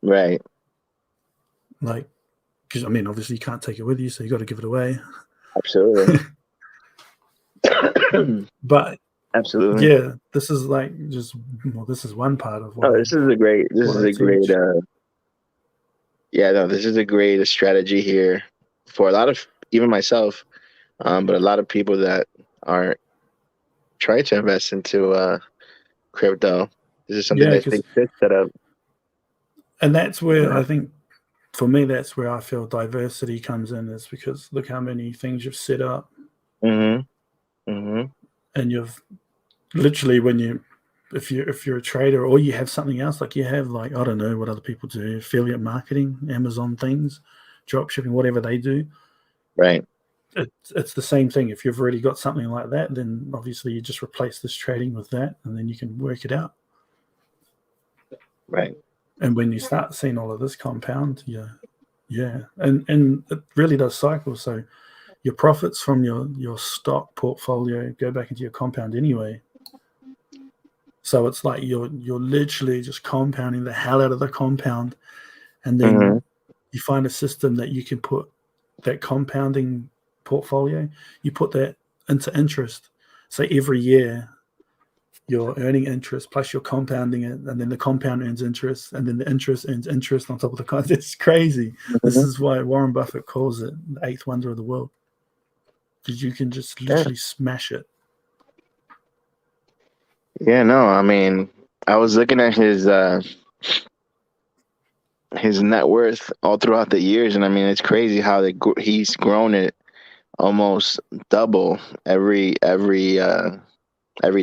Right. Like, because I mean, obviously you can't take it with you, so you got to give it away. Absolutely. But absolutely, yeah, this is like this is one part of what. This is a great this is a great strategy here for a lot of, even myself. But a lot of people that are trying to invest into crypto, this is something Yeah, that they should set up. and that's where Yeah. I think, for me, that's where I feel diversity comes in, is because look how many things you've set up, Mhm. Mhm. and you've literally, when you, if you're a trader, or you have something else, like you have, like, I don't know what other people do, affiliate marketing, Amazon things, drop shipping, whatever they do. Right. It's the same thing. If you've already got something like that, then obviously you just replace this trading with that, and then you can work it out. Right. And when you start seeing all of this compound, and it really does cycle. So your profits from your stock portfolio go back into your compound anyway. So it's like you're literally just compounding the hell out of the compound, and Mhm. then you find a system that you can put that compounding portfolio, you put that into interest. So every year you're earning interest plus you're compounding it, and then the compound earns interest, and then the interest earns interest on top of the cost. It's crazy. This Mhm. is why Warren Buffett calls it the eighth wonder of the world, because you can just Yeah. literally smash it. Yeah. No, I mean, I was looking at his net worth all throughout the years, and I mean, it's crazy how he's grown it almost double every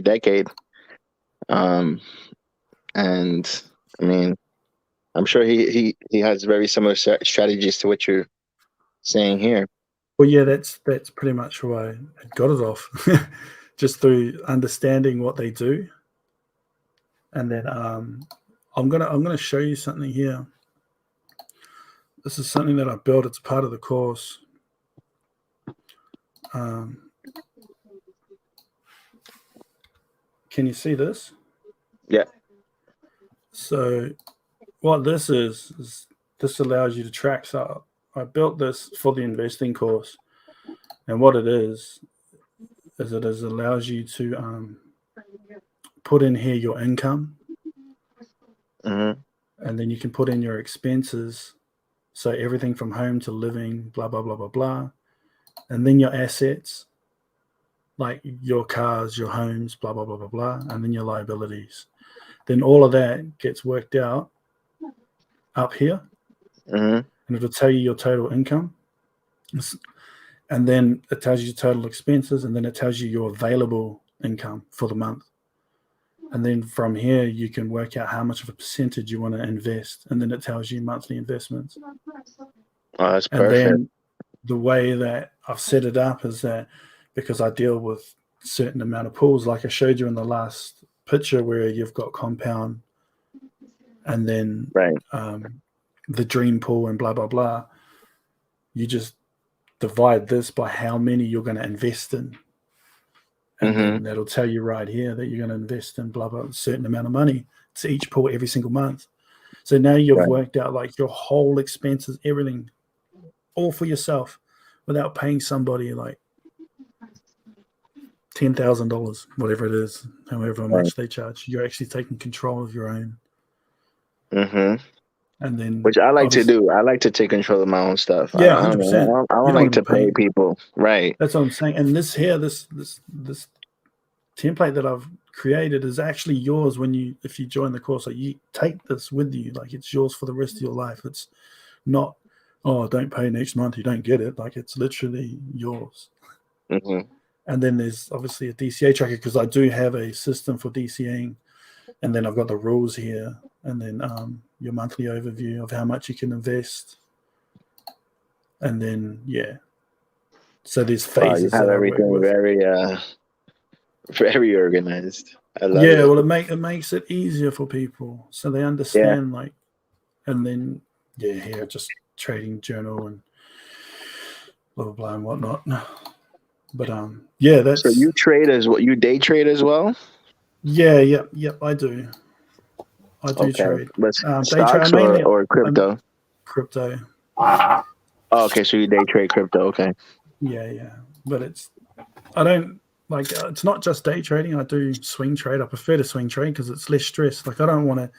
decade. Um, and I mean, I'm sure he has very similar strategies to what you're saying here. Well, yeah, that's pretty much why I got it off, just through understanding what they do, and then I'm gonna show you something here. This is something that I built. It's part of the course. Um, can you see this? Yeah. So what this is this allows you to track. So I built this for the investing course, and what it is it allows you to put in here your income, Hmm. and then you can put in your expenses. So everything from home to living, blah blah blah blah blah, and then your assets, like your cars, your homes, blah blah blah blah blah, and then your liabilities. Then all of that gets worked out up here, Hmm. and it'll tell you your total income, and then it tells you your total expenses, and then it tells you your available income for the month. And then from here, you can work out how much of a percentage you want to invest, and then it tells you monthly investments. Oh, that's And perfect. then the way that I've set it up is that, because I deal with a certain amount of pools, like I showed you in the last picture, where you've got compound and then Right. the dream pool and blah blah blah. You just divide this by how many you're going to invest in, and Hmm. then that'll tell you right here that you're going to invest in blah blah a certain amount of money to each pool every single month. So now you've Right. worked out like your whole expenses, everything, all for yourself, without paying somebody like $10,000, whatever it is, however Right. much they charge. You're actually taking control of your own, Hmm. and then Which I like to obviously, do. I like to take control of my own stuff. yeah, I don't. 100%. I You don't don't like want to to be pay paying. people. Right. That's what I'm saying. And this here, this template that I've created is actually yours when if you join the course. Like, you take this with you, like it's yours for the rest of your life. It's not, oh, don't pay next month, you don't get it. Like, it's literally yours. Hmm. And then there's obviously a DCA tracker, because I do have a system for DCAing, and then I've got the rules here, and then your monthly overview of how much you can invest, and then so there's Wow, you phases have that I work everything with. very very organized. I love Yeah, it. well, it makes it easier for people, so they Yeah. understand, like, and then here, just trading journal and blah blah blah and whatnot. But So that's you trade as well. You day trade as well. yep, I do. I do Okay. trade. But Day trade. I stocks mainly or I'm crypto. crypto. Oh, okay, so you day trade crypto. Okay. Yeah. But I don't like. It's not just day trading. I do swing trade. I prefer to swing trade because it's less stress. Like, I don't want to.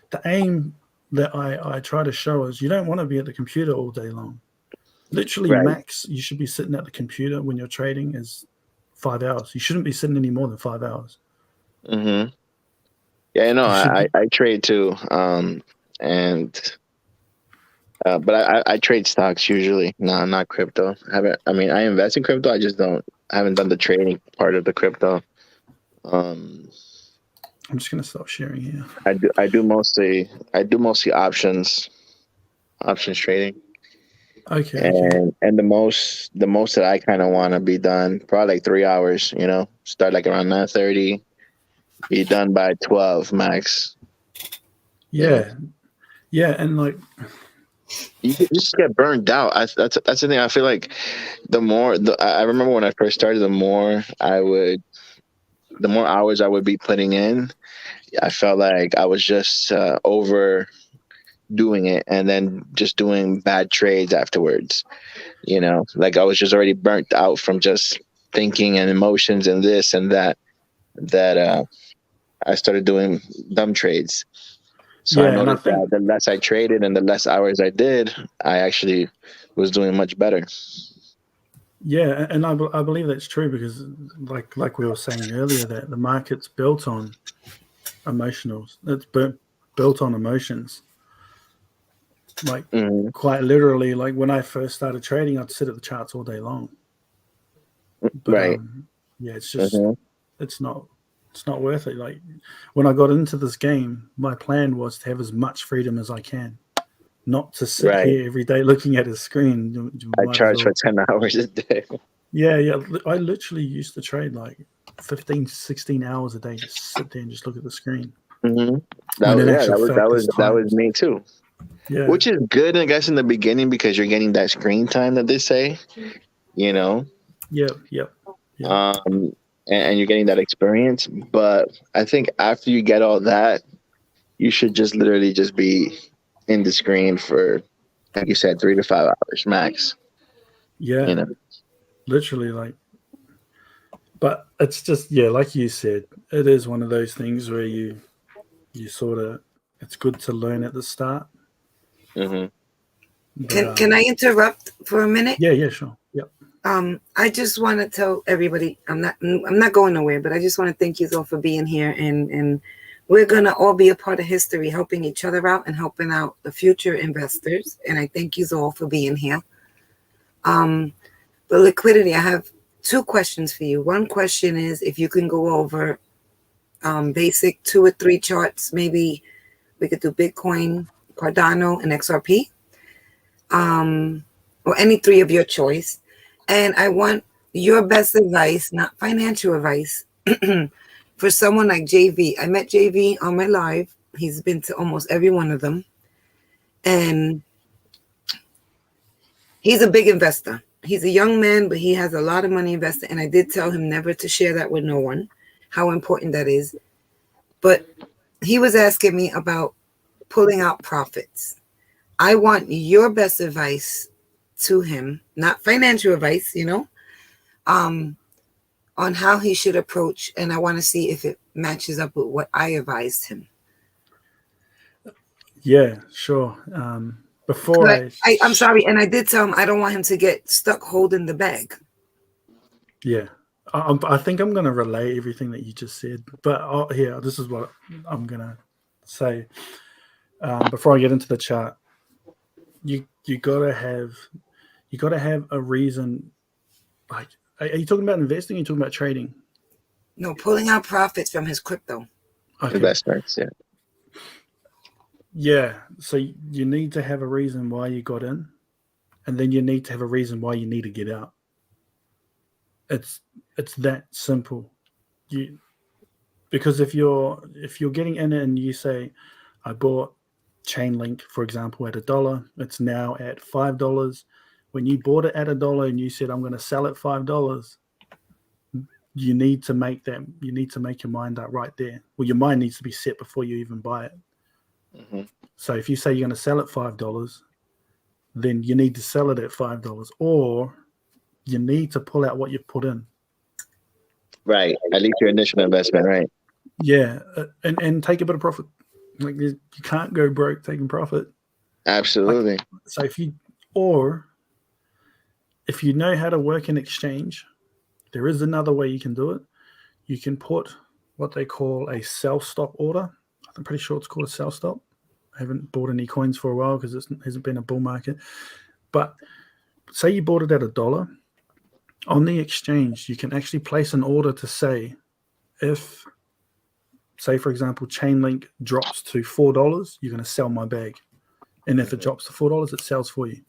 The aim that I try to show is, you don't want to be at the computer all day long. Literally, Right. max you should be sitting at the computer when you're trading is 5 hours. You shouldn't be sitting any more than 5 hours. Mm-hmm. Yeah, no, You should be. I trade too. And but I trade stocks usually, not crypto. I invest in crypto. I haven't done the trading part of the crypto. Um, I'm just gonna stop sharing here. I do mostly options trading, Okay. and the most that I kind of want to be done probably like 3 hours. Start like around 9:30, be done by 12 max. Yeah, yeah, and like You just get burned out. That's the thing. I feel like I remember when I first started, the more hours I would be putting in, I felt like I was just over doing it and then just doing bad trades afterwards. Like I was just already burnt out from just thinking and emotions and this and that. I started doing dumb trades. So I yeah, and I noticed that think the less I traded and the less hours I did, I actually was doing much better. yeah, and I believe that's true because like we were saying earlier that the market's built on emotionals. It's built on emotions. Like Hmm. quite literally, like when I first started trading, I'd sit at the charts all day long. But Right. yeah, it's just Hmm. it's not it's not worth it. Like when I got into this game, my plan was to have as much freedom as I can, not to sit Right. here every day looking at a screen. You I might as charge for well. 10 hours a day. Yeah. I literally used to trade like 15, 16 hours a day, just sit there and just look at the screen. Hmm. When in Yeah, actual fact, there's that was times. me too. Yeah, Which is good, I guess, in the beginning because you're getting that screen time that they say, you know, yeah. um, and you're getting that experience. But I think after you get all that, you should just literally just be in the screen for, like you said, 3 to 5 hours max. You Yeah, know, literally like. But it's just like you said, it is one of those things where you sort of it's good to learn at the start. hmm But Can I interrupt for a minute? yeah, sure. Yep. I just want to tell everybody I'm not going nowhere, but I just want to thank you all for being here, and we're gonna all be a part of history, helping each other out and helping out the future investors. And I thank you all for being here. But Liquidity, I have two questions for you. One question is if you can go over basic 2 or 3 charts, maybe we could do Bitcoin, Cardano, and XRP, or any 3 of your choice. And I want your best advice, not financial advice, for someone like JV. I met JV on my live. He's been to almost every one of them. And he's a big investor. He's a young man, but he has a lot of money invested. And I did tell him never to share that with no one, how important that is. But he was asking me about pulling out profits. I want your best advice to him, not financial advice, on how he should approach. And I want to see if it matches up with what I advised him. Yeah, sure. Before But I'm sorry. And I did tell him I don't want him to get stuck holding the bag. Yeah. I think I'm going to relay everything that you just said. But here, this is what I'm going to say. Before I get into the chart, you got to have a reason. Like, are you talking about investing? Or are you talking about trading? No, pulling out profits from his crypto. Okay. investments. Yeah. Yeah. So you need to have a reason why you got in, and then you need to have a reason why you need to get out. It's that simple. Because if you're getting in and you say, I bought Chainlink, for example, at $1, it's now at $5. When you bought it at $1 and you said, I'm going to sell it $5, you need to make your mind up right there. Well, your mind needs to be set before you even buy it. Hmm. So if you say you're going to sell it $5, then you need to sell it at $5, or you need to pull out what you've put in. Right. At least your initial investment. Right. Yeah, and take a bit of profit. Like you can't go broke taking profit. Absolutely. So if you know how to work an exchange, there is another way you can do it. You can put what they call a sell stop order. I'm pretty sure it's called a sell stop. I haven't bought any coins for a while because it hasn't been a bull market. But say you bought it at $1. On the exchange, you can actually place an order to say, if, say, for example, Chainlink drops to $4, you're going to sell my bag. And if it drops to $4, it sells for you.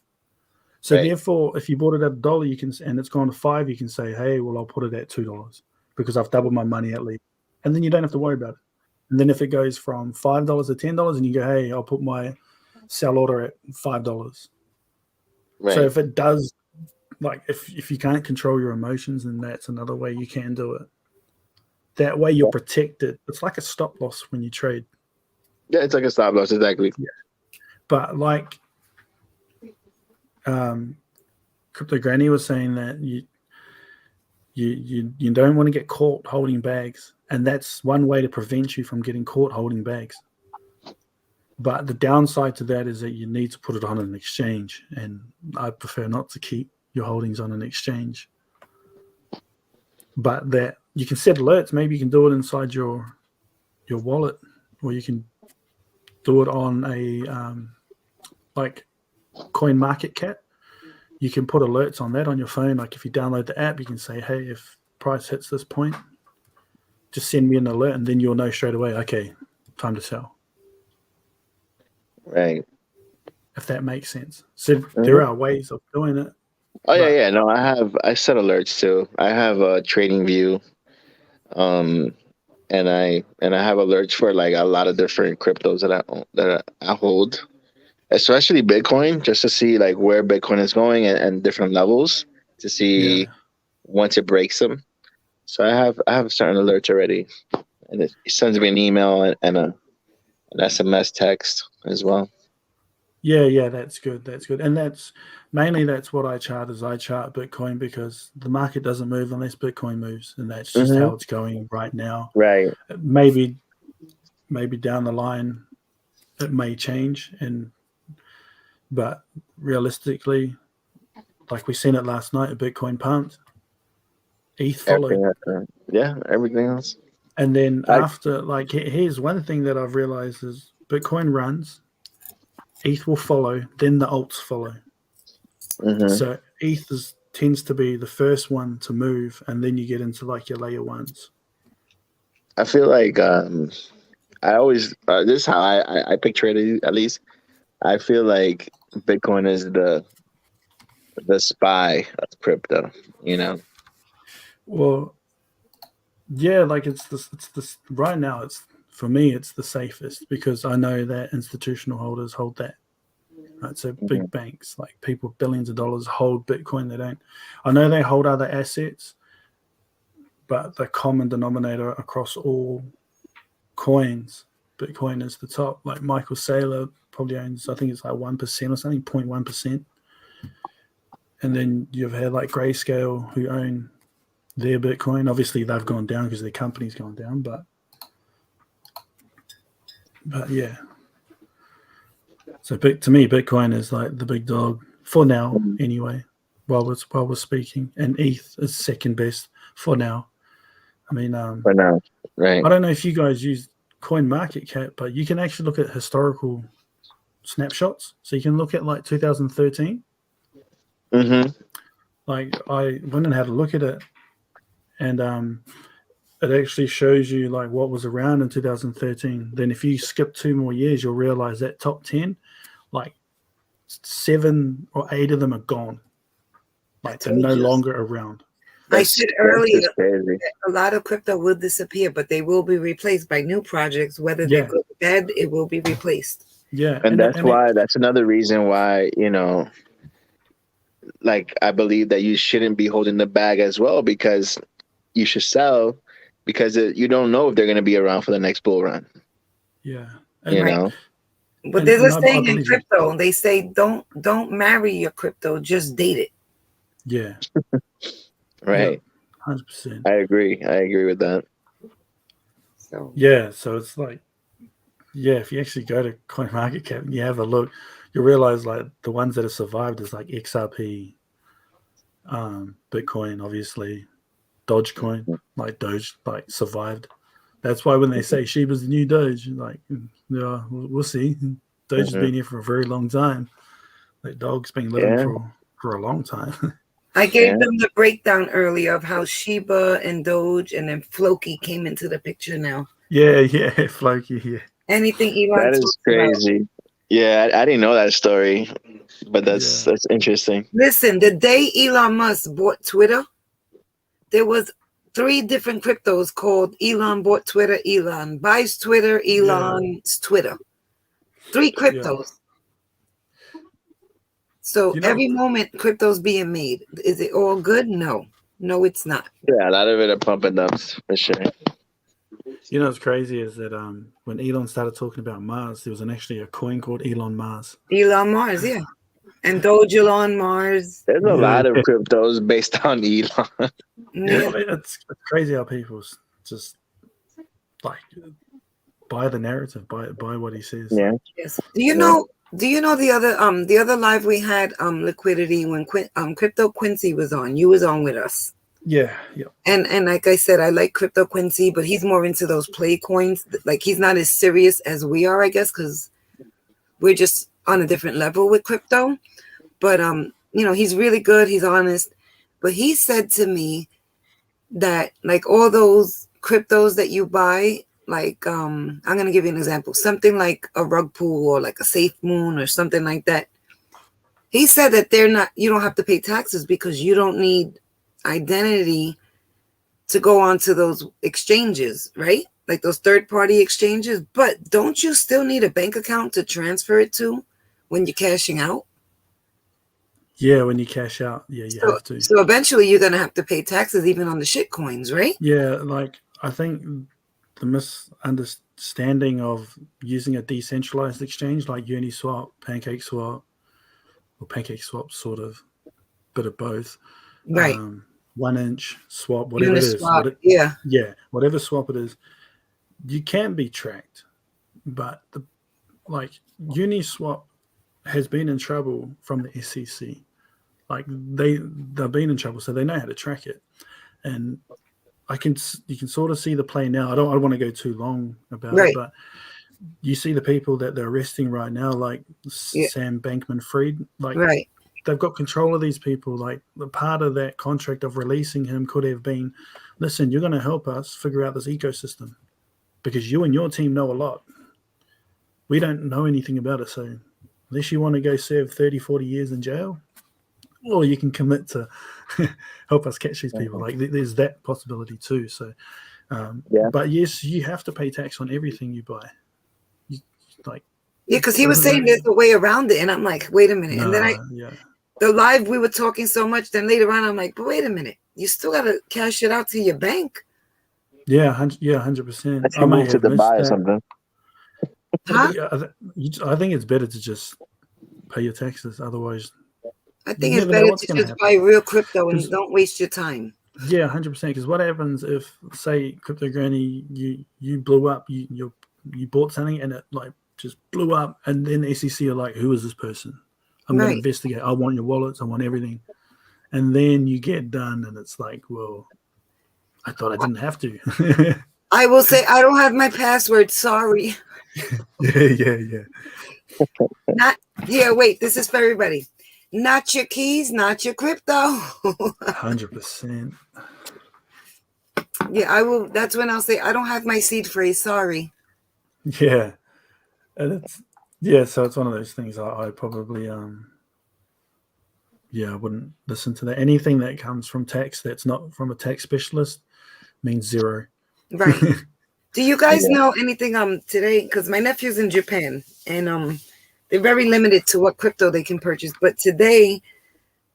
So therefore, if you bought it at $1, you can, and it's gone to $5, you can say, hey, well, I'll put it at $2 because I've doubled my money at least. And then you don't have to worry about it. And then if it goes from $5 to $10, and you go, hey, I'll put my sell order at $5. Right. So if it does, like if you can't control your emotions, then that's another way you can do it. That way you're protected. It's like a stop loss when you trade. Yeah, it's like a stop loss, exactly. Yeah. But like Crypto Granny was saying that you don't want to get caught holding bags, and that's one way to prevent you from getting caught holding bags. But the downside to that is that you need to put it on an exchange, and I prefer not to keep your holdings on an exchange. But that you can set alerts. Maybe you can do it inside your wallet, or you can do it on a like CoinMarketCap. You can put alerts on that on your phone. Like if you download the app, you can say, hey, if price hits this point, just send me an alert, and then you'll know straight away, okay, time to sell. Right. If that makes sense. So there are ways of doing it. Oh yeah. No, I set alerts too. I have a trading view. And I have alerts for like a lot of different cryptos that I hold, especially Bitcoin, just to see like where Bitcoin is going and different levels to see once it breaks them. So I have certain alerts already, and it sends me an email and an SMS text as well. Yeah, that's good. And that's what I chart is I chart Bitcoin because the market doesn't move unless Bitcoin moves, and that's just how it's going right now. Right. Maybe down the line it may change, but realistically, like we seen it last night, Bitcoin pumped, ETH followed. Everything else. And then after, like, here's one thing that I've realized is Bitcoin runs, ETH will follow, then the alts follow. So ETH tends to be the first one to move, and then you get into like your layer ones. I feel like I always this is how I picture it, at least. I feel like Bitcoin is the spy of crypto, you know. Well, yeah, like it's this right now. It's for me, it's the safest because I know that institutional holders hold that. Right, so big banks, like people with billions of dollars, hold Bitcoin. They don't. I know they hold other assets, but the common denominator across all coins, Bitcoin is the top. Like Michael Saylor probably owns, I think it's like 1% or something, 0.1%. And then you've had like Grayscale who own their Bitcoin. Obviously, they've gone down because their company's gone down, but yeah. So to me, Bitcoin is like the big dog for now, anyway. While we're speaking, and ETH is second best for now. I mean, for now, right? I don't know if you guys use CoinMarketCap, but you can actually look at historical snapshots. So you can look at like 2013. Like I went and had a look at it, and it actually shows you like what was around in 2013. Then if you skip 2 more years, you'll realize that top 10, like 7 or 8 of them are gone. Like they're no longer around. I said earlier, a lot of crypto will disappear, but they will be replaced by new projects. Whether they're good or bad, it will be replaced. Yeah, and that's another reason why, you know, like I believe that you shouldn't be holding the bag as well, because you should sell because you don't know if they're going to be around for the next bull run. Yeah, you know. But there's a saying in crypto. They say don't marry your crypto, just date it. Yeah. Right. 100%. I agree with that. So it's like, if you actually go to CoinMarketCap and you have a look, you realize like the ones that have survived is like XRP, Bitcoin, obviously, Dogecoin, like Doge, like survived. That's why when they say Shiba's the new Doge, like, yeah, we'll see. Doge has been here for a very long time. That dog's been living for a long time. I gave them the breakdown earlier of how Shiba and Doge and then Floki came into the picture now. Yeah, Floki, yeah. Anything Elon That is talks about. crazy. Yeah, I didn't know that story, but that's interesting. Listen, the day Elon Musk bought Twitter, there was 3 different cryptos called Elon bought Twitter, Elon buys Twitter, Elon's Twitter. 3 cryptos. So every moment crypto's being made. Is it all good? No. No, it's not. Yeah, a lot of it are pump and dumps for sure. You know what's crazy is that when Elon started talking about Mars, there was actually a coin called Elon Mars. Elon Mars, yeah. And Doge Elon Mars. There's a lot of cryptos based on Elon. Yeah, I mean, it's crazy how people just like buy the narrative, buy what he says. Yeah. Yes. Do you know the other live we had Liquidity when Crypto Quincy was on? You was on with us. Yeah. And like I said, I like Crypto Quincy, but he's more into those play coins. Like he's not as serious as we are, I guess, because we're just on a different level with crypto. But he's really good. He's honest. But he said to me that like all those cryptos that you buy, like I'm gonna give you an example, something like a rug pool or like a Safe Moon or something like that. He said that you don't have to pay taxes because you don't need identity to go onto those exchanges, right? Like those third-party exchanges. But don't you still need a bank account to transfer it to when you're cashing out? Yeah, when you cash out, you have to. So eventually you're gonna have to pay taxes even on the shit coins, right? Yeah, like I think the misunderstanding of using a decentralized exchange like Uniswap, PancakeSwap, or PancakeSwap sort of bit of both. Right. 1 inch swap, whatever Uniswap, it is. Yeah, whatever swap it is, you can be tracked. But Uniswap has been in trouble from the SEC. Like they've been in trouble, so they know how to track it. And you can sort of see the play now. I don't want to go too long about it, but you see the people that they're arresting right now, like Sam Bankman-Fried, like they've got control of these people. Like the part of that contract of releasing him could have been, listen, you're going to help us figure out this ecosystem because you and your team know a lot. We don't know anything about it. So unless you want to go serve 30, 40 years in jail, or you can commit to help us catch these people. Like there's that possibility too. So, but yes, you have to pay tax on everything you buy. Because he was saying there's a way around it, and I'm like, wait a minute. And then the live we were talking so much. Then later on, I'm like, but wait a minute, you still got to cash it out to your bank. Yeah, 100%. I might have to buy or something. Huh? I think it's better to just pay your taxes. Otherwise, I think it's better to just buy real crypto and don't waste your time. Yeah, 100%. Because what happens if, say, Crypto Granny, you blew up, you bought something and it like just blew up, and then the SEC are like, who is this person? I'm going to investigate. I want your wallets. I want everything. And then you get done, and it's like, well, I thought I didn't have to. I will say I don't have my password. Sorry. Yeah. Not here. Wait, this is for everybody. Not your keys, not your crypto. 100%. Yeah, I will. That's when I'll say I don't have my seed phrase. Sorry. Yeah, and so it's one of those things. I probably I wouldn't listen to that. Anything that comes from tax that's not from a tax specialist means zero. Right. Do you guys know anything today? Because my nephew's in Japan and they're very limited to what crypto they can purchase. But today,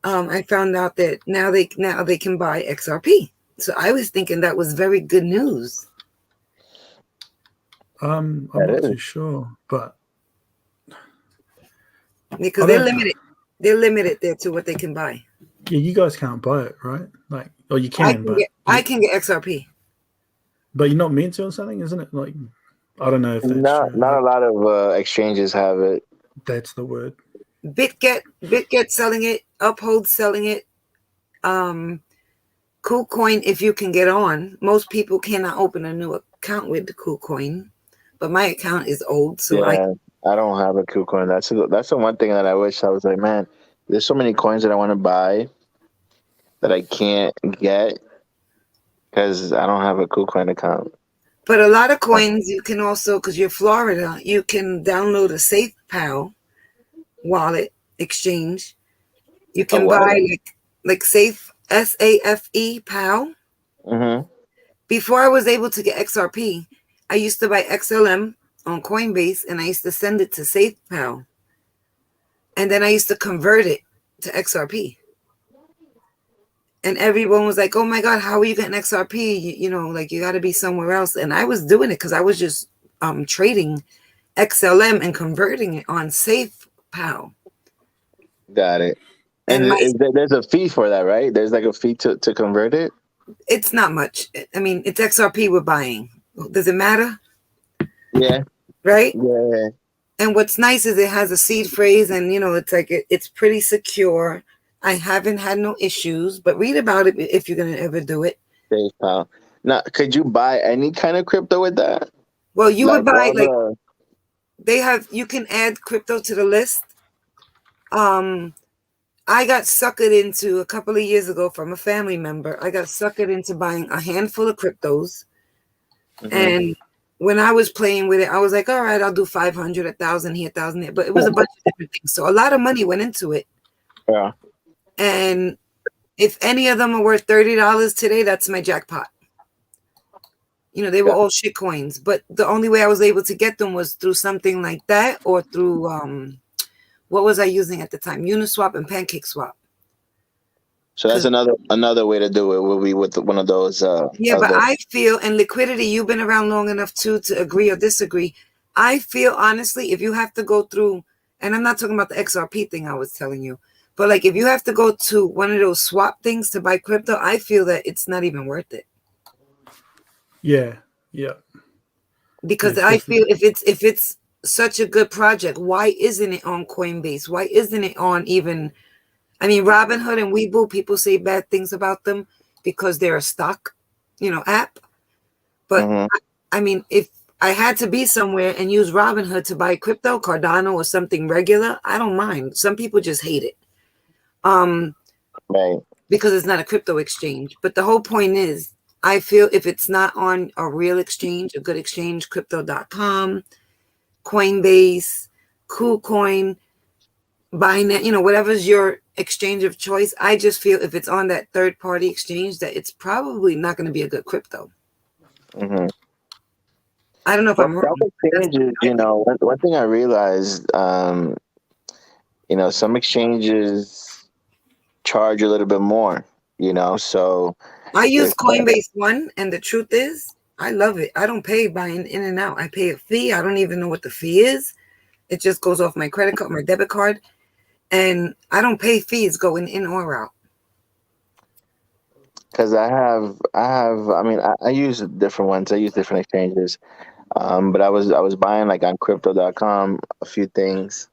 I found out that now they can buy XRP. So I was thinking that was very good news. I'm not too sure, but because they're limited. They're limited there to what they can buy. Yeah, you guys can't buy it, right? Like, or you can, I can get XRP. But you're not meant to or something, isn't it? Like, I don't know if that's not true. Not a lot of exchanges have it. That's the word. BitGet selling it, Uphold selling it, KuCoin, if you can get on, most people cannot open a new account with the KuCoin, but my account is old, so Yeah, I don't have a KuCoin. That's the one thing that I wish I was like, man, there's so many coins that I want to buy that I can't get because I don't have a KuCoin account. But a lot of coins you can also, because you're Florida, you can download a SafePal wallet exchange. You Oh, can what? buy like Safe SAFE PAL. Mm-hmm. Before I was able to get XRP, I used to buy XLM on Coinbase and I used to send it to SafePal. And then I used to convert it to XRP. And everyone was like, oh my God, how are you getting XRP? You know, like you got to be somewhere else. And I was doing it because I was just trading XLM and converting it on SafePal. Got it. And And there's a fee for that, right? There's like a fee to convert it? it's not much. I mean, it's XRP we're buying. Does it matter? Yeah. Right? Yeah. And what's nice is it has a seed phrase and, you know, it's like it's pretty secure. I haven't had no issues, but read about it if you're going to ever do it. PayPal. Now, could you buy any kind of crypto with that? Well, you would buy all you can add crypto to the list. I got suckered into a couple of years ago from a family member. I got suckered into buying a handful of cryptos. Mhm. And when I was playing with it, I was like, all right, I'll do 500, 1,000 here, 1,000 there. But it was a bunch of different things. So a lot of money went into it. Yeah. And if any of them are worth $30 today, that's my jackpot. You know, they were all shit coins. But the only way I was able to get them was through something like that or through, what was I using at the time? Uniswap and PancakeSwap. So that's another way to do it will be with one of those. Yeah, but I feel, and Liquidity, you've been around long enough too to agree or disagree. I feel honestly, if you have to go through, and I'm not talking about the XRP thing I was telling you, but like if you have to go to one of those swap things to buy crypto, I feel that it's not even worth it. Yeah. Because Yeah, I feel if it's such a good project, why isn't it on Coinbase? Why isn't it on even? I mean, Robinhood and Webull, people say bad things about them because they're a stock, app. But I mean, if I had to be somewhere and use Robinhood to buy crypto, Cardano or something regular, I don't mind. Some people just hate it. Right. Because it's not a crypto exchange. But the whole point is, I feel if it's not on a real exchange, a good exchange, crypto.com, Coinbase, KuCoin, Binance, whatever's your exchange of choice, I just feel if it's on that third-party exchange that it's probably not going to be a good crypto. Mm-hmm. I don't know if I'm wrong. Exchanges, one thing I realized, some exchanges charge a little bit more, so I use Coinbase One, and the truth is, I love it. I don't pay buying in and out. I pay a fee. I don't even know what the fee is. It just goes off my credit card, my debit card, and I don't pay fees going in or out. Because I use different ones. I use different exchanges. But I was buying like on crypto.com a few things.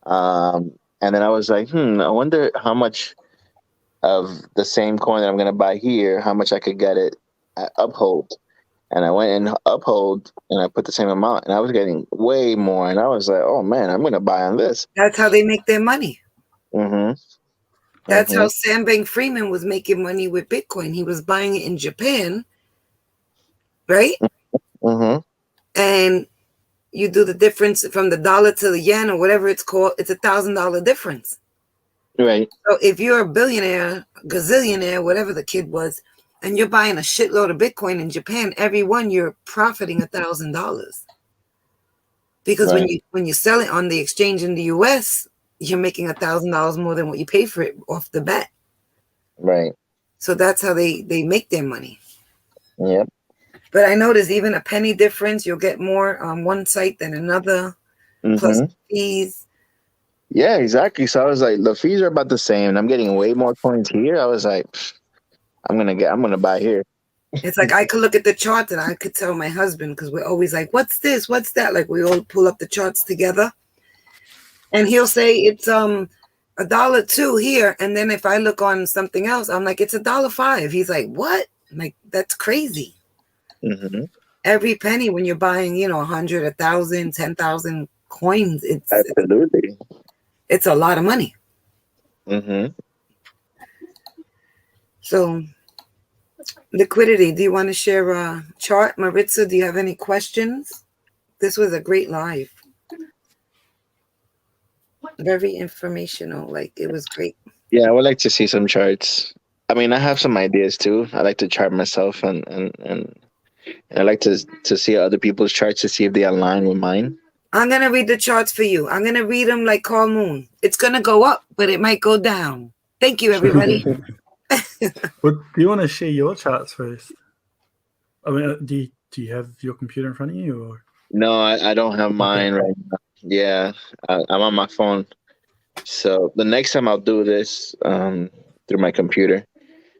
And then I was like, I wonder how much of the same coin that I'm going to buy here, how much I could get it at Uphold. And I went in Uphold and I put the same amount and I was getting way more. And I was like, oh man, I'm going to buy on this. That's how they make their money. Mm-hmm. That's how Sam Bankman-Fried was making money with Bitcoin. He was buying it in Japan, right? Mm-hmm. And you do the difference from the dollar to the yen or whatever it's called, it's $1,000 difference. Right. So if you're a billionaire, gazillionaire, whatever the kid was, and you're buying a shitload of Bitcoin in Japan, every one you're profiting $1,000. Because when you sell it on the exchange in the US, you're making $1,000 more than what you pay for it off the bat. Right. So that's how they make their money. Yep. But I notice even a penny difference, you'll get more on one site than another, plus fees. Yeah, exactly. So I was like, the fees are about the same, and I'm getting way more coins here. I was like, I'm gonna buy here. It's like I could look at the charts and I could tell my husband, because we're always like, what's this? What's that? Like we all pull up the charts together. And he'll say it's $1.02 here, and then if I look on something else, I'm like, it's $1.05. He's like, what? I'm like, that's crazy. Mm-hmm. Every penny when you're buying, 100, 1,000, 10,000 coins, Absolutely. it's a lot of money. Mm-hmm. So, Liquidity, do you want to share a chart? Maritza, do you have any questions? This was a great live. Very informational. Like, it was great. Yeah, I would like to see some charts. I mean, I have some ideas too. I like to chart myself, and I like to see other people's charts to see if they align with mine. I'm going to read the charts for you. I'm going to read them like Carl Moon. It's going to go up, but it might go down. Thank you, everybody. Well, do you want to share your charts first? I mean, do you have your computer in front of you? Or? No, I don't have mine right now. Yeah, I'm on my phone. So the next time I'll do this through my computer.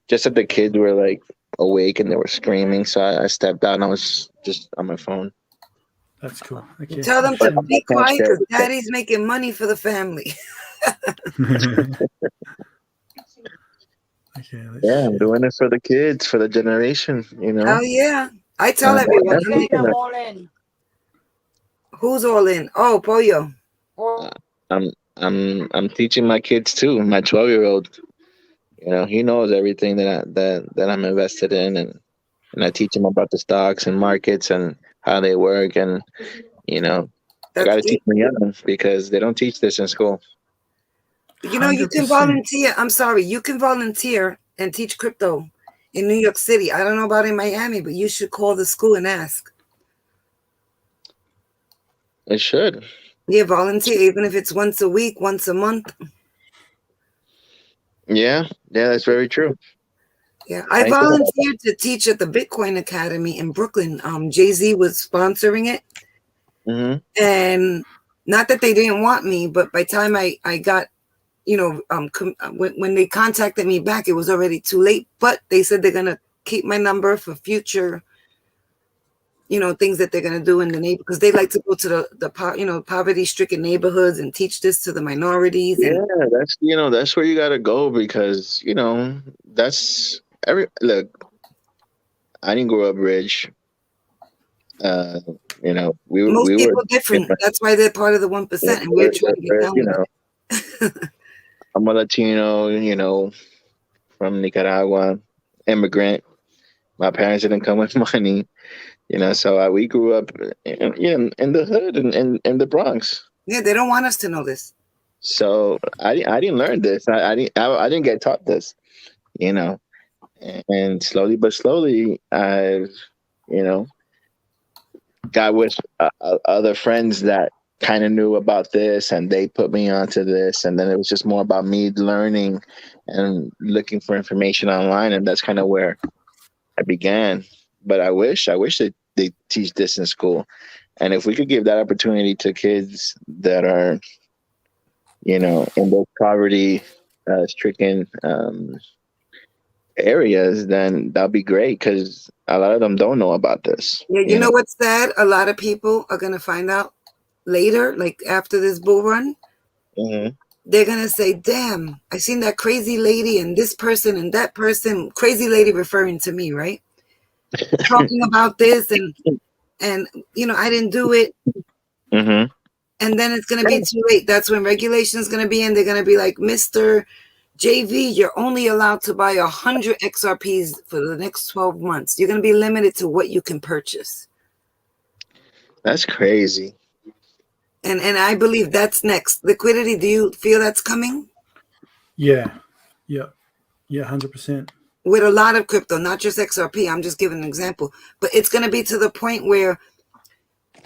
Just that the kids were like awake and they were screaming, so I stepped out and I was just on my phone. That's cool. Okay. Tell them But to be I can't quiet share because Daddy's making money for the family. Okay, Yeah, I'm doing it for the kids, for the generation, you know. Oh, yeah. I tell everyone. That's I'm like, I'm all in. who's all in? Oh, Pollo. I'm teaching my kids too. My 12-year-old, you know, he knows everything that I'm invested in, and I teach him about the stocks and markets and how they work, and you know, I got to teach them young because they don't teach this in school. You know, you can 100%. volunteer. I'm sorry, you can volunteer and teach crypto in New York City. I don't know about in Miami, but you should call the school and ask. It should. Yeah, volunteer, even if it's once a week, once a month. Yeah, that's very true. Yeah, I volunteered to teach at the Bitcoin Academy in Brooklyn. Jay-Z was sponsoring it. Mm-hmm. And not that they didn't want me, but by the time I got, when they contacted me back, it was already too late. But they said they're going to keep my number for future, things that they're going to do in the neighborhood, because they like to go to the poverty-stricken neighborhoods and teach this to the minorities. Yeah, that's where you got to go because, that's look, I didn't grow up rich. Most we people were different. That's why they're part of the 1%, and we're trying to get down with it. I'm a Latino, from Nicaragua, immigrant. My parents didn't come with money, so we grew up in the hood and in the Bronx. Yeah, they don't want us to know this. So I didn't learn this. I didn't get taught this, and slowly but slowly I've got with other friends that kind of knew about this, and they put me onto this, and then it was just more about me learning and looking for information online, and that's kind of where I began. But I wish that they teach this in school, and if we could give that opportunity to kids that are in those poverty stricken areas, then that'll be great, because a lot of them don't know about this. Yeah, you know what's sad? A lot of people are going to find out later, like after this bull run. Mm-hmm. They're going to say, damn, I seen that crazy lady and this person and that person. Crazy lady referring to me, right? Talking about this and I didn't do it. Mm-hmm. And then it's going to be too late. That's when regulation is going to be in. They're going to be like, Mr. JV, you're only allowed to buy 100 XRPs for the next 12 months. You're going to be limited to what you can purchase. That's crazy. And I believe that's next. Liquidity, do you feel that's coming? Yeah, 100%. With a lot of crypto, not just XRP. I'm just giving an example. But it's going to be to the point where,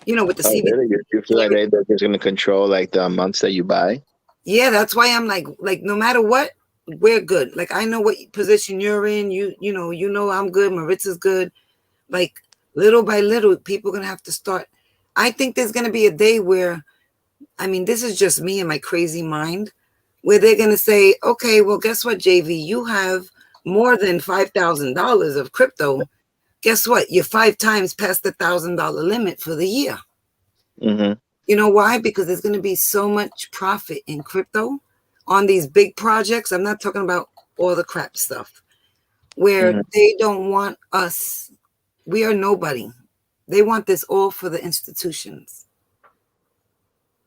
with the CBDC. Really? You feel like they're just going to control like the amounts that you buy? Yeah, that's why I'm like no matter what, we're good. Like, I know what position you're in. You know I'm good. Maritza's good. Like, little by little, people are going to have to start. I think there's going to be a day where, this is just me and my crazy mind, where they're going to say, okay, well, guess what, JV? You have more than $5,000 of crypto. Guess what? You're 5 times past the $1,000 limit for the year. Mm-hmm. You know why? Because there's going to be so much profit in crypto on these big projects. I'm not talking about all the crap stuff where they don't want us. We are nobody. They want this all for the institutions.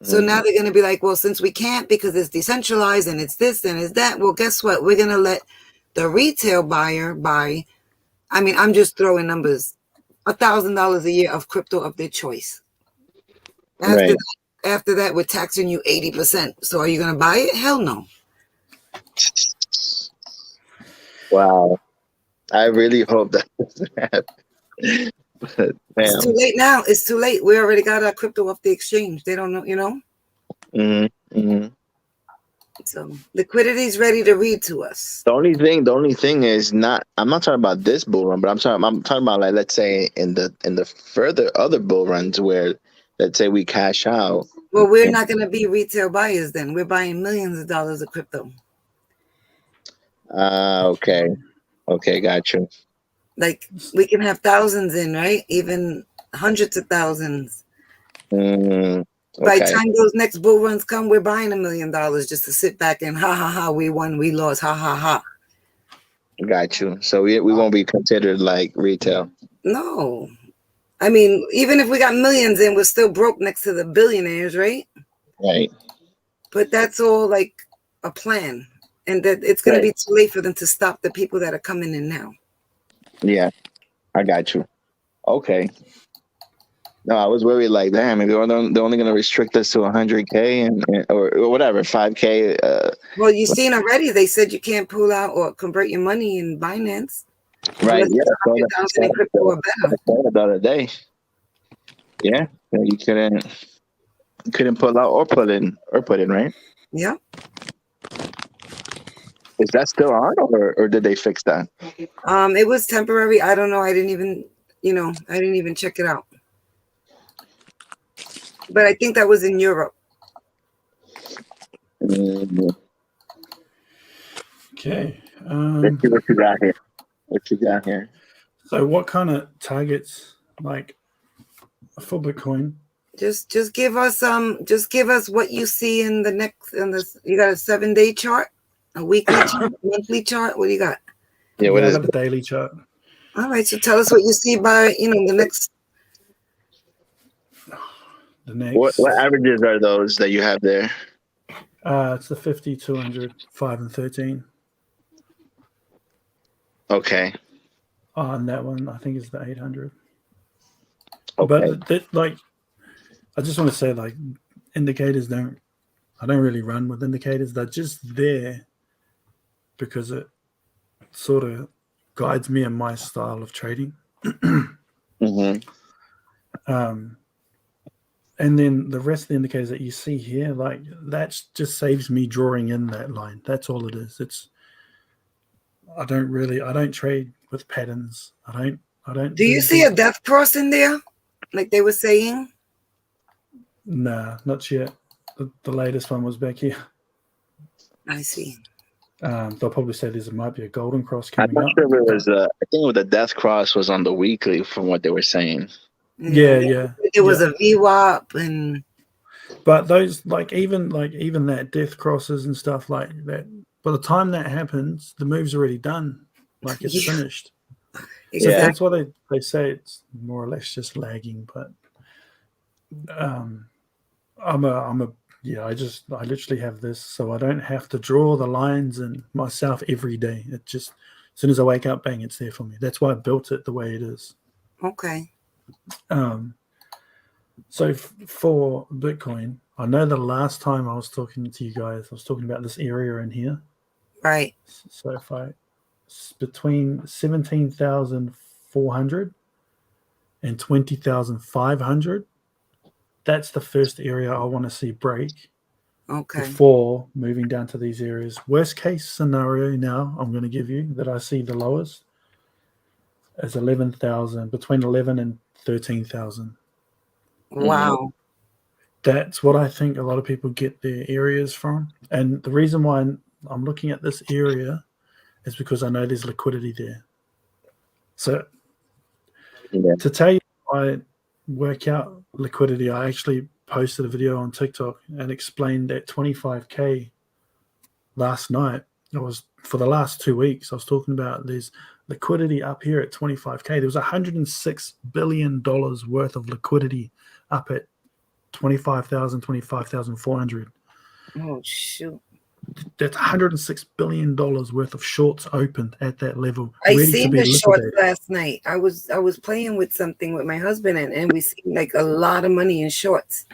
So now they're going to be like, well, since we can't because it's decentralized and it's this and it's that, well, guess what? We're going to let the retail buyer buy. I mean, I'm just throwing numbers. $1,000 a year of crypto of their choice. After that, we're taxing you 80%. So are you going to buy it? Hell no. Wow. I really hope that doesn't happen. But, it's too late now. It's too late. We already got our crypto off the exchange. They don't know, you know? So liquidity is ready to read to us. The only thing is not. I'm not talking about this bull run, but I'm talking about like, let's say in the further other bull runs where, let's say we cash out. Well, we're not going to be retail buyers then. We're buying millions of dollars of crypto. Okay, got you. Like we can have thousands in, right? Even hundreds of thousands. Okay. By the time those next bull runs come, we're buying $1 million just to sit back and ha ha ha, we won, we lost, ha ha ha. Got you. So we won't be considered like retail. No. I mean, even if we got millions in, we're still broke next to the billionaires, right? Right. But that's all like a plan. And that it's going to be too late for them to stop the people that are coming in now. Yeah, I got you. Okay. No, I was worried like, damn, maybe they're only going to restrict us to 100K and or whatever, 5K. Well, you've seen already. They said you can't pull out or convert your money in Binance. Right. Yeah. The other day. Yeah. You couldn't pull out or put in, right? Yeah. Is that still on, or did they fix that? It was temporary. I don't know. I didn't even check it out. But I think that was in Europe. Okay. Let's see what you got here. So what kind of targets like for Bitcoin? Just give us what you see in the next you got a 7-day chart, a weekly chart, monthly chart. What do you got? Yeah, I got the daily chart. All right, so tell us what you see by the next. What averages are those that you have there? It's the 50, 200, 5, and 13. Okay. And that one I think is the 800. Okay. But I just want to say, like, indicators I don't really run with indicators. They're just there because it sort of guides me in my style of trading. And then the rest of the indicators that you see here, like, that just saves me drawing in that line. That's all it is. I don't trade with patterns. I don't. Do you see a death cross in there, like they were saying? Nah, not yet. The latest one was back here. I see. They'll probably say there might be a golden cross coming up. I'm not sure it was. I think the death cross was on the weekly, from what they were saying. Yeah. It was a VWAP and. But those even that death crosses and stuff like that. By the time that happens, the move's already done. Like, it's finished. Exactly. So that's why they say it's more or less just lagging. But I literally have this, so I don't have to draw the lines and myself every day. It just, as soon as I wake up, bang, it's there for me. That's why I built it the way it is. Okay. So for Bitcoin, I know the last time I was talking to you guys, I was talking about this area in here. Right. So if between 17,400 and 20,500, that's the first area I want to see break. Okay. Before moving down to these areas. Worst case scenario now I'm going to give you that I see the lowest is 11,000, between 11 and 13,000. Wow. That's what I think a lot of people get their areas from. And the reason why I'm looking at this area is because I know there's liquidity there. So to tell you, I work out liquidity. I actually posted a video on TikTok and explained that 25K last night, for the last 2 weeks, I was talking about there's liquidity up here at 25K. There was $106 billion worth of liquidity up at 25,400. Oh shoot! That's $106 billion worth of shorts opened at that level, I ready to seen be the shorts liquidated. last night. I was playing with something with my husband, and we seen like a lot of money in shorts.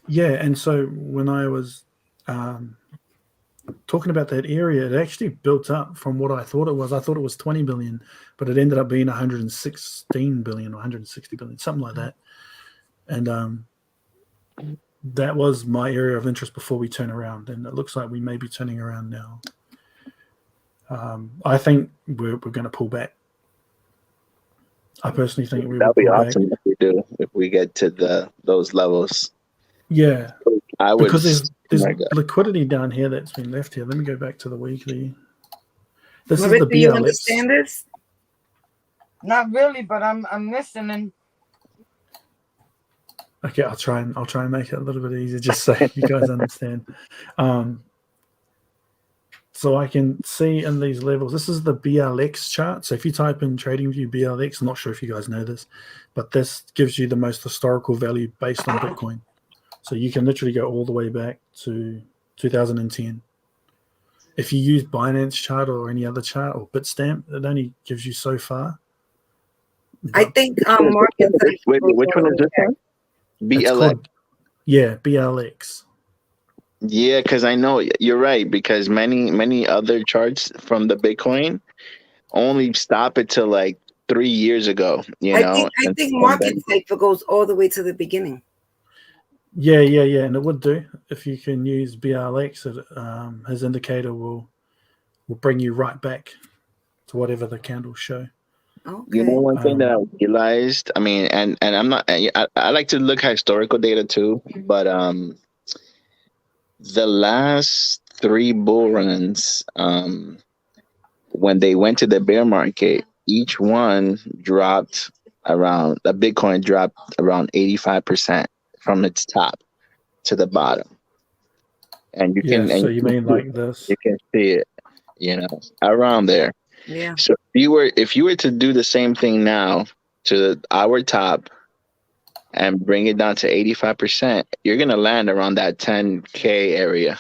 Yeah, and so when I was talking about that area, it actually built up from what I thought it was. I thought it was 20 billion, but it ended up being 116 billion or 160 billion, something like that. And that was my area of interest before we turn around, and it looks like we may be turning around now. I think we're going to pull back. I personally think we will That'd be pull awesome back. if we do, if we get to those levels. Yeah, I would. because there's oh my God. liquidity down here that's been left here. Let me go back to the weekly. This is Marissa, the do you BLX. understand this? Not really, but I'm listening. Okay, I'll try and make it a little bit easier, just so you guys understand. So I can see in these levels. This is the BLX chart. So if you type in TradingView BLX, I'm not sure if you guys know this, but this gives you the most historical value based on Bitcoin. So you can literally go all the way back to 2010. If you use Binance chart or any other chart or Bitstamp, it only gives you so far. I think market. Which one is this one? It's BLX. called, yeah, BLX. Yeah, because I know you're right. Because many other charts from the Bitcoin only stop it till like 3 years ago. I think market cipher goes all the way to the beginning. Yeah, and it would do if you can use BLX. His indicator will bring you right back to whatever the candles show. Okay. One thing that I realized, I mean, and I'm not, I like to look at historical data too, but the last 3 bull runs, when they went to the bear market, each one dropped the Bitcoin dropped around 85% from its top to the bottom. And you can, so you mean like this? You can see it, around there. Yeah. So if you were to do the same thing now to our top and bring it down to 85%, you're gonna land around that 10K area.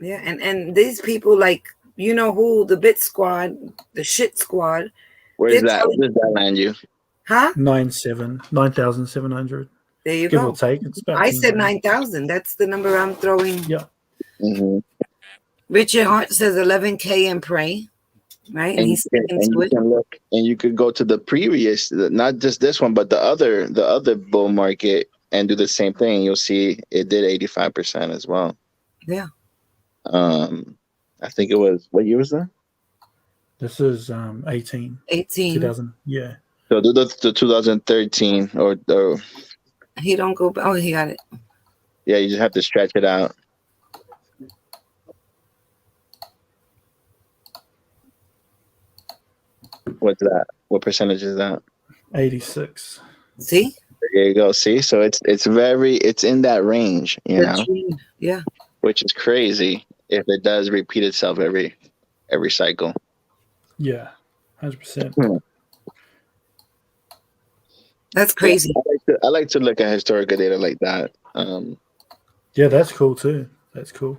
Yeah, and these people, like, you know who, the Bit Squad, the Shit Squad. Where's that? Where does that land you? Huh? 9,700. There you Give go. or take. It's about I said 9,000. That's the number I'm throwing. Yeah. Mm-hmm. Richard Hart says 11K and pray, right? And he's sticking to it. Look, and you could go to the previous, not just this one, but the other bull market and do the same thing. You'll see it did 85% as well. Yeah. I think it was, what year was that? This is 18. 2000. Yeah. So do the 2013 or he don't go. Oh, he got it. Yeah, you just have to stretch it out. What's that? What percentage is that? 86. See? There you go. See, so it's in that range, Yeah. Which is crazy if it does repeat itself every cycle. Yeah, 100%. That's crazy. I like to look at historical data like that. Yeah, that's cool too. That's cool.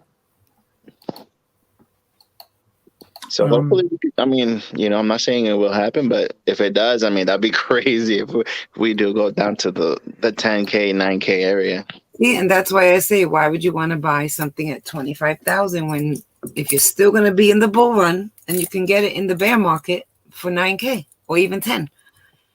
So hopefully, I mean, I'm not saying it will happen, but if it does, I mean, that'd be crazy if we do go down to the 10K, 9K area. Yeah, and that's why I say, why would you want to buy something at 25,000 when, if you're still going to be in the bull run and you can get it in the bear market for 9K or even 10.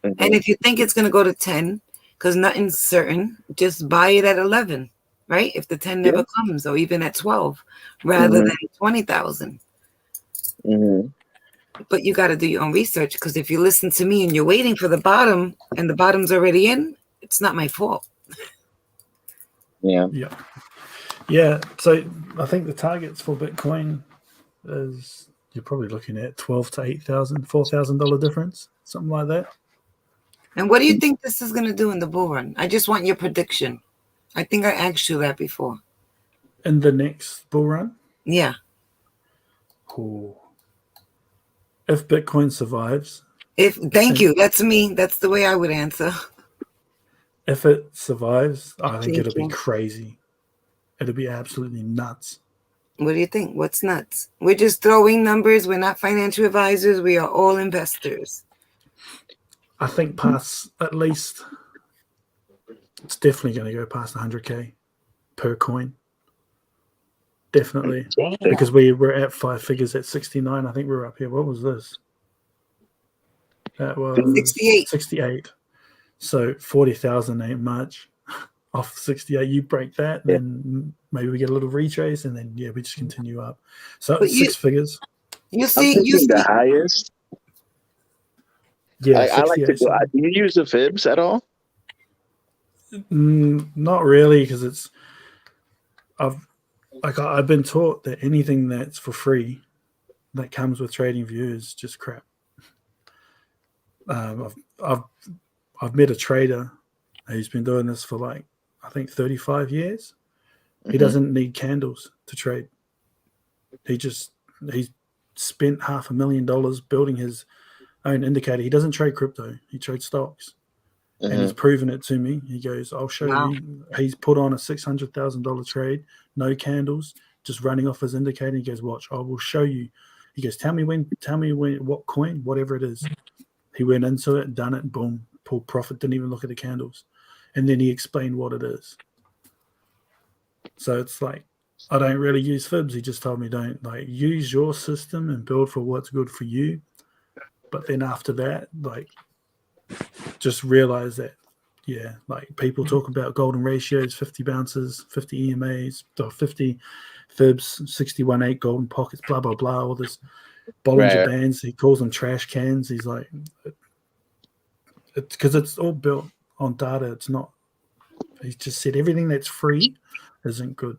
Mm-hmm. And if you think it's going to go to 10, because nothing's certain, just buy it at 11, right? If the 10 never comes, or even at 12, rather than 20,000. Mm-hmm. But you got to do your own research, because if you listen to me and you're waiting for the bottom and the bottom's already in, it's not my fault. Yeah. So I think the targets for Bitcoin is, you're probably looking at $12,000 to $8,000, $4,000 difference, something like that. And what do you think this is going to do in the bull run? I just want your prediction. I think I asked you that before. In the next bull run? Yeah. Ooh. If Bitcoin survives, Thank you. That's me. That's the way I would answer. if it survives, I think Thank it'll be you. crazy. It'll be absolutely nuts. What do you think? What's nuts? We're just throwing numbers. We're not financial advisors. We are all investors. I think past at least, it's definitely going to go past 100K per coin. Definitely. Because we were at 5 figures at 69. I think we were up here. What was this? That was 68. 68. So 40,000 ain't much. Off 68, you break that, then maybe we get a little retrace, and then we just continue up. So But 6 figures. You I'm see, thinking the highest. Yeah, I like to 68. go. Do you use the fibs at all? Not really, because I've been taught that anything that's for free that comes with trading view is just crap. I've met a trader who's been doing this for like, I think 35 years. He doesn't need candles to trade. He's spent $500,000 building his own indicator. He doesn't trade crypto. He trades stocks. And he's proven it to me. He goes, I'll show you. He's put on a $600,000 trade, no candles, just running off his indicator. He goes, watch, I will show you. He goes, tell me when, what coin, whatever it is. He went into it, done it, boom, pulled profit, didn't even look at the candles. And then he explained what it is. So it's like, I don't really use fibs. He just told me don't use your system and build for what's good for you. But then after that, just realize that, people talk about golden ratios, 50 bounces, 50 EMAs, 50 fibs, 61.8 golden pockets, blah, blah, blah, all this Bollinger Bands. He calls them trash cans. He's like, because it's all built on data. It's not, he just said everything that's free isn't good.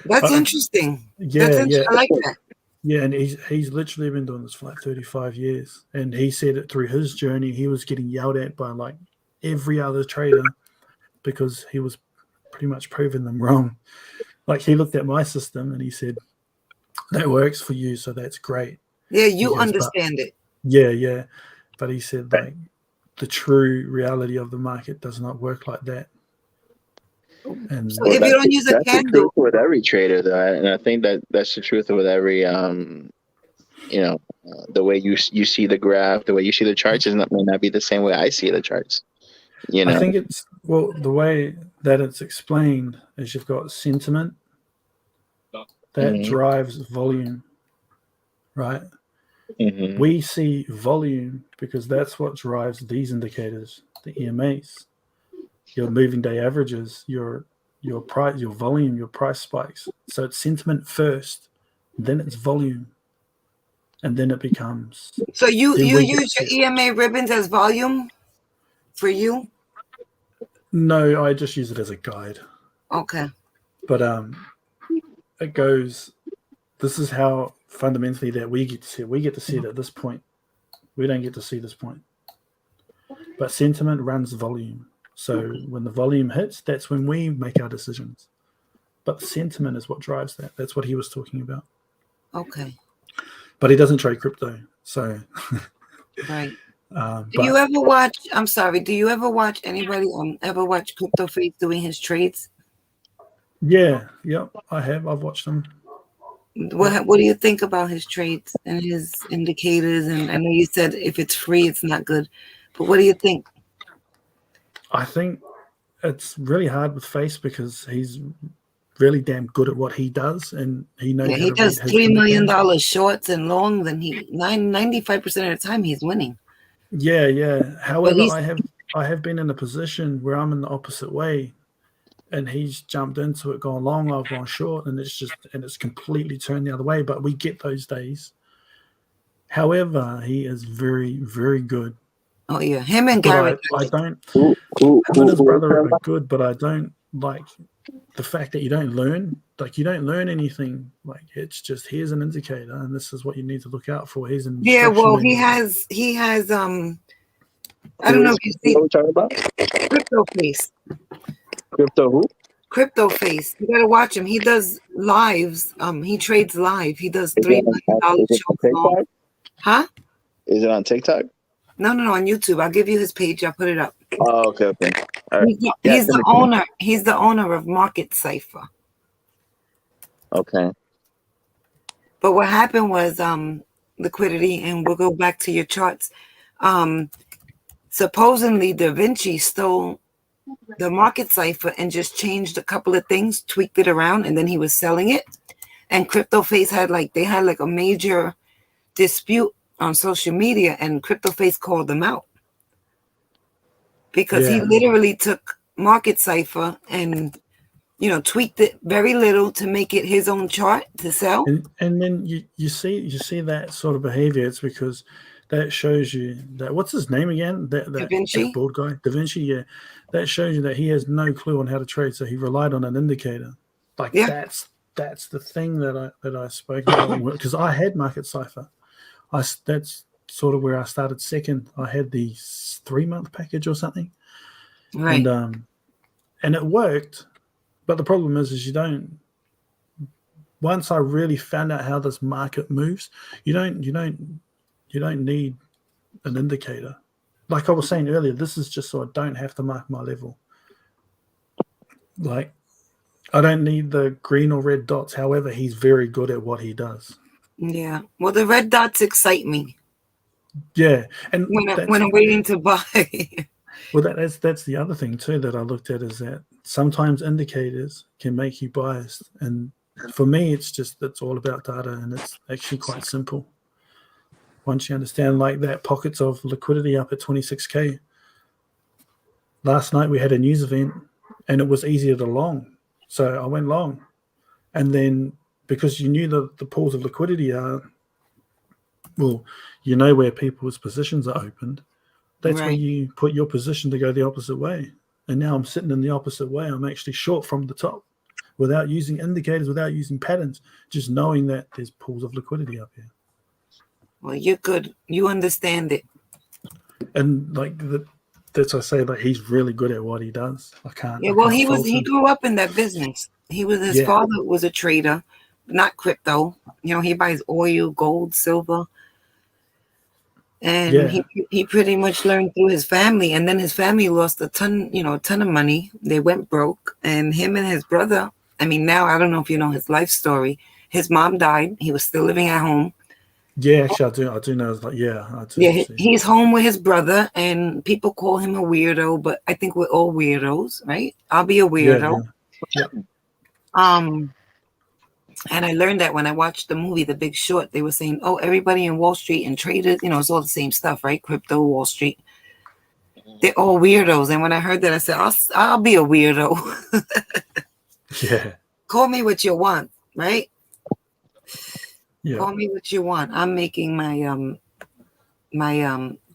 That's interesting. Yeah, I like that. Yeah, and he's literally been doing this for like 35 years. And he said it through his journey, he was getting yelled at by like every other trader because he was pretty much proving them wrong. Like he looked at my system and he said, that works for you, so that's great. Yeah, you understand it. Yeah. But he said the true reality of the market does not work like that. And so if you don't use a that's candle, the truth with every trader, though, and I think that's the truth with every, the way you see the graph, the way you see the charts may not be the same way I see the charts. I think it's the way that it's explained is you've got sentiment that drives volume, right? We see volume because that's what drives these indicators, the EMAs, your moving day averages, your price, your volume, your price spikes. So it's sentiment first, then it's volume, and then it becomes. So you use your EMA ribbons as volume for you? No, I just use it as a guide. Okay. But it goes. This is how fundamentally that we get to see it. We get to see it at this point. We don't get to see this point. But sentiment runs volume. So when the volume hits, that's when we make our decisions. But sentiment is what drives that. That's what he was talking about. Okay. But he doesn't trade crypto. So. Right. Do you ever watch? I'm sorry. Do you ever watch anybody ever watch Crypto Face doing his trades? Yeah. I have. I've watched them. What do you think about his trades and his indicators? And I know you said if it's free, it's not good. But what do you think? I think it's really hard with Face because he's really damn good at what he does, and he knows. Yeah, he does $3 million shorts and longs, and 95% of the time he's winning. Yeah. However, I have been in a position where I'm in the opposite way, and he's jumped into it, gone long, I've gone short, and it's completely turned the other way. But we get those days. However, he is very, very good. Oh yeah, him and Garrett. I don't. Him and his brother are good, but I don't like the fact that you don't learn. Like you don't learn anything. Like it's just here's an indicator, and this is what you need to look out for. Here's an well, he has. I don't know if you see what we're talking about. Crypto Face. Crypto who? Crypto Face. You gotta watch him. He does lives. He trades live. He does Is $3 it million is it on shows long. TikTok? Huh? Is it on TikTok? No, on YouTube. I'll give you his page. I'll put it up. Oh, okay. All right. He's the owner. He's the owner of Market Cipher. Okay. But what happened was Liquidity, and we'll go back to your charts. Supposedly Da Vinci stole the Market Cipher and just changed a couple of things, tweaked it around, and then he was selling it. And Crypto Face had like a major dispute on social media, and Crypto Face called them out because he literally took Market Cipher and tweaked it very little to make it his own chart to sell. And then you see that sort of behavior. It's because that shows you that, what's his name again? That Da Vinci? That bald guy, Da Vinci. Yeah, that shows you that he has no clue on how to trade. So he relied on an indicator. Like that's the thing that I spoke about, because I had Market Cipher. That's sort of where I started second. I had the 3-month package or something, Right? And it worked. But the problem is you don't. Once I really found out how this market moves, you don't need an indicator. Like I was saying earlier, this is just so I don't have to mark my level. Like, I don't need the green or red dots. However, he's very good at what he does. Yeah. Well, the red dots excite me. Yeah, and when I'm waiting to buy. Well, that's the other thing too that I looked at, is that sometimes indicators can make you biased, and for me, it's all about data, and it's actually quite simple. Once you understand, like that pockets of liquidity up at 26K. Last night we had a news event, and it was easier to long, so I went long, and then because you knew the pools of liquidity are, well, you know where people's positions are opened. That's where you put your position to go the opposite way. And now I'm sitting in the opposite way. I'm actually short from the top without using indicators, without using patterns, just knowing that there's pools of liquidity up here. Well, you're good. You understand it. And like that's I say, like, he's really good at what he does. I can't. Yeah, well, he grew up in that business. His father was a trader, not crypto. He buys oil, gold, silver. And he pretty much learned through his family, and then his family lost a ton of money. They went broke, and him and his brother. I mean, now I don't know if you know his life story. His mom died. He was still living at home. Yeah, actually, I do know. I do. Yeah, he's home with his brother, and people call him a weirdo, but I think we're all weirdos, right? I'll be a weirdo. Yeah. And I learned that when I watched the movie The Big Short. They were saying, oh, everybody in Wall Street and traders, it's all the same stuff, right? Crypto, Wall Street. They're all weirdos. And when I heard that, I said, I'll be a weirdo. Yeah. Call me what you want, right? Yeah. Call me what you want. I'm making my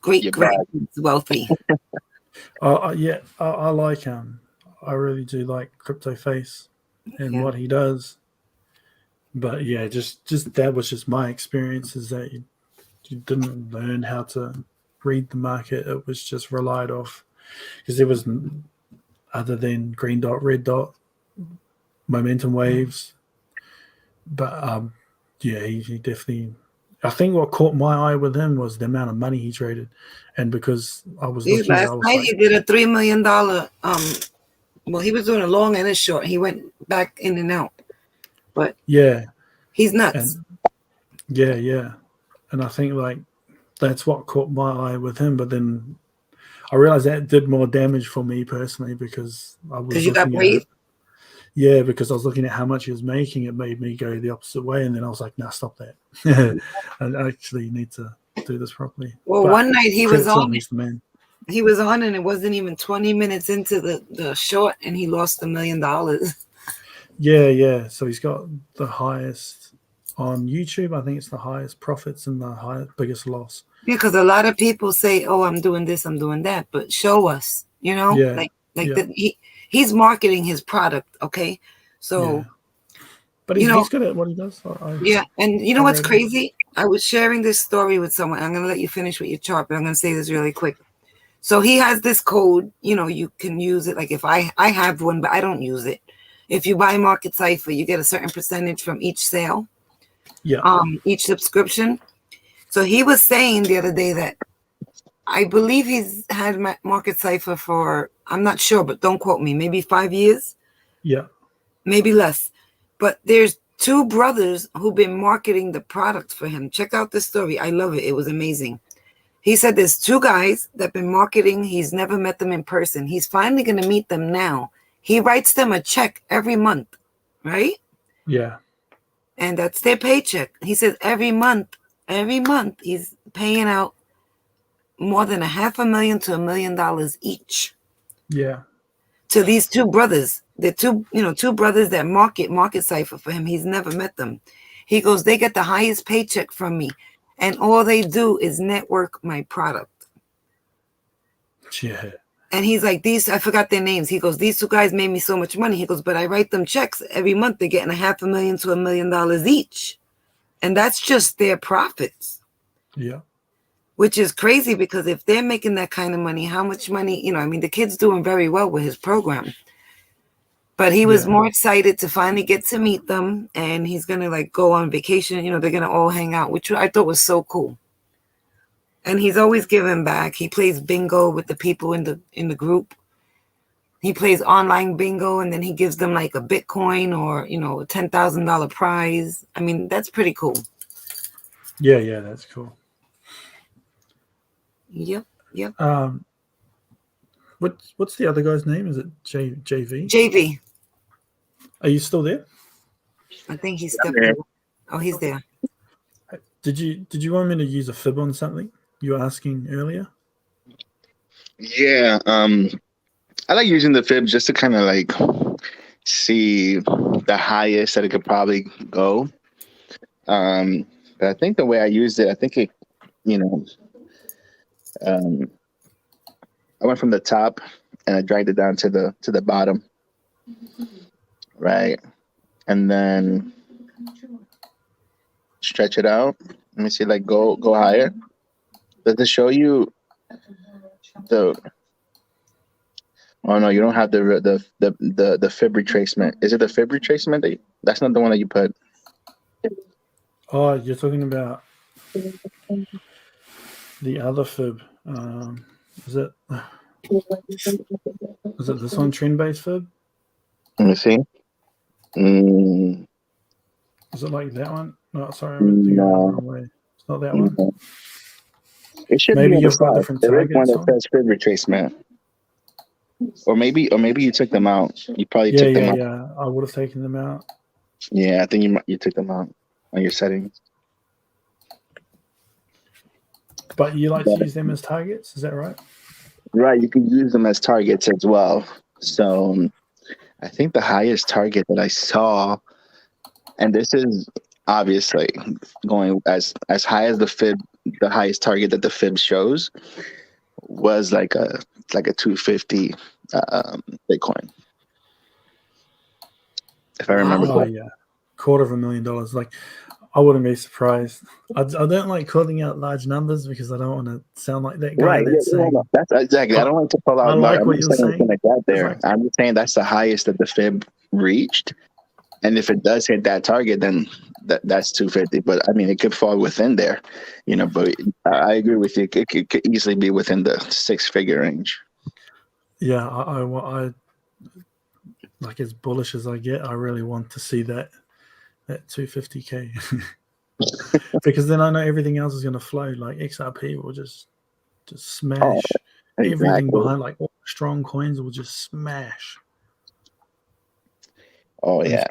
great grandkids wealthy. I like I really do like Crypto Face and what he does. But yeah, just that was just my experience, is that you didn't learn how to read the market. It was just relied off, because there was, other than green dot, red dot, momentum waves. But he definitely. I think what caught my eye with him was the amount of money he traded, and because I was looking, last night he did a $3 million. Well, he was doing a long and a short. He went back in and out. But he's nuts. And I think like that's what caught my eye with him. But then I realized that did more damage for me personally, because I was because I was looking at how much he was making. It made me go the opposite way, and then I was like, "No, stop that! I actually need to do this properly." Well, one night he was on. He was on, and it wasn't even 20 minutes into the short, and he lost $1 million. Yeah. So he's got the highest on YouTube. I think it's the highest profits and the biggest loss. Yeah, because a lot of people say, "Oh, I'm doing this, I'm doing that," but show us, he's marketing his product. Okay, so, but he's good at what he does. And you know what's crazy? I was sharing this story with someone. I'm going to let you finish with your chart, but I'm going to say this really quick. So he has this code. You can use it. Like if I have one, but I don't use it. If you buy Market Cipher, you get a certain percentage from each sale, Yeah. each subscription. So he was saying the other day that I believe he's had Market Cipher for, I'm not sure, but don't quote me, maybe 5 years, Yeah. maybe less. But there's two brothers who've been marketing the product for him. Check out this story. I love it. It was amazing. He said there's two guys that have been marketing. He's never met them in person. He's finally going to meet them now. He writes them a check every month, right? Yeah. And that's their paycheck. He says every month, he's paying out more than $500,000 to $1 million each Yeah. to these two brothers. They're two brothers that Market Cipher for him. He's never met them. He goes, they get the highest paycheck from me, and all they do is network my product. Yeah. And he's like, I forgot their names. He goes, these two guys made me so much money. He goes, but I write them checks every month. They're getting $500,000 to $1 million each. And that's just their profits. Yeah. Which is crazy, because if they're making that kind of money, how much money, the kid's doing very well with his program. But he was more excited to finally get to meet them, and he's going to go on vacation. They're going to all hang out, which I thought was so cool. And he's always giving back. He plays bingo with the people in the group. He plays online bingo, and then he gives them a Bitcoin or, a $10,000 prize. I mean, that's pretty cool. Yeah, that's cool. Yep. What's the other guy's name? Is it JV? JV. Are you still there? I think he stepped away. Oh, he's there. Did you want me to use a fib on something you were asking earlier? Yeah. I like using the fib just to kind of see the highest that it could probably go. But I think the way I used it, I think it, I went from the top and I dragged it down to the bottom, right, and then stretch it out. Let me see, go higher. Does it show you the? Oh no, you don't have the fib retracement. Is it the fib retracement? That's not the one that you put. Oh, you're talking about the other fib. Is it this one, trend-based fib? Let me see. Is it like that one? No, sorry, I'm thinking the wrong way. It's not that one. It should maybe be you've got different there is targets. One that says fib retracement. Or maybe you took them out. You probably took them out. Yeah. I would have taken them out. Yeah, I think you took them out on your settings. But you like to use them as targets, is that right? Right, you can use them as targets as well. So I think the highest target that I saw, and this is obviously going as high as the fib, the highest target that the fib shows was like a 250 Bitcoin. If I remember correctly. Yeah. $250,000. I wouldn't be surprised. I don't like calling out large numbers because I don't want to sound like that guy that's saying. That's exactly. I don't want to call out. I like what you're saying. I'm just saying that's the highest that the fib reached, and if it does hit that target, then that's 250. But I mean, it could fall within there, But I agree with you. It could easily be within the 6-figure range. Yeah, I as bullish as I get, I really want to see that 250K because then I know everything else is going to flow. XRP will just smash everything behind. All strong coins will just smash. Oh yeah.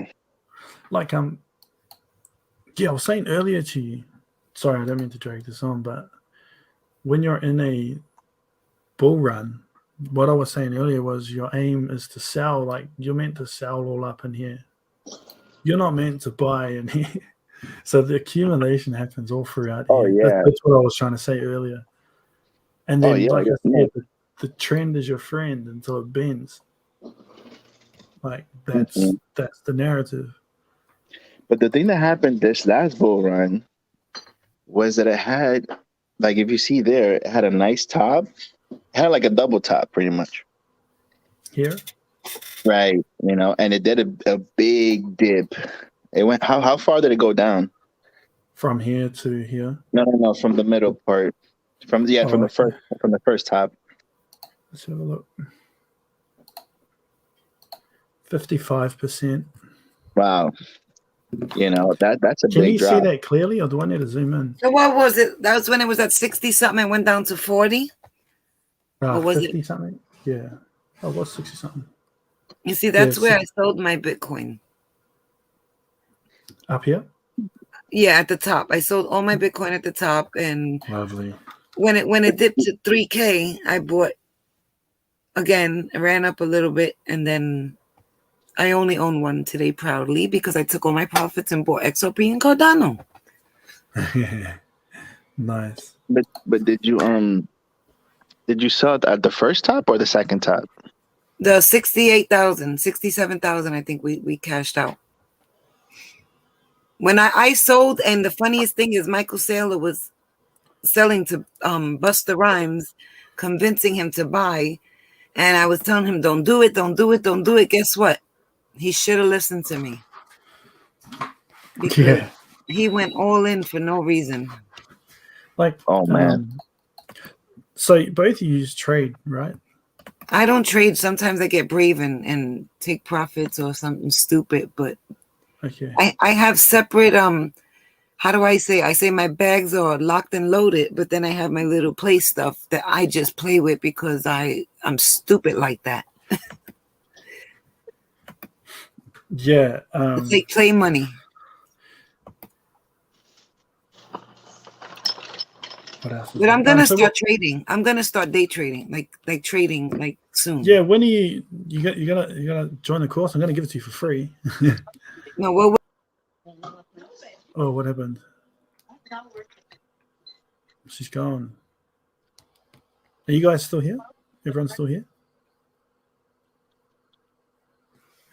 I was saying earlier to you, sorry, I don't mean to drag this on, but when you're in a bull run, what I was saying earlier was your aim is to sell. You're meant to sell all up in here. You're not meant to buy in here. So the accumulation happens all throughout here. Yeah. That's what I was trying to say earlier. And then, I said, the trend is your friend until it bends. That's the narrative. But the thing that happened this last bull run was that it had, if you see there, it had a nice top. It had a double top, pretty much. Here? Right. And it did a big dip. It went. How far did it go down? From here to here. No, from the middle part. From Oh, okay. from the first top. Let's have a look. 55%. Wow. That's a Can big you see drop. that clearly, or do I need to zoom in? So what was it? That was when it was at 60 something and went down to 40? Or was 50 it? something? Yeah. Oh, it was 60 something. You see, Yeah, that's where I sold my Bitcoin. up here? Yeah, at the top. I sold all my Bitcoin at the top, and Lovely. when it dipped to 3K, I bought again, ran up a little bit, and then I only own one today proudly because I took all my profits and bought XOP and Cardano. Nice. But did you sell it at the first top or the second top? The 68,000, 67,000, I think we cashed out. When I sold, and the funniest thing is Michael Saylor was selling to Busta Rhymes, convincing him to buy, and I was telling him, don't do it, don't do it, don't do it. Guess what? He should have listened to me because he went all in for no reason. Like, oh man. So both of you trade, right? I don't trade. Sometimes I get brave and take profits or something stupid, but okay. I have separate how do I say? I say my bags are locked and loaded, but then I have my little play stuff that I just play with because I'm stupid like that. Yeah. It's like play money. What else? But I'm gonna start trading. I'm gonna start day trading, like trading, like soon. Yeah, when are you gonna join the course? I'm gonna give it to you for free. No, well, oh, what happened? She's gone. Are you guys still here? Everyone's still here?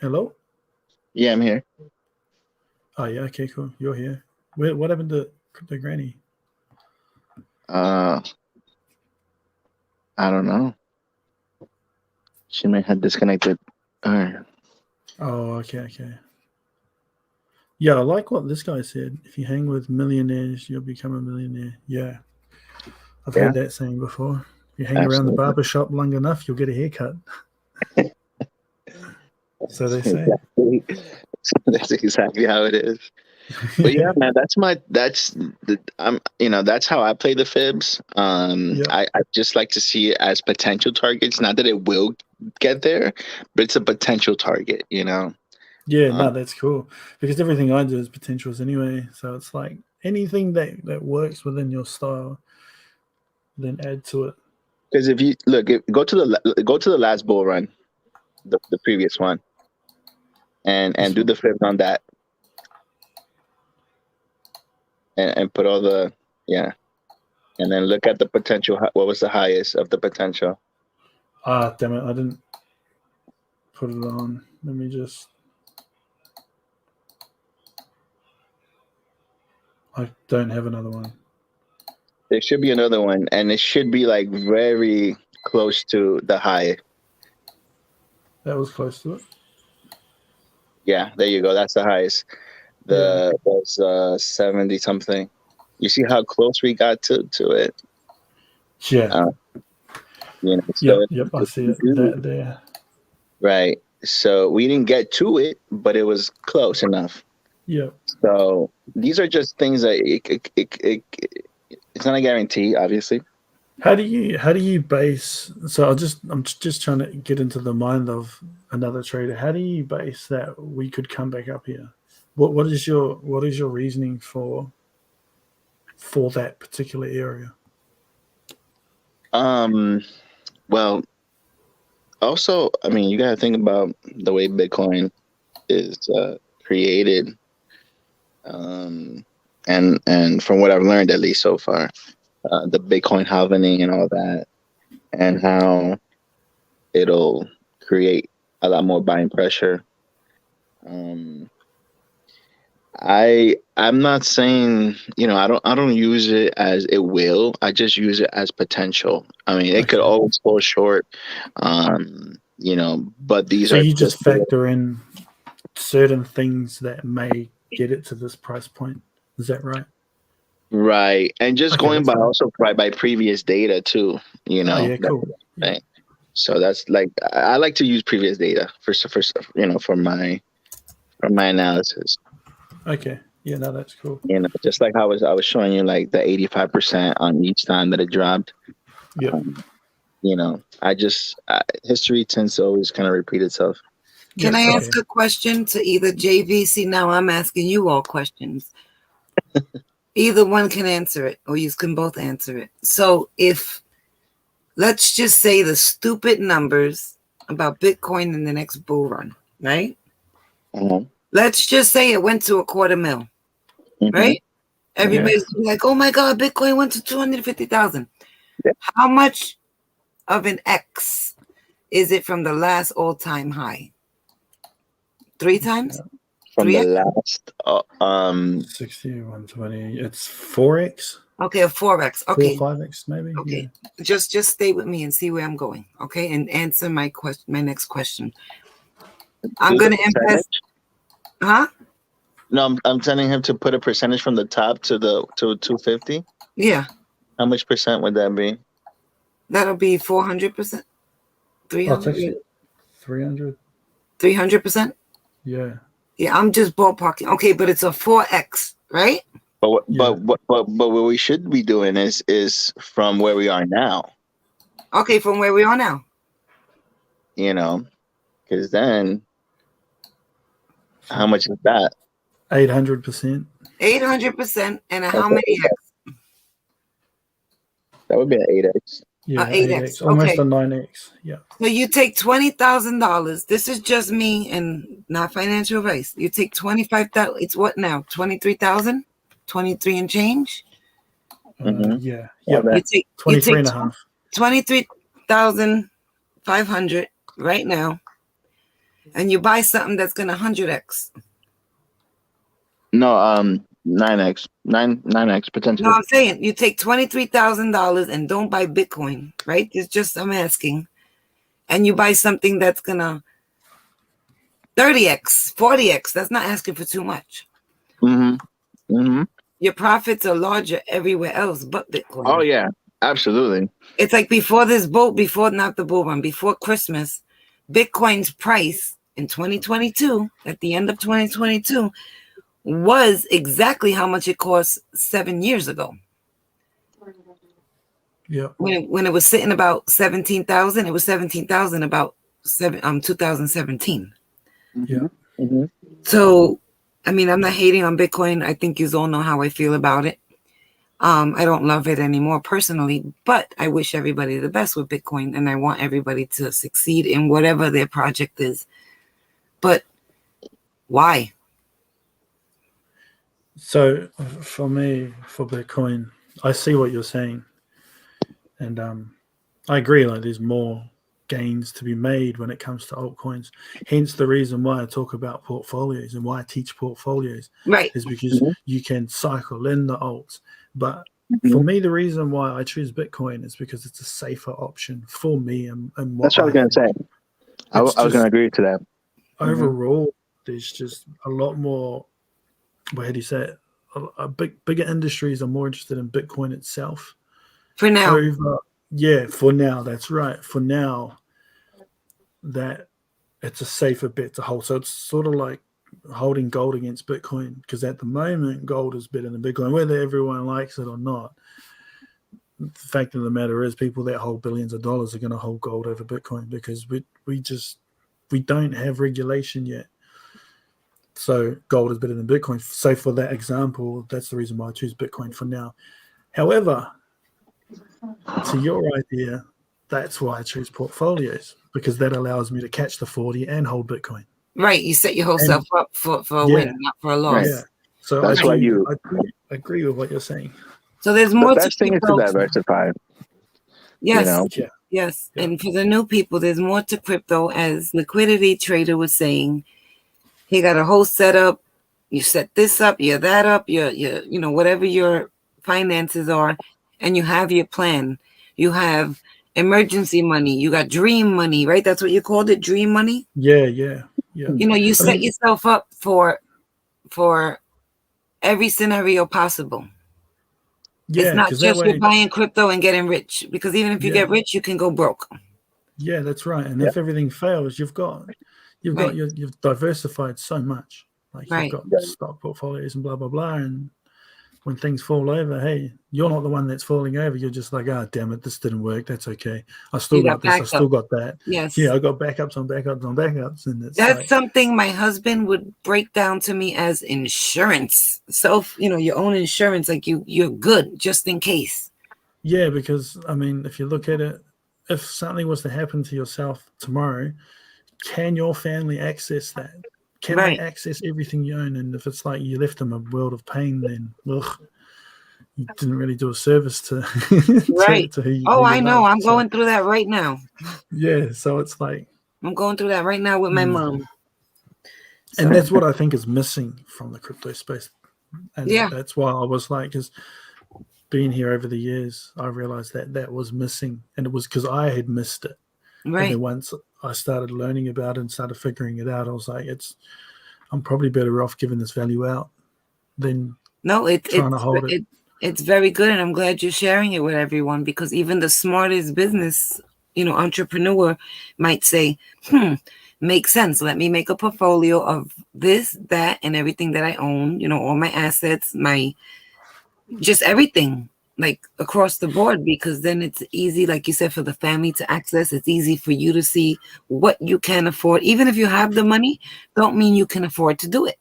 Hello? Yeah, I'm here. Oh yeah, okay, cool. You're here. What happened to Crypto Granny? I don't know. She may have disconnected. Alright. Oh, okay. Yeah, I like what this guy said. If you hang with millionaires, you'll become a millionaire. Yeah. I've heard that saying before. If you hang around the barber shop long enough, you'll get a haircut. So they say. That's exactly how it is. But yeah, man, that's how I play the fibs. I just like to see it as potential targets. Not that it will get there, but it's a potential target, Yeah, no, that's cool. Because everything I do is potentials anyway. So it's like anything that works within your style, then add to it. Because if you go to the last bull run, the previous one, and do the fibs on that. And put all the and then look at the potential. What was the highest of the potential? Ah, damn it! I didn't put it on. Let me just. I don't have another one. There should be another one, and it should be like very close to the high. That was close to it. Yeah, there you go. That's the highest. Was 70 something. You see how close we got to it? Yeah. So yep, I see it there. Right. So we didn't get to it, but it was close enough. Yeah. So these are just things that it's not a guarantee, obviously. How do you base? So I'm just trying to get into the mind of another trader. How do you base that we could come back up here? What is your reasoning for that particular area? Well, also, I mean, you got to think about the way Bitcoin is created, and from what I've learned, at least so far, the Bitcoin halvening and all that, and how it'll create a lot more buying pressure. I'm not saying, I don't use it as it will. I just use it as potential. I mean, it could always fall short. but these So are you just factor in certain things that may get it to this price point. Is that right? right, and just Okay, going that's by fine. also by previous data too. Oh yeah, That's cool. the Yeah. thing. So that's like I like to use previous data for my analysis. Okay. Yeah, no, that's cool. Just like I was showing you like the 85% on each time that it dropped. Yep. History tends to always kind of repeat itself. Can Yep. I Okay. ask a question to either JVC? Now I'm asking you all questions. Either one can answer it, or you can both answer it. So if, let's just say the stupid numbers about Bitcoin in the next bull run, right? Uh-huh. Let's just say it went to $250,000, Mhm. right? Everybody's Yeah. like, oh my God, Bitcoin went to 250,000. Yeah. How much of an X is it from the last all-time high? 3 times? From 3X? the last 60, 120. It's 4x, Okay, a 4X. Okay. 5x maybe. Okay. Yeah. Just stay with me and see where I'm going. Okay. And answer my next question. I'm There's a gonna invest. percentage. Huh? No, I'm telling him to put a percentage from the top to 250. Yeah. How much percent would that be? That'll be 400%. Oh, it's 300. actually 300. 300%. Yeah. Yeah, I'm just ballparking. Okay, but it's a 4X, right? But what we should be doing is from where we are now. Okay, from where we are now. Because then how much is that? 800%. 800%. And how Okay. many X? That would be an 8x. Yeah, 8X. 8x. Almost Okay. a 9x. Yeah. So you take $20,000. This is just me and not financial advice. You take 25,000. It's what now? 23,000? 23 and change? Mhm. Yeah. Well, Yep. You take 23 and a half. 23,500 right now, and you buy something that's gonna 100x. No, 9x, 9x potentially. No, I'm saying you take $23,000 and don't buy Bitcoin, right? It's just I'm asking, and you buy something that's gonna 30x, 40x. That's not asking for too much. Mm-hmm. Mm-hmm. Your profits are larger everywhere else but Bitcoin. Oh yeah, absolutely. It's like before not the bull run, before Christmas, Bitcoin's price in 2022, at the end of 2022, was exactly how much it cost 7 years ago. Yep. When it was sitting about 17,000, it was 17,000 about 2017. Yeah. Mm-hmm. So, I mean, I'm not hating on Bitcoin. I think you all know how I feel about it. I don't love it anymore personally, but I wish everybody the best with Bitcoin, and I want everybody to succeed in whatever their project is. But why? So for me, for Bitcoin, I see what you're saying, and I agree. Like, there's more gains to be made when it comes to altcoins. Hence, the reason why I talk about portfolios and why I teach portfolios, Right? is because you can cycle in the alts. But Mm-hmm. for me, the reason why I choose Bitcoin is because it's a safer option for me and what That's what I was gonna say. I was gonna agree to that. Overall, there's just a lot more. Well, how do you say it? Bigger industries are more interested in Bitcoin itself. For now. For now, that's right. For now, that it's a safer bet to hold. So it's sort of like holding gold against Bitcoin, because at the moment, gold is better than Bitcoin, whether everyone likes it or not. The fact of the matter is, people that hold billions of dollars are going to hold gold over Bitcoin, because we don't have regulation yet. So gold is better than Bitcoin. So for that example, that's the reason why I choose Bitcoin for now. However, to your idea, that's why I choose portfolios, because that allows me to catch the 40 and hold Bitcoin. Right. You set your whole self up for a win, not for a loss. Yeah. So That's why I agree with what you're saying. So there's more. The best thing is to diversify. Yes. Yeah. Yes. Yeah. And for the new people, there's more to crypto. As Liquidity Trader was saying, he got a whole setup. You set this up, you're that up, you're whatever your finances are, and you have your plan. You have emergency money. You got dream money, right? That's what you called it, dream money. Yeah. You know, you set yourself up for every scenario possible. Yeah, it's not because that just you're way, buying crypto and getting rich, because even if you get rich, you can go broke. yeah, that's right. And if everything fails, you've Right. you've diversified so much. Like you've Right. got stock portfolios and blah blah blah. And when things fall over, hey, you're not the one that's falling over. You're just like, oh damn it, this didn't work. That's okay. I still You got got this. I backup. still got that. Yes. Yeah, I got backups on backups on backups, and it's That's like, something my husband would break down to me as insurance. Self, your own insurance, like you're good just in case. yeah, because I mean, if you look at it, if something was to happen to yourself tomorrow, can your family access that? Can Right. they access everything you own? And if it's like you left them a world of pain, then you didn't really do a service to Right. to who Oh, you I know. love. I'm So, going through that right now. yeah, so it's like, I'm going through that right now with my mom. and that's what I think is missing from the crypto space, and Yeah. that's why I was like, because being here over the years, I realized that was missing, and it was because I had missed it. And Right. then once I started learning about it and started figuring it out, I was like, I'm probably better off giving this value out than trying to hold it. It's very good, and I'm glad you're sharing it with everyone, because even the smartest business, entrepreneur might say, makes sense. Let me make a portfolio of this, that, and everything that I own, all my assets, just everything, like across the board, because then it's easy, like you said, for the family to access. It's easy for you to see what you can afford. Even if you have the money, don't mean you can afford to do it.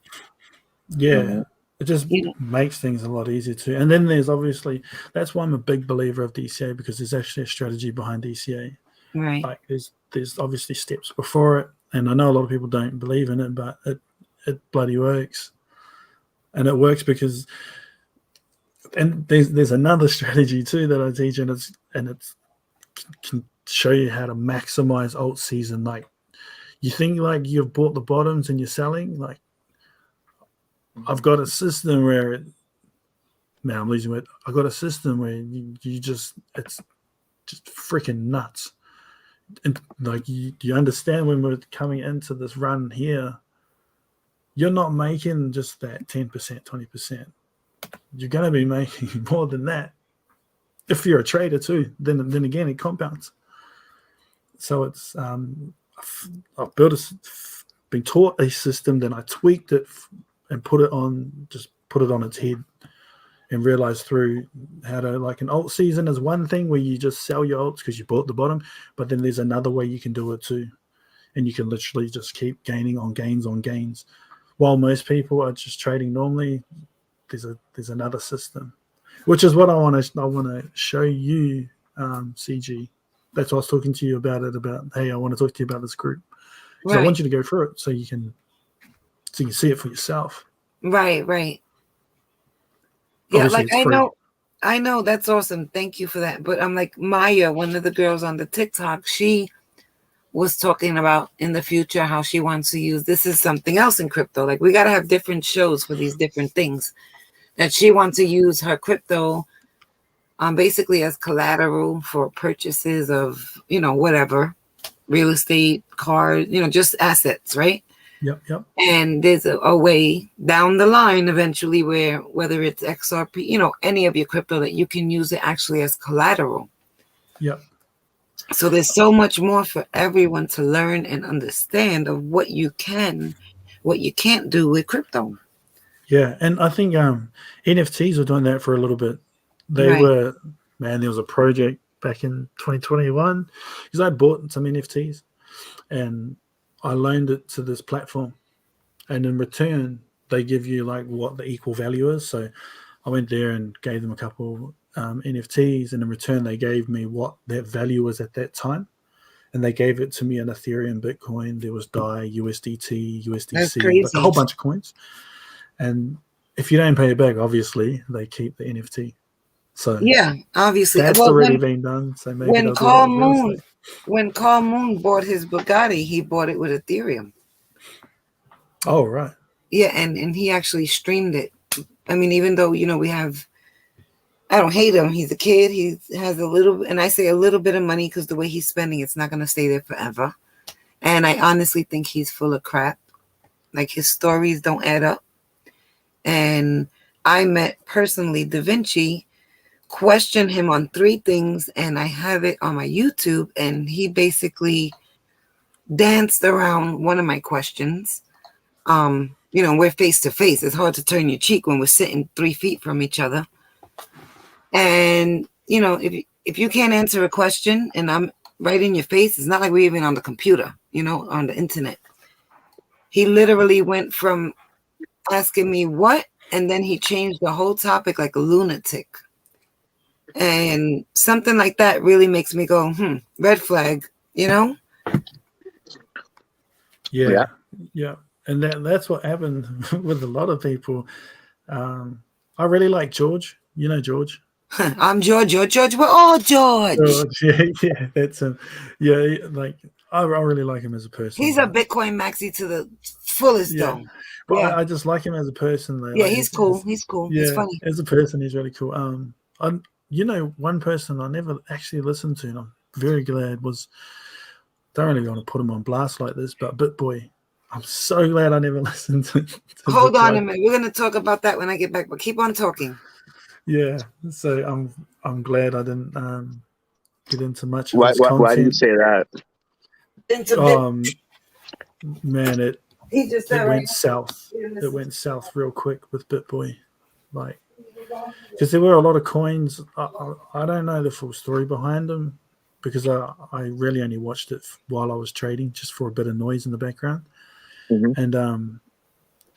Yeah. It just You know? makes things a lot easier too. And then there's obviously, that's why I'm a big believer of DCA, because there's actually a strategy behind DCA. Right. Like there's obviously steps before it. And I know a lot of people don't believe in it, but it bloody works. And it works because, and there's another strategy too that I teach, and it's can show you how to maximize alt season. Like you think like you've bought the bottoms and you're selling, like I've got a system where I'm losing it. I've got a system where you just, it's just freaking nuts. And like you understand, when we're coming into this run here, you're not making just that 10%, 20%. You're going to be making more than that. If you're a trader too, then again, it compounds. So it's, I've been taught a system, then I tweaked it and put it on its head, and realized through how to, like, an alt season is one thing where you just sell your alts because you bought the bottom, but then there's another way you can do it too. And you can literally just keep gaining on gains. While most people are just trading normally, there's another system, which is what I want to show you, CG. That's why I was talking to you about it, hey, I want to talk to you about this group. Because I want you to go through it so you can see it for yourself. Right. Yeah, Obviously, like I know that's awesome. Thank you for that. But I'm like Maya, one of the girls on the TikTok, she was talking about in the future how she wants to use, this is something else in crypto. Like we got to have different shows for these different things. That she wants to use her crypto basically as collateral for purchases of, whatever, real estate, cars, just assets, right? Yep. And there's a way down the line eventually where, whether it's XRP, any of your crypto, that you can use it actually as collateral. Yep. So there's so much more for everyone to learn and understand of what you can't do with crypto. Yeah, and I think NFTs were doing that for a little bit. There was a project back in 2021, because I bought some NFTs and I loaned it to this platform, and in return they give you like what the equal value is. So I went there and gave them a couple NFTs, and in return they gave me what that value was at that time, and they gave it to me in Ethereum, Bitcoin. There was DAI, USDT, USDC, like a whole bunch of coins. And if you don't pay it back, obviously they keep the NFT. So yeah, obviously that's already been done. So maybe when Carl Moon bought his Bugatti, he bought it with Ethereum. Oh, right. Yeah, and he actually streamed it. I mean, even though we have I don't hate him. He's a kid. He has a little, and I say a little bit of money because the way he's spending, it's not going to stay there forever. And I honestly think he's full of crap. Like his stories don't add up. And I met personally Da Vinci, questioned him on 3 things, and I have it on my YouTube. And he basically danced around one of my questions. We're face to face. It's hard to turn your cheek when we're sitting 3 feet from each other. And if you can't answer a question and I'm right in your face, it's not like we're even on the computer, on the internet. He literally went from asking me what, and then he changed the whole topic like a lunatic. And something like that really makes me go, red flag, Yeah. And that's what happened with a lot of people. I really like George. You know George. I'm George. You're George. We're all George. Yeah, that's him. Yeah, like I really like him as a person. He's a Bitcoin maxi to the fullest, though. But I just like him as a person. Though. Yeah, he's cool. He's cool. Yeah, he's funny. As a person, he's really cool. One person I never actually listened to, and I'm very glad was. Don't really want to put him on blast like this, but BitBoy. I'm so glad I never listened to Hold on a minute. We're going to talk about that when I get back, but keep on talking. Yeah, so I'm glad I didn't get into much of Why, his why, content. why do you say that? Man, it went went south. It went south real quick with BitBoy, like because there were a lot of coins. I don't know the full story behind them because I really only watched it while I was trading, just for a bit of noise in the background. Mm-hmm. And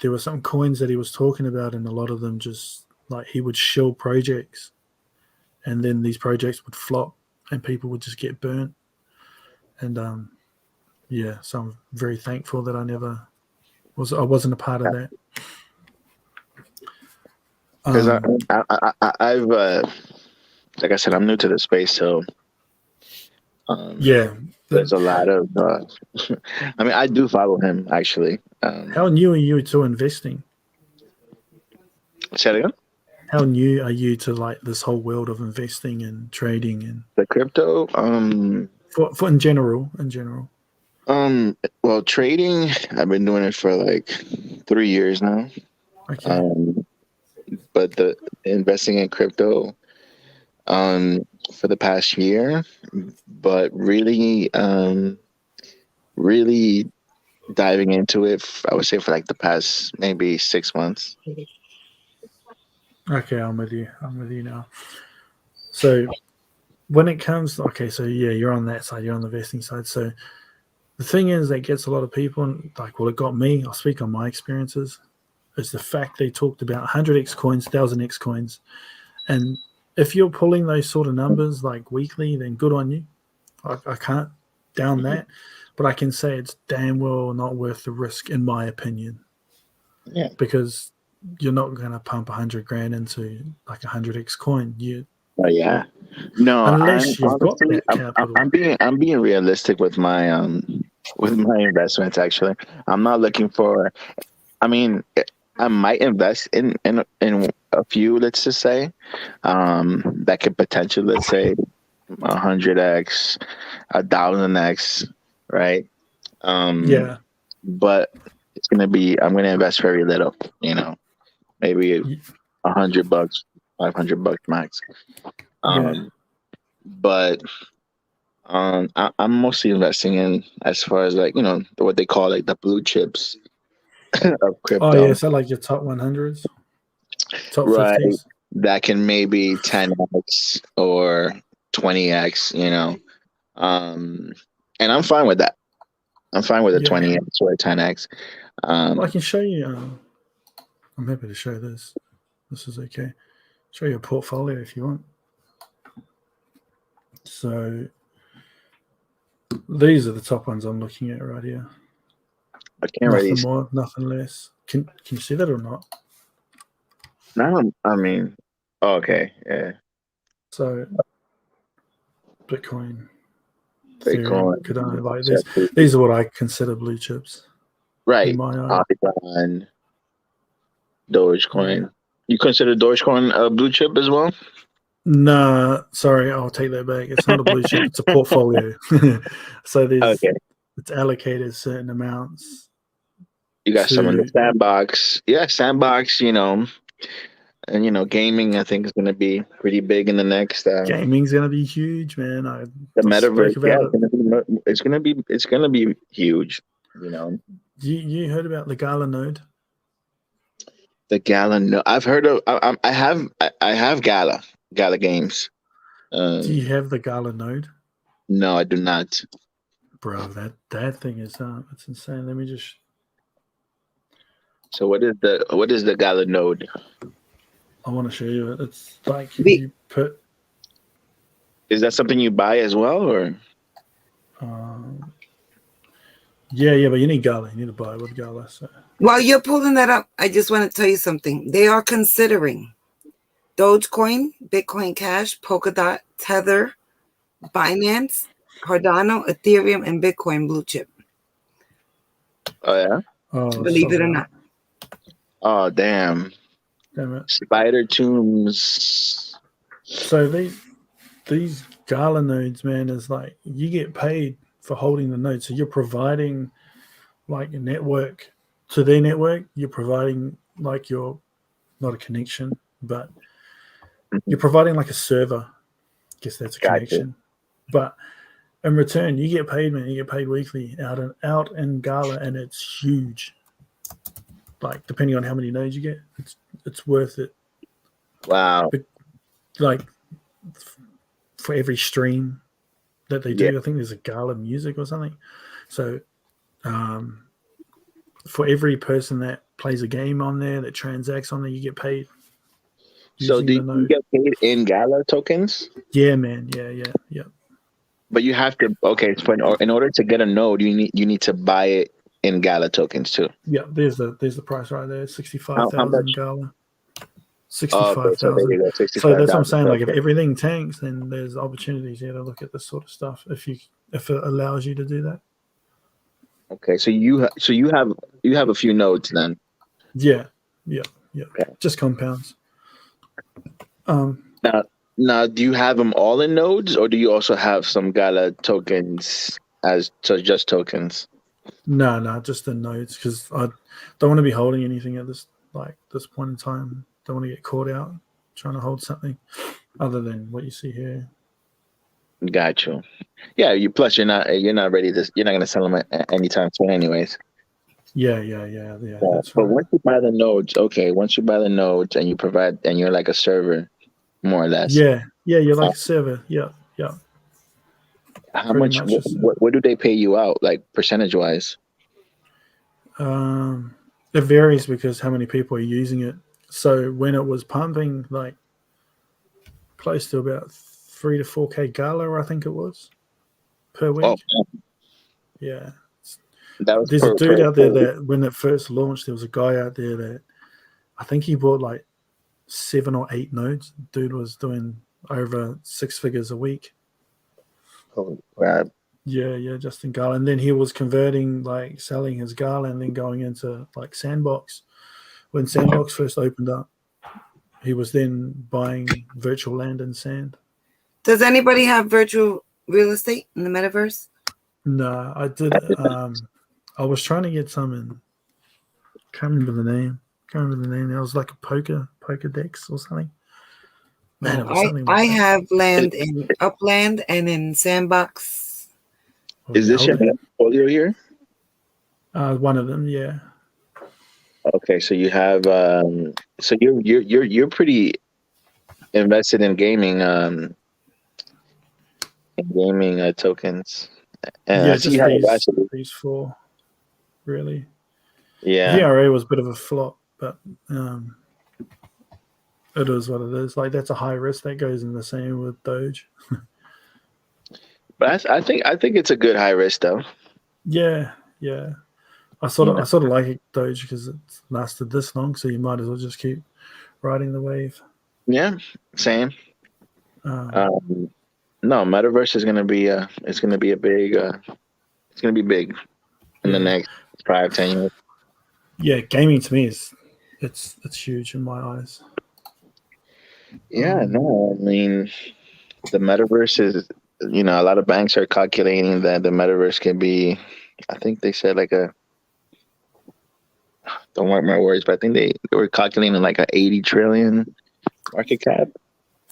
there were some coins that he was talking about, and a lot of them just like he would shill projects, and then these projects would flop, and people would just get burnt. And so I'm very thankful that I wasn't a part of that. Because I've like I said, I'm new to the space, so there's a lot of. I mean, I do follow him actually. How new are you to investing? Say it again. How new are you to like this whole world of investing and trading and the crypto? For in general. Well, trading, I've been doing it for like 3 years now. Okay. But the investing in crypto, for the past year, but really diving into it, I would say for like the past maybe 6 months. Okay, I'm with you now. So when it comes you're on that side, you're on the investing side. So the thing is that gets a lot of people, and like it got me, I'll speak on my experiences, is the fact they talked about 100x coins, 1000x coins. And if you're pulling those sort of numbers like weekly, then good on you. I can't down that, but I can say it's damn well not worth the risk, in my opinion. Yeah. Because you're not going to pump 100 grand into like 100x coin. No, unless you've got that capital. I'm being realistic with my investments. Actually, I'm not looking for. I mean, I might invest in a few. Let's just say, that could potentially, let's say, 100x, 1000x, right? But it's gonna be. I'm gonna invest very little. Maybe $100, $500 max. But I'm mostly investing in, as far as like what they call like the blue chips of crypto. Oh yeah, so like your top 100s, top 50s. That can maybe 10x or 20x. And I'm fine with that. I'm fine with a 20x or a 10x. I can show you. I'm happy to show this. This is okay. Show you a portfolio if you want. So these are the top ones I'm looking at right here. I can't nothing more, nothing less. Can you see that or not? No, I mean, okay, yeah. So Bitcoin, Cardano, like this. Exactly. These are what I consider blue chips. Right. In my eye. Dogecoin. You consider Dogecoin a blue chip as well? Nah, sorry, I'll take that back. It's not a blue chip; it's a portfolio. So Okay. it's allocated certain amounts You got some in the to sandbox. Yeah, sandbox, and gaming I think is gonna be pretty big in the next gaming's gonna be huge, man. I the spoke metaverse. Yeah, about it. it's gonna be huge. You heard about the Gala node? The Gala. No, I've heard of. I have Gala games. Do Um, you have the Gala node? no, I do not. Bro, that thing is it's insane. Let me just So what is the Gala node? I want to show you it. It's like We you put Is that something you buy as well, or um yeah, but you need Gala. You need to buy it with Gala. So While you're pulling that up, I just want to tell you something. They are considering Dogecoin, Bitcoin Cash, Polkadot, Tether, Binance, Cardano, Ethereum, and Bitcoin blue chip. oh yeah? Believe it or not. Oh damn! Damn it. Spider Tombs. So these Gala nodes, man, is like you get paid for holding the node. So you're providing like a network to their network. You're providing like your not a connection, but you're providing like a server. I guess that's a Gotcha. connection. But in return, you get paid, man. You get paid weekly out in Gala, and it's huge. Like depending on how many nodes you get, it's worth it. Wow. But, like for every stream that they do, Yeah. I think there's a Gala music or something. So for every person that plays a game on there, that transacts on there, you get paid. So Using do the you node. get paid in Gala tokens? Yeah, man. Yeah. But you have to. Okay, so in order to get a node, you need to buy it in Gala tokens too. Yeah, there's the price right there. How 65,000 much? Gala. Oh, okay, so there 65,000. you go. So that's what I'm 65,000. saying. Like if Okay. everything tanks, then there's opportunities here to look at this sort of stuff. If it allows you to do that. Okay. So you have a few nodes then. Yeah. Okay. Just compounds. Now, do you have them all in nodes, or do you also have some Gala tokens as just tokens? No, just the nodes because I don't want to be holding anything at this point in time. Don't want to get caught out trying to hold something other than what you see here. Got you. Yeah. Plus you're not ready to. You're not going to sell them anytime soon, anyways. Yeah. That's But right. once you buy the nodes, and you provide, and you're like a server, more or less. Yeah. You're like a server. Yeah. How Pretty much? much a server. What do they pay you out, like percentage wise? It varies because how many people are using it. So when it was pumping, like close to about 3 to 4K Gala, I think it was per week. Oh, Yeah. that was There's per, a dude per, out there per week. that when it first launched, there was a guy out there that I think he bought like 7 or 8 nodes. Dude was doing over 6 figures a week. Holy crap. Yeah, just in Gala. And then he was converting, like selling his Gala and then going into like Sandbox. When Sandbox first opened up, he was then buying virtual land and sand. Does anybody have virtual real estate in the metaverse? No, I did. I was trying to get some in. Can't remember the name. It was like a Pokedex or something. Man, it was something like I that. have land in Upland and in Sandbox. Oh, Is you this your hold it? portfolio here? One of them, yeah. Okay, so you have so you're pretty invested in gaming tokens. And Yeah, I see you just have actually. these 4, really. Yeah. VRA was a bit of a flop, but it is what it is. Like that's a high risk that goes in the same with Doge. But I think it's a good high risk though. Yeah. I sort of like it, Doge because it's lasted this long, so you might as well just keep riding the wave. Yeah, same. No, metaverse is gonna be a big it's gonna be big in the next 5-10 years. Yeah, gaming to me is it's huge in my eyes. Yeah, no, I mean, the metaverse is, a lot of banks are calculating that the metaverse can be, I think they said like don't mark my words, but I think they were calculating like a 80 trillion market cap.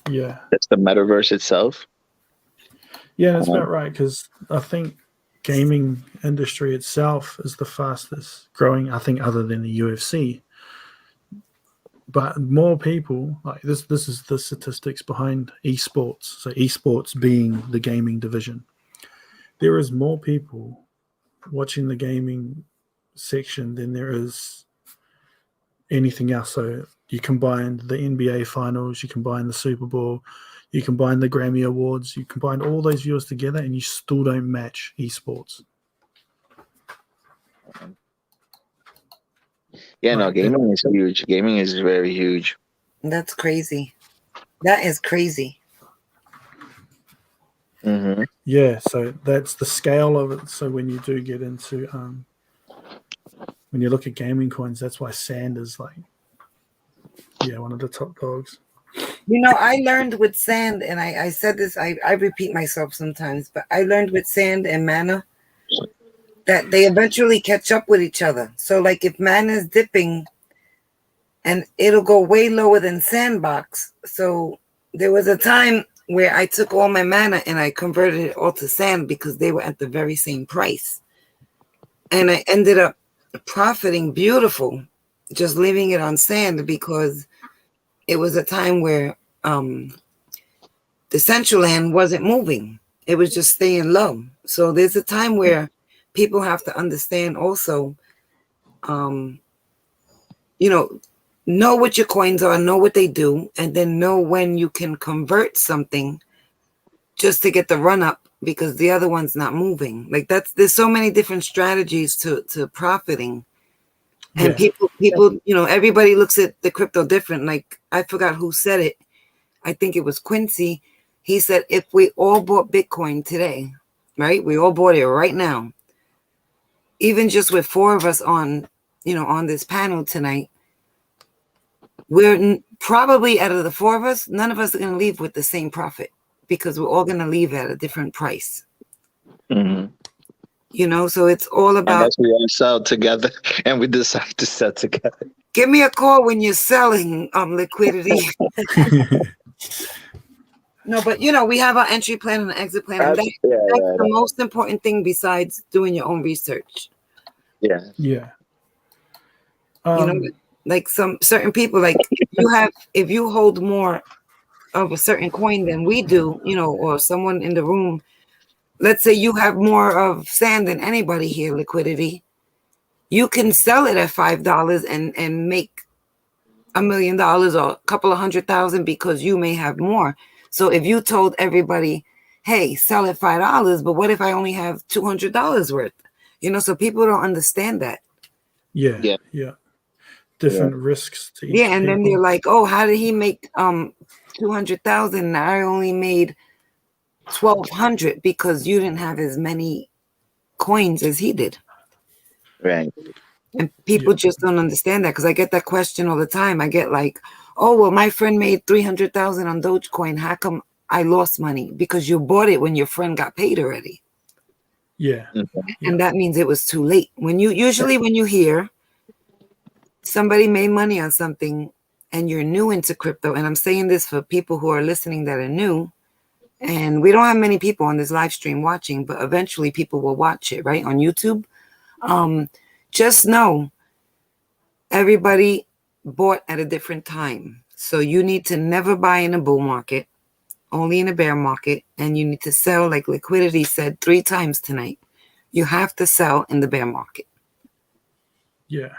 Yeah. That's the metaverse itself. Yeah, that's about right, because I think gaming industry itself is the fastest growing, I think, other than the UFC. But more people, like this is the statistics behind esports. So esports being the gaming division. There is more people watching the gaming section than there is anything else. So you combine the NBA finals, you combine the Super Bowl, you combine the Grammy Awards, you combine all those viewers together, and you still don't match esports. Yeah, no, gaming is huge. Gaming is very huge. That's crazy. That is crazy. Mm-hmm. Yeah, so that's the scale of it. So when you do get into, when you look at gaming coins, that's why Sand is like, one of the top dogs. I learned with Sand, and I said this, I repeat myself sometimes, but I learned with Sand and Mana that they eventually catch up with each other. So like if Mana's dipping, and it'll go way lower than Sandbox. So there was a time where I took all my Mana and I converted it all to Sand because they were at the very same price. And I ended up profiting beautiful just leaving it on Sand because it was a time where the central land wasn't moving. It was just staying low. So there's a time where people have to understand also, know what your coins are, know what they do, and then know when you can convert something just to get the run up because the other one's not moving. Like there's so many different strategies to profiting. And people, everybody looks at the crypto different. Like I forgot who said it. I think it was Quincy. He said, if we all bought Bitcoin today, right? We all bought it right now. Even just with 4 of us on this panel tonight, we're probably out of the 4 of us, none of us are going to leave with the same profit because we're all going to leave at a different price. Mm-hmm. So it's all about. Unless we all sell together and we decide to sell together. Give me a call when you're selling Liquidity. No, but we have our entry plan and an exit plan. And that's the most important thing besides doing your own research. Yeah. Yeah. Like some certain people, like if you hold more of a certain coin than we do, or someone in the room, let's say you have more of Sand than anybody here, Liquidity, you can sell it at $5 and make $1 million or a couple of 100,000 because you may have more. So if you told everybody, hey, sell at $5, but what if I only have $200 worth? So people don't understand that. Yeah. Different risks to each and then they're like, oh, how did he make 200,000 and I only made 1,200 because you didn't have as many coins as he did. Right. And people just don't understand that because I get that question all the time. I get like, oh, well, my friend made 300,000 on Dogecoin. How come I lost money? Because you bought it when your friend got paid already. Yeah. And that means it was too late. When you hear somebody made money on something and you're new into crypto, and I'm saying this for people who are listening that are new, and we don't have many people on this live stream watching, but eventually people will watch it, right, on YouTube. Just know everybody bought at a different time. So you need to never buy in a bull market, only in a bear market, and you need to sell, like Liquidity said 3 times tonight. You have to sell in the bear market. Yeah.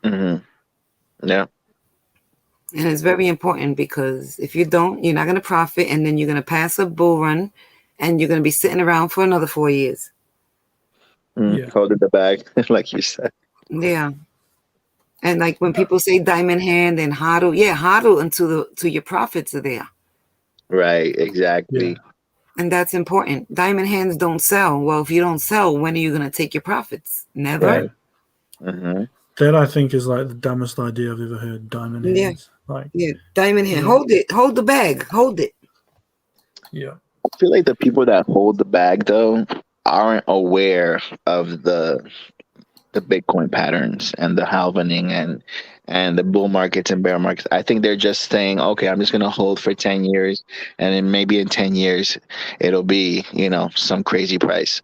Mm-hmm. Yeah. And it's very important because if you don't, you're not going to profit, and then you're going to pass a bull run, and you're going to be sitting around for another 4 years. Holding the bag, like you said. Yeah. And like when people say diamond hand and hodl, hodl until your profits are there. Right, exactly. Yeah. And that's important. Diamond hands don't sell. Well, if you don't sell, when are you going to take your profits? Never. Right. Mm-hmm. That I think is like the dumbest idea I've ever heard. Diamond Yeah. hands, like diamond hand. Yeah. Hold it. Hold the bag. Hold it. yeah, I feel like the people that hold the bag though aren't aware of the Bitcoin patterns and the halvening and the bull markets and bear markets. I think they're just saying, okay, I'm just gonna hold for 10 years, and then maybe in 10 years it'll be some crazy price.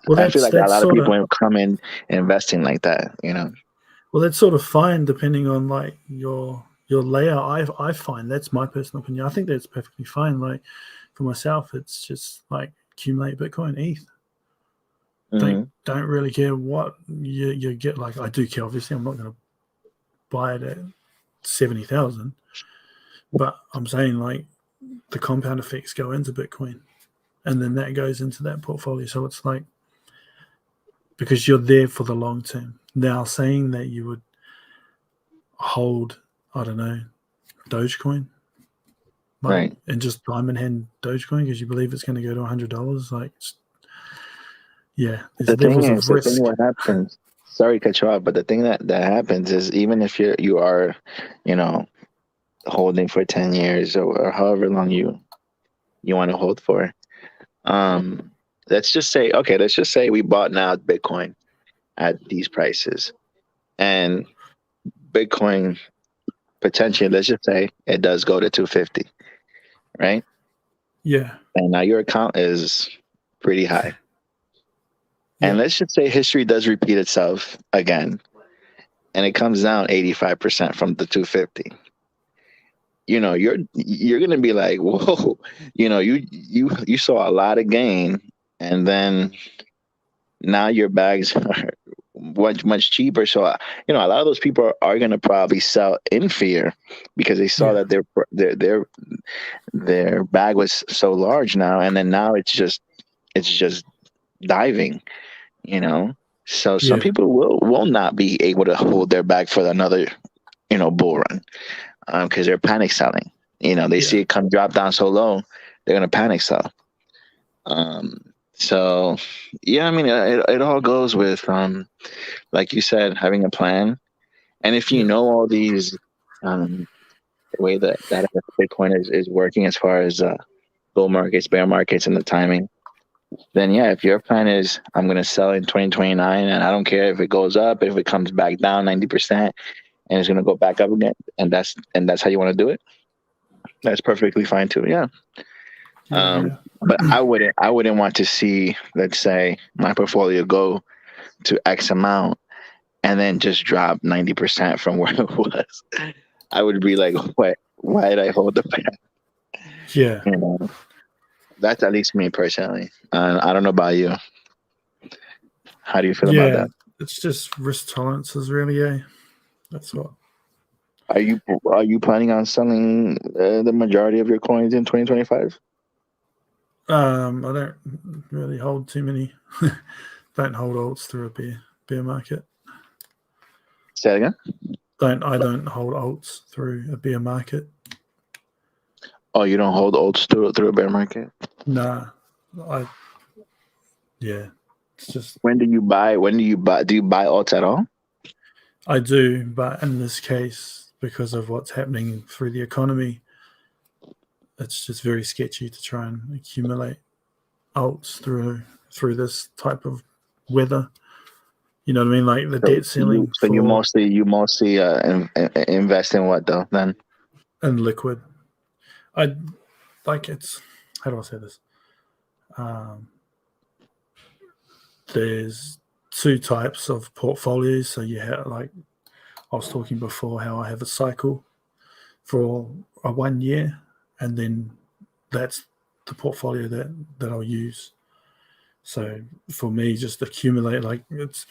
well, I feel like a that's lot of sort people of come in investing like that. well, that's sort of fine depending on like your layout. I find that's my personal opinion. I think that's perfectly fine. Like for myself, it's just like accumulate Bitcoin, ETH. Mhm. Don't really care what you get. Like I do care. Obviously, I'm not going to buy it at 70,000, but I'm saying like the compound effects go into Bitcoin, and then that goes into that portfolio. So it's like because you're there for the long term. Now, saying that you would hold, I don't know, Dogecoin, like, Right. and just diamond hand Dogecoin because you believe it's going to go to $100, like, yeah, there's The thing levels is, of the thing risk. what happens. Sorry to cut you off, but the thing that happens is even if you are, you know, holding for 10 years or however long you want to hold for, um, let's just say we bought now Bitcoin at these prices, and Bitcoin potentially, let's just say it does go to 250, right? Yeah, And now your account is pretty high. And yeah, let's just say history does repeat itself again, and it comes down 85% from the 250. You're gonna be like, whoa, you saw a lot of gain, and then now your bags are much cheaper. So a lot of those people are gonna probably sell in fear because they saw yeah, that their bag was so large now, and then now it's just diving. you know so some yeah, people will not be able to hold their bag for another bull run, because they're panic selling. They see yeah, it come drop down so low, they're gonna panic sell. So yeah, I mean, it all goes with, like you said, having a plan. And if you yeah, know all these, the way that Bitcoin is working as far as bull markets, bear markets, and the timing, then yeah, if your plan is I'm going to sell in 2029, and I don't care if it goes up, if it comes back down 90%, and it's going to go back up again, and that's how you want to do it, that's perfectly fine too. Yeah. yeah, yeah, But I wouldn't want to see, let's say, my portfolio go to X amount and then just drop 90% from where it was. I would be like, what? Why did I hold the bag? yeah, You know, that's at least me personally. I don't know about you. How do you feel about yeah. that? It's just risk tolerances, really. Yeah, that's what. Are you planning on selling the majority of your coins in 2025? I don't really hold too many. Don't hold alts through a bear market. Say that again. I don't hold alts through a bear market. Oh, you don't hold oats through a bear market? Nah, I yeah. It's just When do you buy? When do you buy? Do you buy oats at all? I do, but in this case, because of what's happening through the economy, it's just very sketchy to try and accumulate alts through this type of weather. You know what I mean? Like the So debt you ceiling so you for mostly invest in what though then? and liquid. I like it's how do I say this? Um, there's two types of portfolios. So you have like I was talking before how I have a cycle for a 1 year, and then that's the portfolio that I'll use. So for me, just accumulate like it's.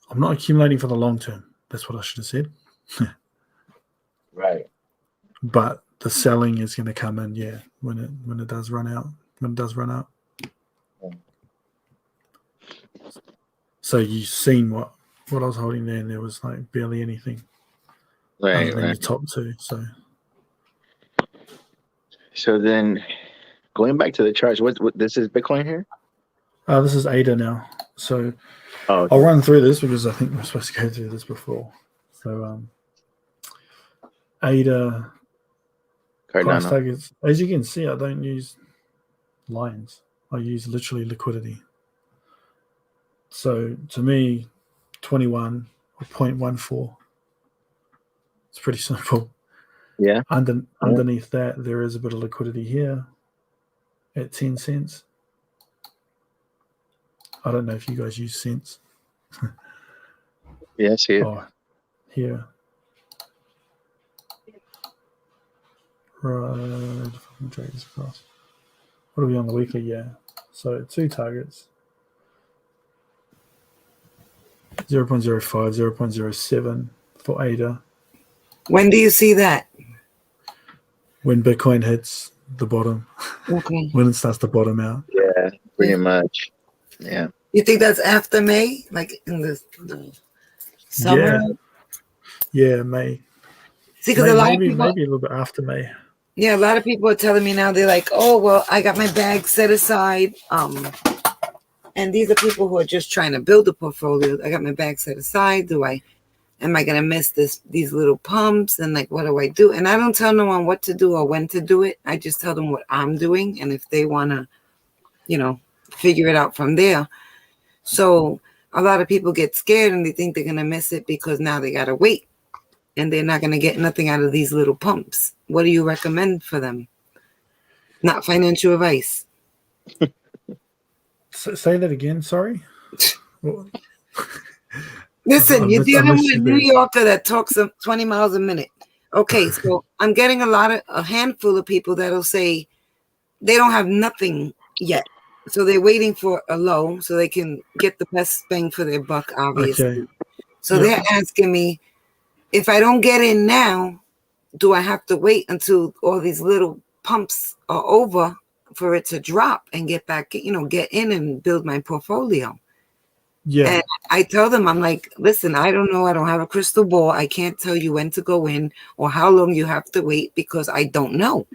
I'm not accumulating for the long term. That's what I should have said. Right. But the selling is going to come in, yeah, when it does run out. When it does run out. So you've seen what I was holding there, and there was like barely anything other Right, than right. the top two. So So then, going back to the charts, what this is Bitcoin here? this is ADA now. So Oh, I'll okay. run through this because I think we're supposed to go through this before. So, ADA price Cardano. targets. As you can see, I don't use lines. I use literally liquidity. So to me, 21 or 0.14. It's pretty simple. Yeah. Underneath that, there is a bit of liquidity here at 10 cents. I don't know if you guys use cents. Yeah, I see it. Oh, here. Right. If I can drag this across. What are we on the weekly? Yeah. So 2 targets. 0.05, 0.07 for ADA. When do you see that? When Bitcoin hits the bottom, Okay. when it starts to bottom out. Yeah, pretty much. Yeah. You think that's after May, like in the summer? Yeah, May. See, because a lot of Maybe people, a little bit after May. yeah, a lot of people are telling me now. They're like, "Oh, well, I got my bag set aside." And these are people who are just trying to build a portfolio. I got my bag set aside. Am I gonna miss these little pumps? And like, what do I do? And I don't tell no one what to do or when to do it. I just tell them what I'm doing, and if they wanna, figure it out from there. So a lot of people get scared and they think they're gonna miss it because now they gotta wait, and they're not gonna get nothing out of these little pumps. What do you recommend for them? Not financial advice. Say that again. Sorry. Well, Listen, you're dealing missed with a you New there. Yorker that talks 20 miles a minute. Okay, so I'm getting a handful of people that'll say they don't have nothing yet. So they're waiting for a low so they can get the best bang for their buck, obviously. Okay. So they're asking me, if I don't get in now, do I have to wait until all these little pumps are over for it to drop and get back, get in and build my portfolio? Yeah. And I tell them, I'm like, listen, I don't know. I don't have a crystal ball. I can't tell you when to go in or how long you have to wait because I don't know.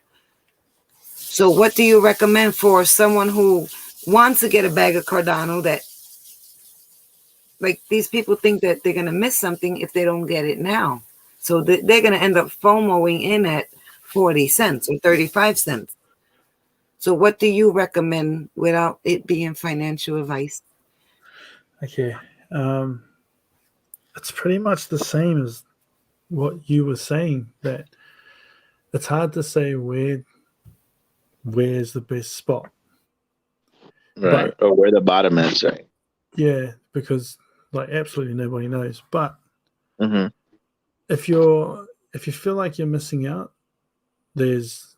So what do you recommend for someone who wants to get a bag of Cardano that, like, these people think that they're going to miss something if they don't get it now? So they're going to end up FOMOing in at 40 cents or 35 cents. So what do you recommend without it being financial advice? Okay. It's pretty much the same as what you were saying, that it's hard to say where's the best spot. Right. Or where the bottom is, right? Yeah, because like absolutely nobody knows. But Mm-hmm. if you feel like you're missing out, there's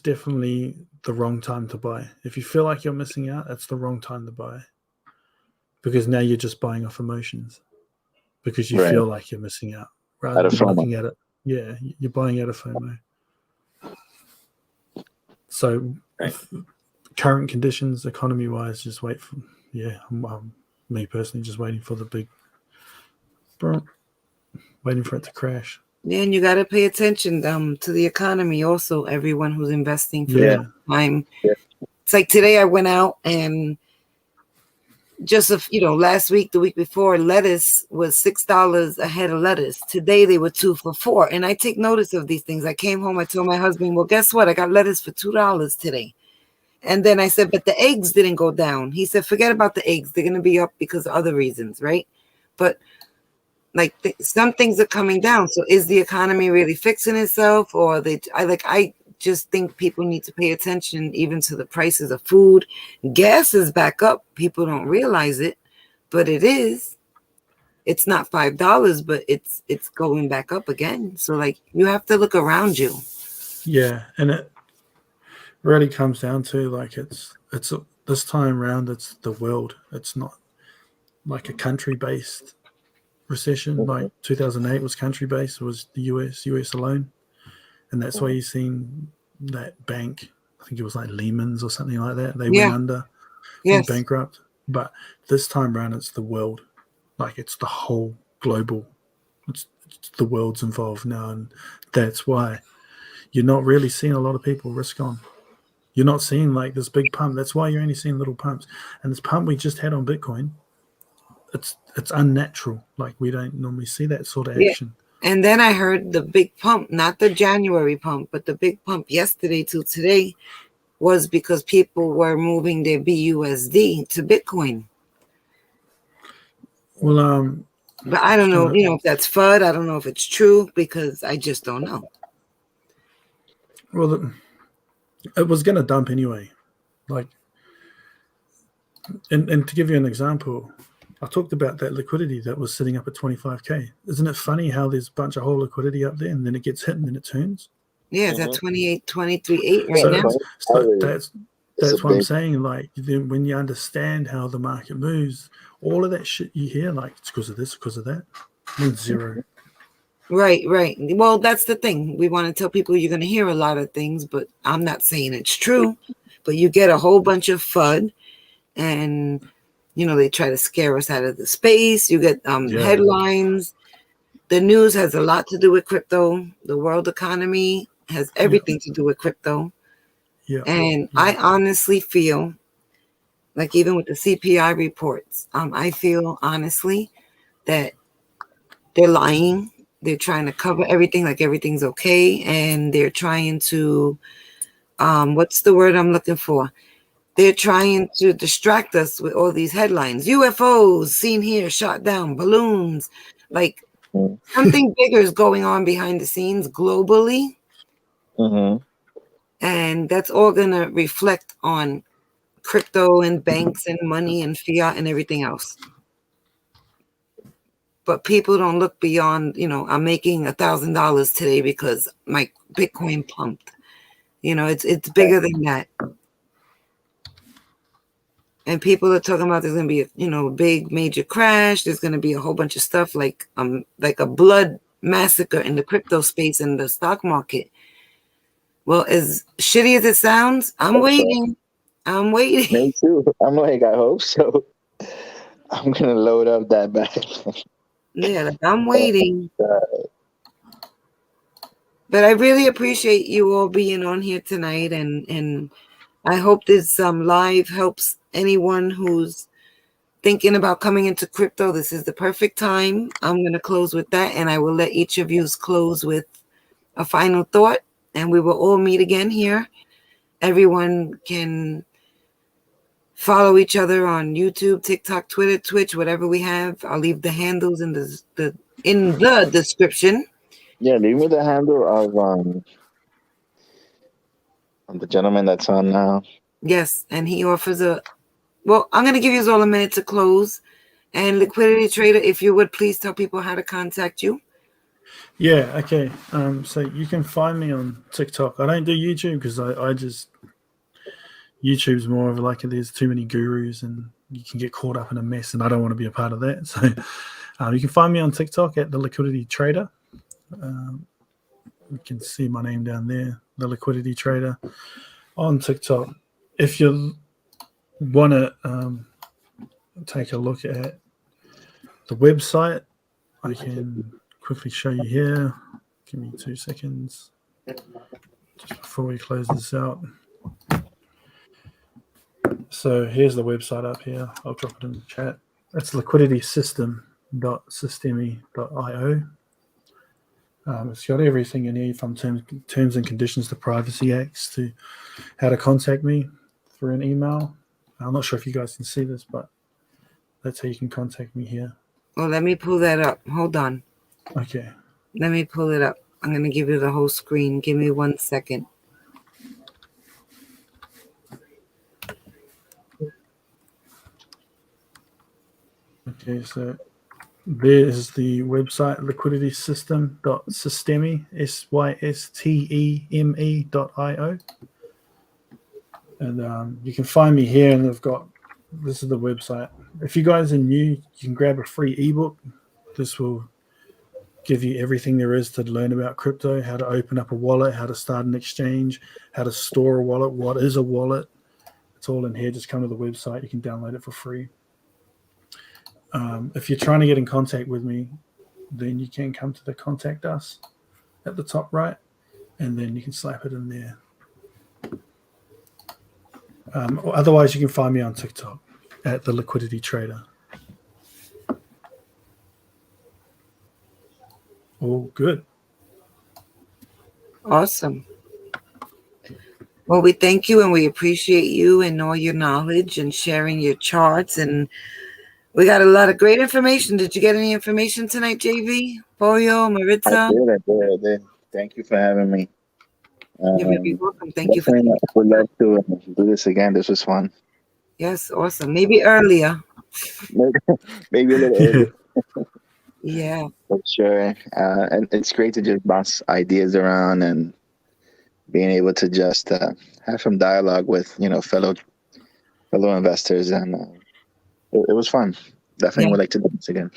definitely the wrong time to buy. If you feel like you're missing out, it's the wrong time to buy. Because now you're just buying off emotions. Because you feel like you're missing out rather than looking at it. Yeah, you're buying out of FOMO. So, current conditions, economy-wise, just wait for. Yeah, me personally, just waiting for the big, waiting for it to crash. Yeah, and you got to pay attention to the economy also. Everyone who's investing for time. Yeah. It's like today I went out and just last week, the week before, lettuce was $6 a head of lettuce. Today they were 2 for $4, and I take notice of these things. I came home, I told my husband, well, guess what? I got lettuce for $2 today. And then I said, but the eggs didn't go down. He said, forget about the eggs. They're going to be up because of other reasons, right? But like some things are coming down. So is the economy really fixing itself, or I just think people need to pay attention even to the prices of food. Gas is back up. People don't realize it, but it is. It's not $5, but it's going back up again. So like you have to look around you. Yeah, and it really comes down to like it's this time around it's the world. It's not like a country-based recession. Like 2008 was country-based. It was the US alone, and that's why you've seen that bank. I think it was like Lehman's or something like that. They went under, went bankrupt. But this time around, it's the world. Like it's the whole global. It's the world's involved now, and that's why you're not really seeing a lot of people risk on. You're not seeing like this big pump. That's why you're only seeing little pumps. And this pump we just had on Bitcoin, it's unnatural. Like we don't normally see that sort of Yeah. action. And then I heard the big pump, not the January pump, but the big pump yesterday to today was because people were moving their BUSD to Bitcoin. Well, But I don't know, if that's FUD. I don't know if it's true because I just don't know. well, it was going to dump anyway. Like, and to give you an example, I talked about that liquidity that was sitting up at 25K. Isn't it funny how there's a bunch of whole liquidity up there and then it gets hit and then it turns? Yeah, it's at 28, 23.8 right now. So that's what I'm saying. Like, when you understand how the market moves, all of that shit you hear, like, it's because of this, because of that, means zero. Right. Well, that's the thing. We want to tell people you're going to hear a lot of things, but I'm not saying it's true. But you get a whole bunch of FUD, and they try to scare us out of the space. You get headlines. The news has a lot to do with crypto. The world economy has everything to do with crypto. Yeah. And I honestly feel like, even with the CPI reports, I feel honestly that they're lying. They're trying to cover everything like everything's okay. And they're trying to, what's the word I'm looking for? They're trying to distract us with all these headlines. UFOs seen here, shot down, balloons. Like, something bigger is going on behind the scenes globally. Mm-hmm. And that's all going to reflect on crypto and banks and money and fiat and everything else. But people don't look beyond, I'm making $1,000 today because my Bitcoin pumped. It's bigger than that. And people are talking about there's going to be a big major crash. There's going to be a whole bunch of stuff like a blood massacre in the crypto space and the stock market. Well, as shitty as it sounds, I'm waiting. I'm waiting. Me too. I'm like, I hope so. I'm gonna load up that bag. Yeah, I'm waiting. But I really appreciate you all being on here tonight, and I hope this live helps anyone who's thinking about coming into crypto. This is the perfect time. I'm going to close with that, and I will let each of you close with a final thought, and we will all meet again here. Everyone can follow each other on YouTube, TikTok, Twitter, Twitch, whatever we have. I'll leave the handles in the description. Yeah, leave me the handle of the gentleman that's on now. Yes, and he offers well, I'm going to give you all a minute to close. And Liquidity Trader, if you would please tell people how to contact you. Yeah, okay. So you can find me on TikTok. I don't do YouTube because I just YouTube's more of like there's too many gurus and you can get caught up in a mess, and I don't want to be a part of that. So you can find me on TikTok at the Liquidity Trader. You can see my name down there, the Liquidity Trader, on TikTok. If you want to take a look at the website, I can quickly show you here. Give me 2 seconds just before we close this out. So here's the website up here. I'll drop it in the chat. It's liquiditysystem.systemi.io. It's got everything you need, from terms and conditions to privacy acts to how to contact me through an email. I'm not sure if you guys can see this, but that's how you can contact me here. Well, let me pull that up. Hold on. Okay. Let me pull it up. I'm going to give you the whole screen. Give me 1 second. Okay, so there's the website, liquiditysystem.systemi, systeme.io. And you can find me here, and this is the website. If you guys are new, you can grab a free ebook. This will give you everything there is to learn about crypto, how to open up a wallet, how to start an exchange, how to store a wallet, what is a wallet. It's all in here. Just come to the website. You can download it for free. If you're trying to get in contact with me, then you can come to the contact us at the top right, and then you can slap it in there. Otherwise, you can find me on TikTok at the Liquidity Trader. All good. Awesome. Well, we thank you and we appreciate you and all your knowledge and sharing your charts. And we got a lot of great information. Did you get any information tonight, JV? Pollo, Maritza? I did. Thank you for having me. You're very welcome. Thank you for Definitely taking would love to do this again. This was fun. Yes, awesome. Maybe earlier. Maybe a little Yeah. early, Yeah. for sure. And it's great to just bounce ideas around and being able to just have some dialogue with fellow investors, and it was fun. Definitely Yeah. would like to do this again.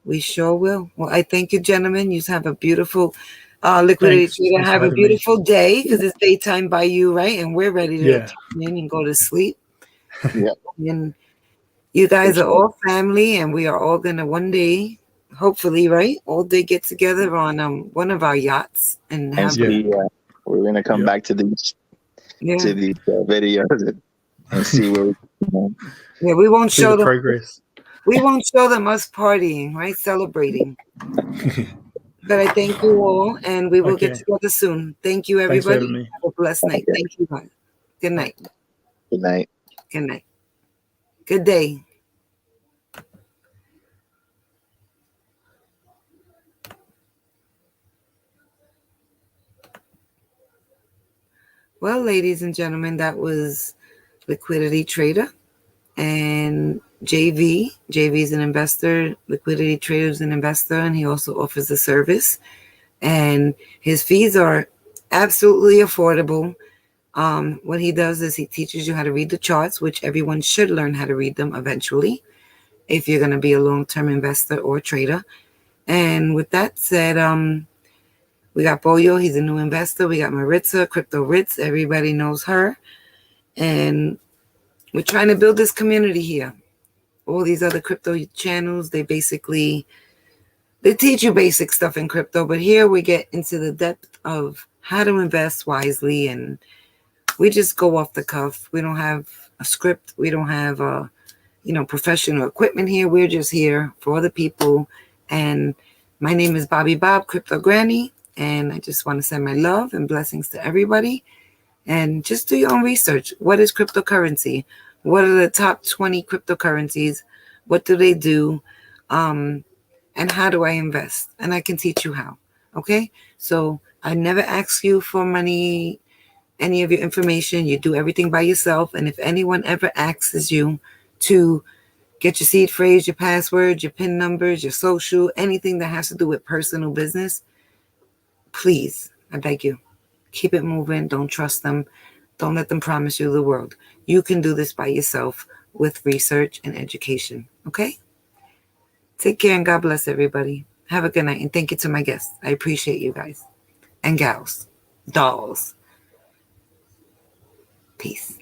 We sure will. Well, I thank you, gentlemen. You have a beautiful liquidity Thanks. trader. Thanks for Have a having me. beautiful day because it's daytime by you, right? And we're ready to Yeah. turn in and go to sleep. Yeah, And you guys for are sure. all family, and we are all gonna one day, hopefully, right, all day get together on one of our yachts and And have Yeah. see, we're gonna come Yeah. back to these yeah, videos and see where yeah. We won't See show the them. progress. We won't show them us partying, right? Celebrating. But I thank you all, and we will get Okay. together soon. Thank you, Thanks for everybody. having me. Have a blessed night. Okay. Thank you, guys. Good night. Good night. Good night. Good day. Well, ladies and gentlemen, that was Liquidity Trader and JV. JV is an investor. Liquidity Trader is an investor, and he also offers a service. And his fees are absolutely affordable. What he does is he teaches you how to read the charts, which everyone should learn how to read them eventually if you're going to be a long-term investor or trader. And with that said, we got Boyo, he's a new investor. We got Maritza, Crypto Ritz, everybody knows her. And we're trying to build this community here. All these other crypto channels, they teach you basic stuff in crypto, but here we get into the depth of how to invest wisely, and we just go off the cuff. We don't have a script. We don't have professional equipment here. We're just here for other people. And my name is Bobby Bob, Crypto Granny, and I just want to send my love and blessings to everybody. And just do your own research. What is cryptocurrency? What are the top 20 cryptocurrencies? What do they do? And how do I invest? And I can teach you how. Okay? So I never ask you for money, any of your information. You do everything by yourself. And if anyone ever asks you to get your seed phrase, your password, your PIN numbers, your social, anything that has to do with personal business, please, I beg you, keep it moving. Don't trust them. Don't let them promise you the world. You can do this by yourself with research and education. Okay? Take care and God bless everybody. Have a good night. And thank you to my guests. I appreciate you guys and gals, dolls. Peace.